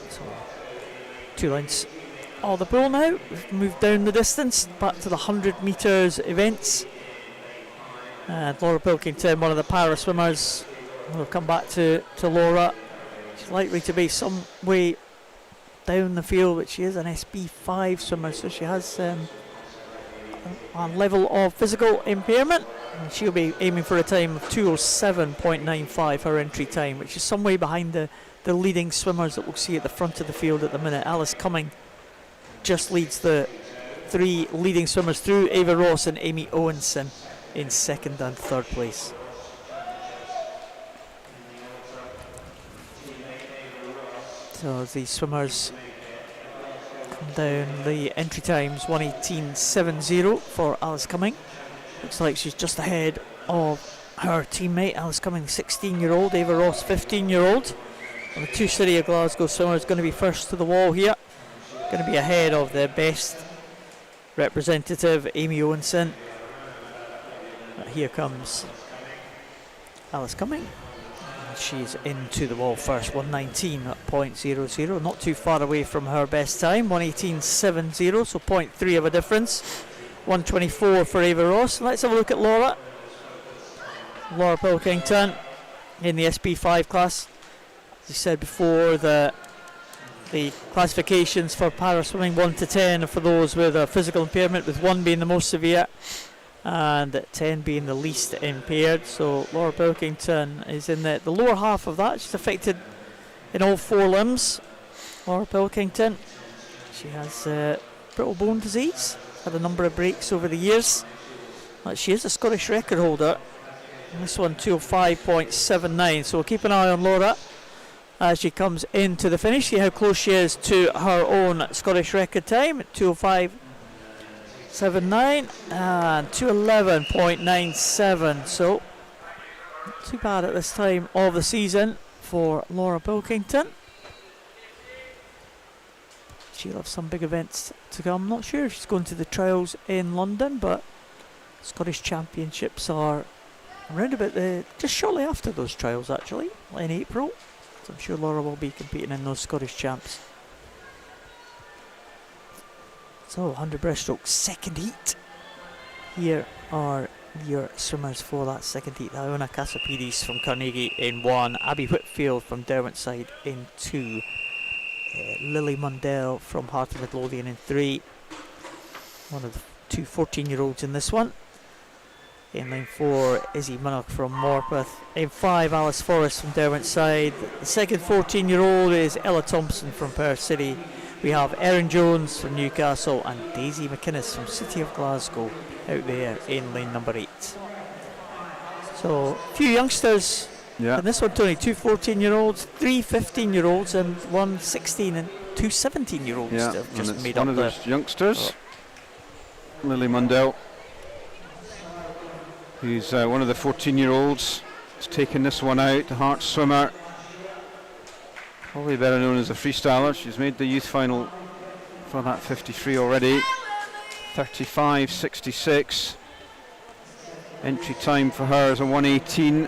Speaker 2: So, 2 lanes all the pool now. We've moved down the distance back to the 100 metres events. And Laura Pilkington, one of the para swimmers. We'll come back to Laura. She's likely to be some way down the field, but she is an SB5 swimmer, so she has a level of physical impairment. And she'll be aiming for a time of 2:07.95, her entry time, which is some way behind the leading swimmers that we'll see at the front of the field at the minute. Alice Cumming just leads the 3 leading swimmers through, Ava Ross and Amy Owenson in second and third place. So as these swimmers come down, the entry times 1:18.70 for Alice Cumming. Looks like she's just ahead of her teammate Alice Cumming, 16-year-old, Ava Ross, 15-year-old. And the 2 City of Glasgow swimmers going to be first to the wall here. Going to be ahead of the Best representative, Amy Owenson. But here comes Alice Cumming. She's into the wall first, 1:19.00, not too far away from her best time, 1:18.70, so 0.3 of a difference. 1:24 for Ava Ross. Let's have a look at Laura. Laura Pilkington in the SB5 class. As I said before, the classifications for para swimming 1 to 10 are for those with a physical impairment, with 1 being the most severe and 10 being the least impaired. So Laura Pilkington is in the lower half of that. She's affected in all 4 limbs. Laura Pilkington, she has brittle bone disease, had a number of breaks over the years. She is a Scottish record holder, and this one 2:05.79, so we'll keep an eye on Laura as she comes into the finish, see how close she is to her own Scottish record time at 2:05.79 and 2:11.97, so not too bad at this time of the season for Laura Pilkington. She'll have some big events to come. Not sure if she's going to the trials in London, but Scottish Championships are around about just shortly after those trials, actually, in April. So I'm sure Laura will be competing in those Scottish Champs. So 100 breaststroke second heat. Here are your swimmers for that second heat. Iona Casapidis from Carnegie in 1, Abby Whitfield from Derwentside in 2, Lily Mundell from Heart of Midlothian in 3, one of the 2 14-year-olds in this one. In lane 4, Izzy Minnock from Morpeth. In 5, Alice Forrest from Derwentside. The second 14-year-old is Ella Thompson from Perth City. We have Erin Jones from Newcastle and Daisy McInnes from City of Glasgow out there in lane number 8. So, a few youngsters.
Speaker 3: Yeah.
Speaker 2: And this one, Tony, 2 14-year-olds, 3 15-year-olds, and 1 16 and 2 17-year-olds.
Speaker 3: Yeah,
Speaker 2: Just
Speaker 3: and
Speaker 2: made
Speaker 3: one
Speaker 2: up
Speaker 3: of those youngsters, Lily Mundell. who's one of the 14-year-olds. Has taken this one out, the Hearts swimmer. Probably better known as a freestyler. She's made the youth final for that 53 already. 35.66. Entry time for her is a 1:18.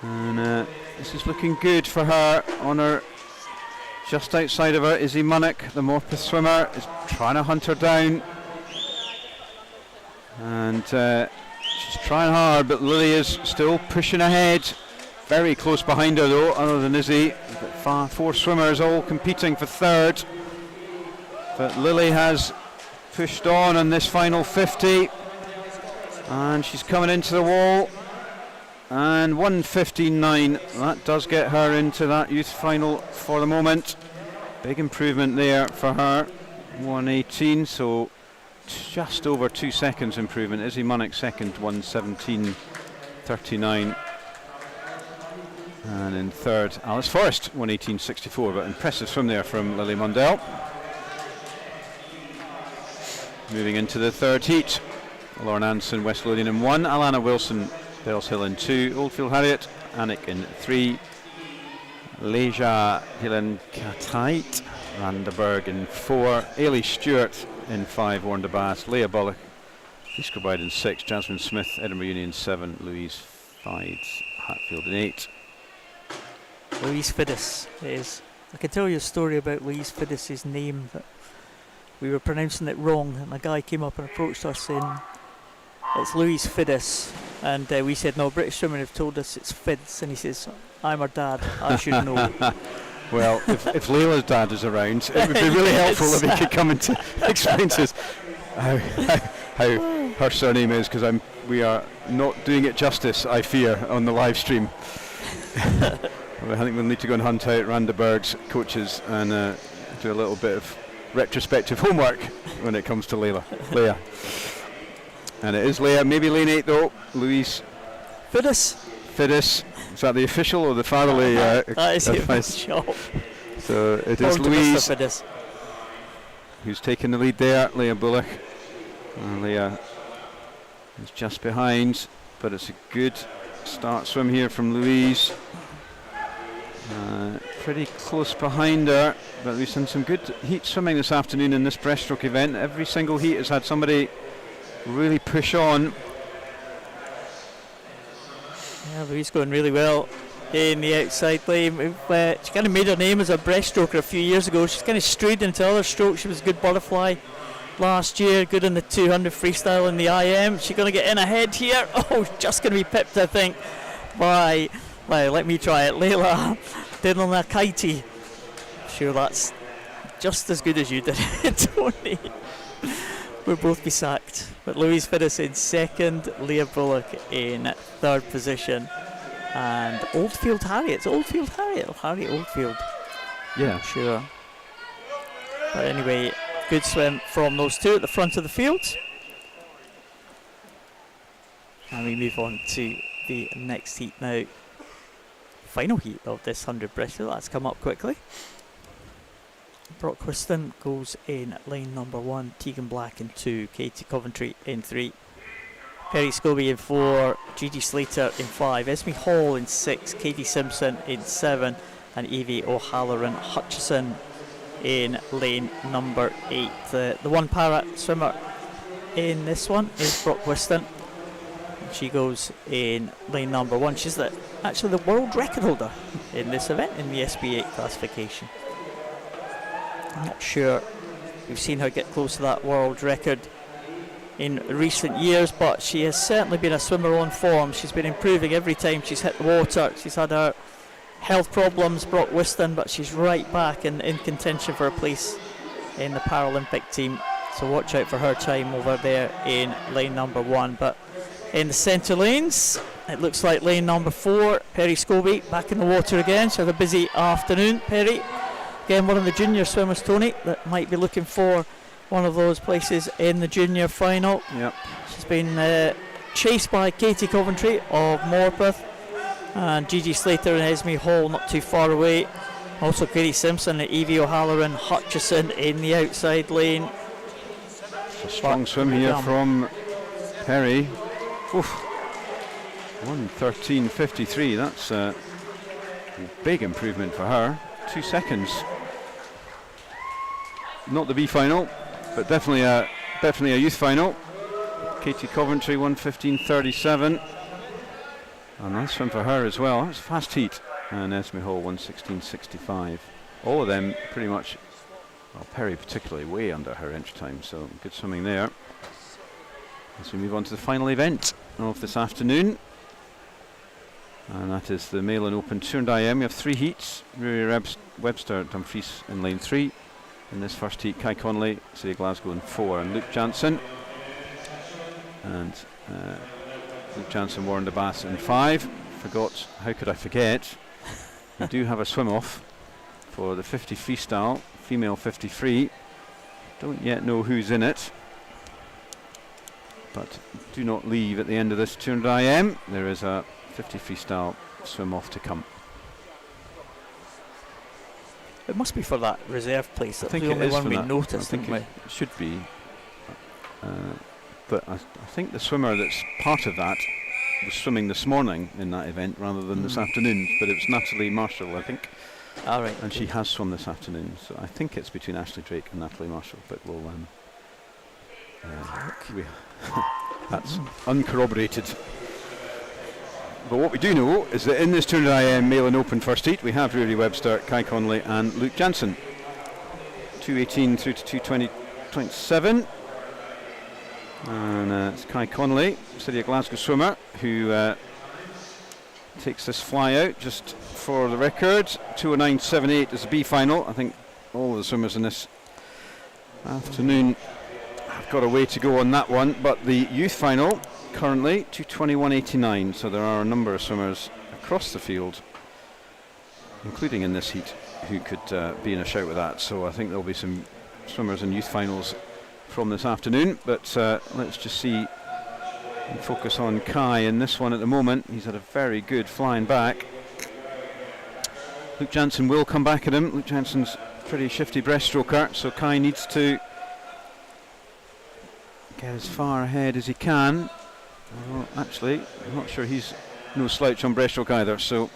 Speaker 3: And this is looking good for her. On her, just outside of her, Izzy Munnick, the Morpeth swimmer, is trying to hunt her down. And she's trying hard, but Lily is still pushing ahead. Very close behind her though, other than Izzy. We've got 4 swimmers all competing for third. But Lily has pushed on this final 50. And she's coming into the wall. And 1:15.9. That does get her into that youth final for the moment. Big improvement there for her. 1:18, so just over 2 seconds improvement. Izzy Munnick second, 1:17.39. And in third, Alice Forrest, 1:18.64. But impressive swim there from Lily Mundell. Moving into the third heat. Lauren Anderson, West Lothian in 1. Alana Wilson, Bells Hill in 2. Oldfield Harriet, Anik in 3. Leja Helen Katait, Randaberg in 4. Ailey Stewart in 5. Warren de Bass, Leah Bullock, East Kilbride in 6. Jasmine Smith, Edinburgh Union 7. Louise Fides, Hatfield in 8.
Speaker 2: Louise Fiddis is. I can tell you a story about Louise Fiddis' name, that we were pronouncing it wrong, and a guy came up and approached us saying it's Louise Fiddis, and we said no, British women have told us it's Fids, and he says I'm her dad, I should know.
Speaker 3: Well, if Layla's dad is around, it would be really helpful if he could come and explain to us how her surname is, because we are not doing it justice, I fear, on the live stream. I think we'll need to go and hunt out Randaberg's coaches and do a little bit of retrospective homework when it comes to Leah. And it is Leah, maybe lane 8 though. Louise
Speaker 2: Fiddis.
Speaker 3: Is that the official or the fatherly?
Speaker 2: That is the official.
Speaker 3: So it is Louise
Speaker 2: Fiddis
Speaker 3: who's taken the lead there. Leah Bullock. Leah is just behind, but it's a good start swim here from Louise. Pretty close behind her, but we've seen some good heat swimming this afternoon in this breaststroke event. Every single heat has had somebody really push on.
Speaker 2: Yeah, Louise going really well in the outside lane. She kind of made her name as a breaststroker a few years ago. She's kind of strayed into other strokes. She was a good butterfly last year, good in the 200 freestyle in the IM. She's going to get in ahead here. Oh, just going to be pipped, I think, by, well, let me try it, Layla Dinlakaiti. Sure, that's just as good as you did it, Tony. We'll both be sacked. But Louise Fiddis in second, Leah Bullock in third position, and Oldfield Harriet or Harriet Oldfield.
Speaker 3: Yeah,
Speaker 2: sure. But anyway, good swim from those two at the front of the field. And we move on to the next heat now. Final heat of this 100 breaststroke. That's come up quickly. Brock Whiston goes in lane number 1, Tegan Black in 2, Katie Coventry in 3, Perry Scobie in 4, Gigi Slater in 5, Esme Hall in 6, Katie Simpson in 7, and Evie O'Halloran Hutchison in lane number 8. The one para swimmer in this one is Brock Whiston. She goes in lane number 1. She's actually the world record holder in this event in the SB8 classification. I'm not sure we've seen her get close to that world record in recent years, but she has certainly been a swimmer on form. She's been improving every time she's hit the water. She's had her health problems, Brock Whiston, but she's right back in contention for a place in the Paralympic team. So watch out for her time over there in lane number 1. But in the centre lanes, it looks like lane number 4, Perry Scobie, back in the water again. She had a busy afternoon, Perry. Again, one of the junior swimmers, Tony, that might be looking for one of those places in the junior final.
Speaker 3: Yep.
Speaker 2: She's been chased by Katie Coventry of Morpeth, and Gigi Slater and Esme Hall not too far away. Also Katie Simpson and Evie O'Halloran Hutchison in the outside lane.
Speaker 3: A strong swim here from Perry. Oof. 1:13.53. That's a big improvement for her. 2 seconds. Not the B final, but definitely a youth final. Katie Coventry 1:15.37. A nice swim for her as well. It's a fast heat. And Esme Hall 1:16.65. All of them pretty much, well, Perry particularly way under her entry time, so good swimming there. As we move on to the final event of this afternoon, and that is the Male and Open 200 IM. We have 3 heats. Rory Webster Dumfries in lane 3. In this first heat, Kai Connolly, City of Glasgow in 4, and Luke Jansen. And Luke Jansen, Warren de Bass in 5. Forgot, how could I forget? We do have a swim off for the 50 freestyle, female 50 free. Don't yet know who's in it, but do not leave at the end of this 200 IM. There is a 50 freestyle swim off to come.
Speaker 2: It must be for that reserve place. That's
Speaker 3: I think
Speaker 2: the
Speaker 3: it
Speaker 2: only
Speaker 3: is
Speaker 2: one
Speaker 3: for
Speaker 2: we
Speaker 3: that.
Speaker 2: noticed,
Speaker 3: I think
Speaker 2: didn't
Speaker 3: it should be. But I think the swimmer that's part of that was swimming this morning in that event rather than this afternoon. But it was Natalie Marshall, I think.
Speaker 2: All right.
Speaker 3: And she has swum this afternoon. So I think it's between Ashley Drake and Natalie Marshall. But we'll that's uncorroborated. But what we do know is that in this 200 IM Male and Open first heat, we have Rory Webster, Kai Connolly and Luke Jansen. 2:18 through to 2:20.27. And it's Kai Connolly, City of Glasgow swimmer, who takes this fly out just for the record. 2:09.78 is the B final. I think all of the swimmers in this afternoon have got a way to go on that one. But the youth final currently 2:21.89. So there are a number of swimmers across the field, including in this heat, who could be in a shout with that. So I think there'll be some swimmers in youth finals from this afternoon. But let's just see and focus on Kai in this one at the moment. He's had a very good flying back. Luke Jansen will come back at him. Luke Jansen's pretty shifty breaststroker, so Kai needs to get as far ahead as he can. Well, actually, I'm not sure he's no slouch on breaststroke either. So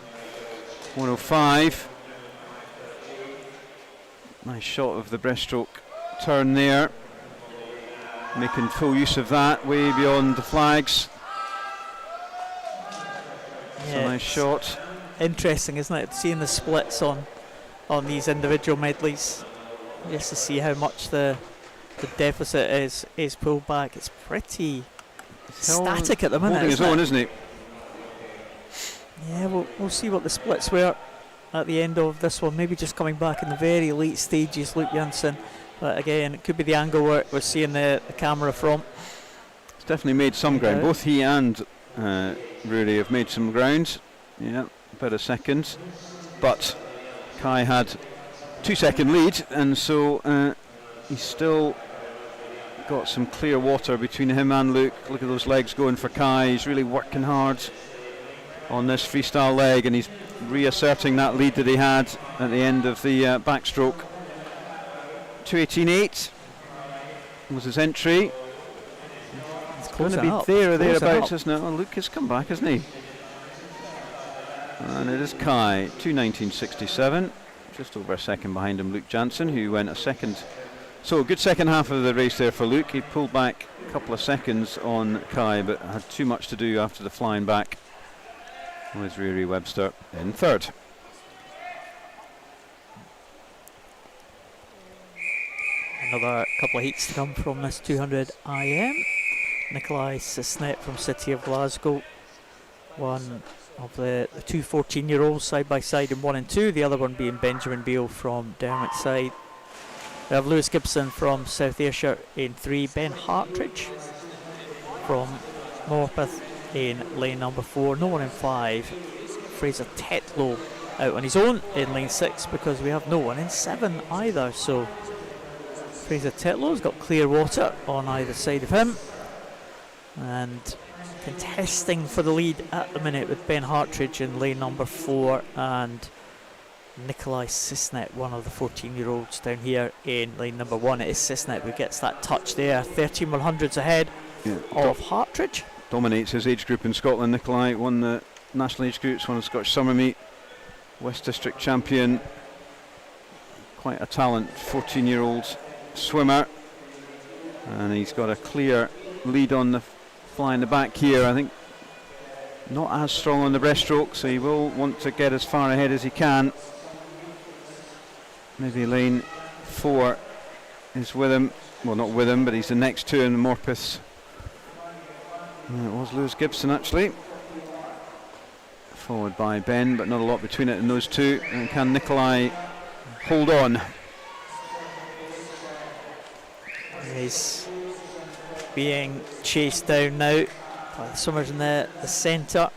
Speaker 3: 105. Nice shot of the breaststroke turn there, making full use of that, way beyond the flags. It's a nice shot.
Speaker 2: Interesting, isn't it, seeing the splits on these individual medleys, just to see how much the deficit is pulled back. It's pretty static at the minute.
Speaker 3: Holding his own, isn't he?
Speaker 2: Yeah, we'll see what the splits were at the end of this one. Maybe just coming back in the very late stages, Luke Jansen. But again, it could be the angle we're seeing the camera from.
Speaker 3: He's definitely made some ground. Both he and Rory have made some ground. Yeah, about a second. But Kai had 2-second lead, and so he's still got some clear water between him and Luke. Look at those legs going for Kai. He's really working hard on this freestyle leg, and he's reasserting that lead that he had at the end of the backstroke. 2:18.8 was his entry. It's going to be there or thereabouts, isn't it? Well, Luke has come back, hasn't he? And it is Kai, 2:19.67, just over a second behind him, Luke Jansen, who went a second. So a good second half of the race there for Luke. He pulled back a couple of seconds on Kai, but had too much to do after the flying back. With Rory Webster in third.
Speaker 2: Another couple of heats to come from this 200 IM. Nikolai Sisnet from City of Glasgow, one of the two 14-year-olds side by side in 1 and 2, the other one being Benjamin Beale from Dermot side. We have Lewis Gibson from South Ayrshire in 3, Ben Hartridge from Morpeth in lane number 4, no one in 5. Fraser Tetlow out on his own in lane 6, because we have no one in 7 either. So Fraser Tetlow's got clear water on either side of him, and contesting for the lead at the minute with Ben Hartridge in lane number 4 and Nikolai Sisnet, one of the 14-year-olds down here in lane number 1. It is Sisnet who gets that touch there, 13 100s ahead of Hartridge.
Speaker 3: dominates his age group in Scotland. Nikolai won the national age groups, won the Scottish Summer Meet, West District champion. Quite a talent, 14-year-old swimmer, and he's got a clear lead on the fly in the back here. I think not as strong on the breaststroke, so he will want to get as far ahead as he can. Maybe lane 4 is with him. Well, not with him, but he's the next to him, the Morpeths. It was Lewis Gibson actually, followed by Ben, but not a lot between it and those two. And can Nikolai hold on?
Speaker 2: He's being chased down now by the swimmers in the centre.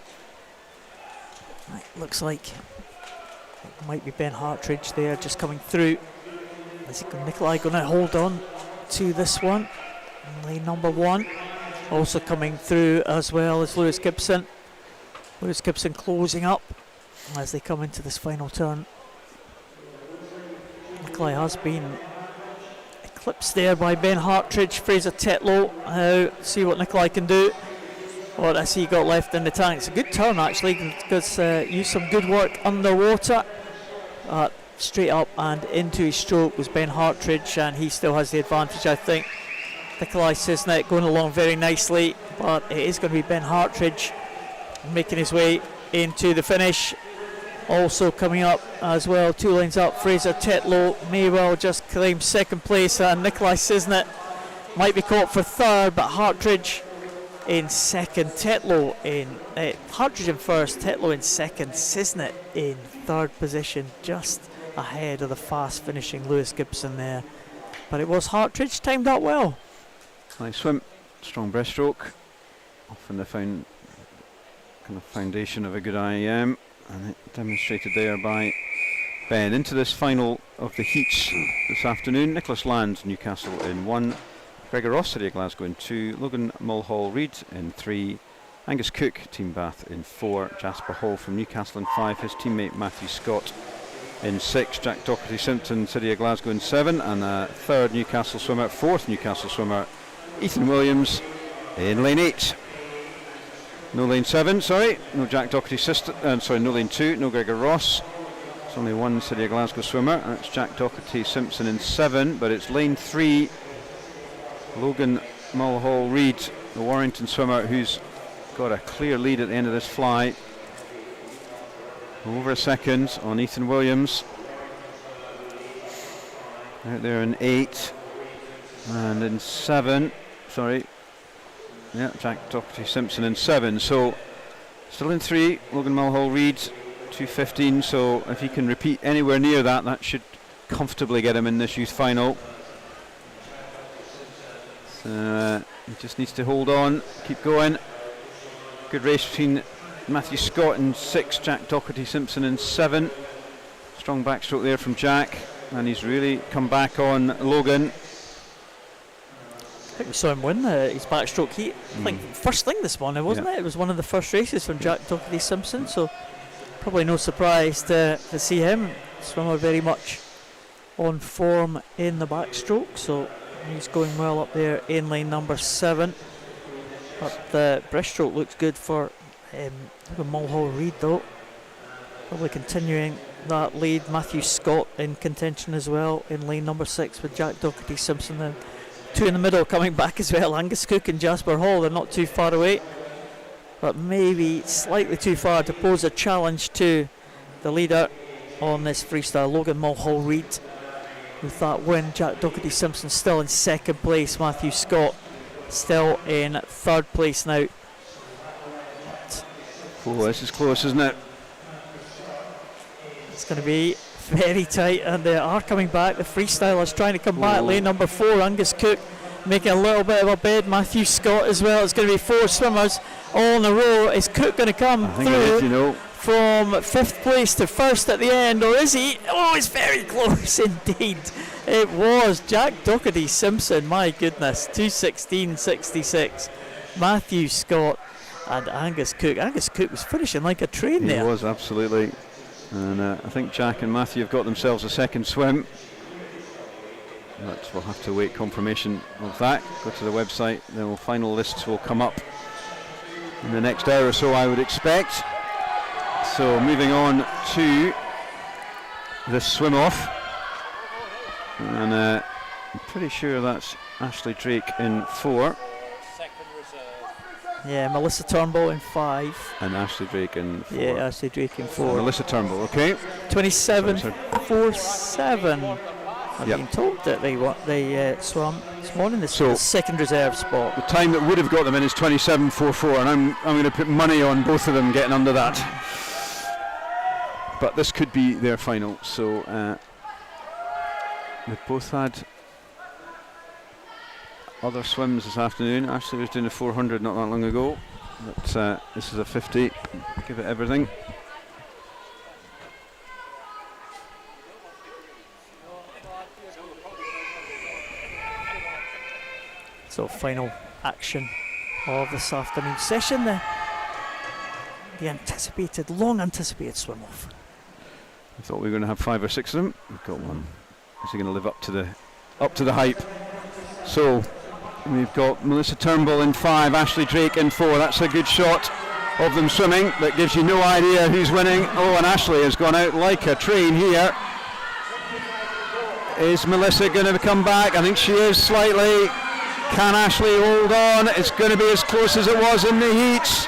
Speaker 2: It looks like it might be Ben Hartridge there just coming through. Is Nikolai going to hold on to this one? Lane number 1. Also coming through as well as Lewis Gibson. Lewis Gibson closing up as they come into this final turn. Nikolai has been eclipsed there by Ben Hartridge. Fraser Tetlow, now see what Nikolai can do. What has he got left in the tank? It's a good turn actually, because used some good work underwater. Straight up and into his stroke was Ben Hartridge, and he still has the advantage, I think. Nikolai Cisnet going along very nicely, but it is going to be Ben Hartridge making his way into the finish. Also coming up as well, 2 lanes up, Fraser Tetlow may well just claim second place, and Nikolai Cisnet might be caught for third, but Hartridge in second, Tetlow in Hartridge in first, Tetlow in second, Cisnet in third position, just ahead of the fast finishing Lewis Gibson there. But it was Hartridge, timed out well.
Speaker 3: Nice swim, strong breaststroke, often the kind of foundation of a good IEM, and it demonstrated there by Ben. Into this final of the heats this afternoon, Nicholas Land, Newcastle in 1, Gregor Ross, City of Glasgow in 2, Logan Mulhall-Reid in 3, Angus Cook, Team Bath in 4, Jasper Hall from Newcastle in 5, his teammate Matthew Scott in 6, Jack Docherty-Simpson, City of Glasgow in 7, and a third Newcastle swimmer, fourth Newcastle swimmer, Ethan Williams in lane 8. No lane 7, sorry, no Jack Docherty, sorry, no lane 2, no Gregor Ross. It's only one City of Glasgow swimmer, and it's Jack Docherty-Simpson in 7, but it's lane 3, Logan Mulhall-Reid, the Warrington swimmer, who's got a clear lead at the end of this fly. Over a second on Ethan Williams. Out there in 8, and in 7, sorry, yeah, Jack Docherty-Simpson in 7. So still in 3, Logan Mulhall-Reid, 2:15. So if he can repeat anywhere near that, that should comfortably get him in this youth final. So he just needs to hold on, keep going. Good race between Matthew Scott in 6, Jack Docherty-Simpson in 7. Strong backstroke there from Jack, and he's really come back on Logan.
Speaker 2: I think we saw him win his backstroke heat. I think first thing this morning, wasn't it? It was one of the first races from Jack Docherty-Simpson, so probably no surprise to see him. Swimmer very much on form in the backstroke, so he's going well up there in lane number 7. But the breaststroke looks good for Mulhall-Reid though. Probably continuing that lead. Matthew Scott in contention as well in lane number 6 with Jack Docherty-Simpson. Then 2 in the middle coming back as well. Angus Cook and Jasper Hall, they're not too far away, but maybe slightly too far to pose a challenge to the leader on this freestyle, Logan Mulhall-Reid. With that win, Jack Docherty-Simpson still in second place. Matthew Scott still in third place now.
Speaker 3: Oh, this is close, isn't it?
Speaker 2: It's going to be very tight, and they are coming back. The freestylers trying to come back. Lane number 4, Angus Cook making a little bit of a bed. Matthew Scott as well. It's going to be 4 swimmers all in a row. Is Cook going to come through from 5th place to 1st at the end, or is he? Oh, it's very close indeed. It was Jack Docherty-Simpson, my goodness, 2:16.66. Matthew Scott and Angus Cook. Angus Cook was finishing like a train there.
Speaker 3: He was, absolutely. And I think Jack and Matthew have got themselves a second swim. But we'll have to wait confirmation of that. Go to the website, the final lists will come up in the next hour or so, I would expect. So moving on to the swim off, and I'm pretty sure that's Ashley Drake in 4.
Speaker 2: Yeah, Melissa Turnbull in 5.
Speaker 3: And Ashley Drake in 4.
Speaker 2: Yeah, Ashley Drake in 4.
Speaker 3: Melissa Turnbull, okay.
Speaker 2: 27.47. I've
Speaker 3: Yep.
Speaker 2: been told that they swam this morning. This
Speaker 3: So-
Speaker 2: is the second reserve spot.
Speaker 3: The time that would have got them in is 27.44, and I'm going to put money on both of them getting under that. But this could be their final. So they've both had other swims this afternoon. Ashley was doing a 400 not that long ago, but this is a 50. Give it everything.
Speaker 2: So final action of this afternoon session. The anticipated, long anticipated swim off.
Speaker 3: I thought we were going to have 5 or 6 of them. We've got one. Is he going to live up to the hype? So we've got Melissa Turnbull in 5, Ashley Drake in 4. That's a good shot of them swimming, but gives you no idea who's winning. Oh, and Ashley has gone out like a train here. Is Melissa going to come back? I think she is slightly. Can Ashley hold on? It's going to be as close as it was in the heats.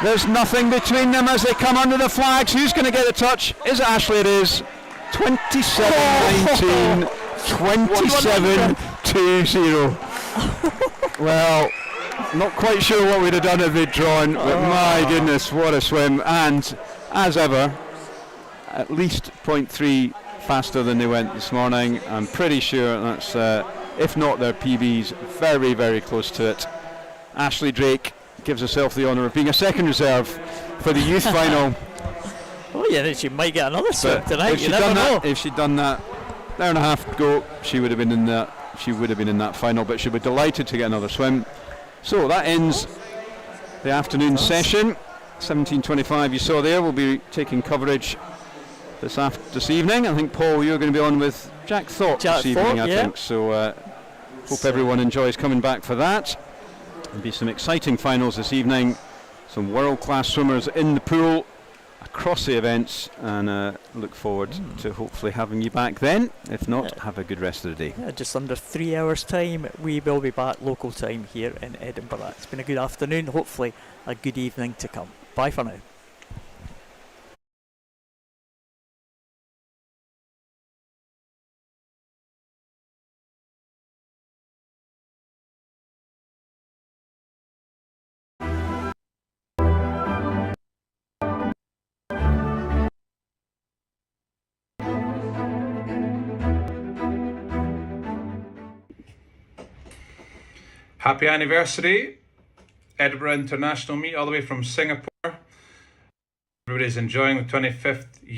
Speaker 3: There's nothing between them as they come under the flags. Who's going to get a touch? Is it Ashley? It is. 27.19, 27.20. Well, not quite sure what we'd have done if they'd drawn, but my goodness, what a swim. And as ever, at least 0.3 faster than they went this morning. I'm pretty sure that's, if not their PBs, very, very close to it. Ashley Drake gives herself the honour of being a second reserve for the youth final.
Speaker 2: Oh yeah, then she might get another swim
Speaker 3: But
Speaker 2: tonight.
Speaker 3: if
Speaker 2: You
Speaker 3: she'd
Speaker 2: never
Speaker 3: done
Speaker 2: know.
Speaker 3: that, if she'd done that hour and a half ago, she would have been in that. She would have been in that final. But she'll be delighted to get another swim. So that ends the afternoon session. 17:25. You saw there. We'll be taking coverage this evening. I think, Paul, you're going to be on with Jack Thorpe
Speaker 2: Jack
Speaker 3: this evening.
Speaker 2: Thorpe,
Speaker 3: I
Speaker 2: yeah.
Speaker 3: think so. Hope everyone enjoys coming back for that. There'll be some exciting finals this evening. Some world-class swimmers in the pool across the events, and look forward to hopefully having you back then. If not, have a good rest of the day.
Speaker 2: Yeah, just under 3 hours time we will be back local time here in Edinburgh. It's been a good afternoon, hopefully a good evening to come. Bye for now.
Speaker 4: Happy anniversary, Edinburgh International Meet, all the way from Singapore. Everybody's enjoying the 25th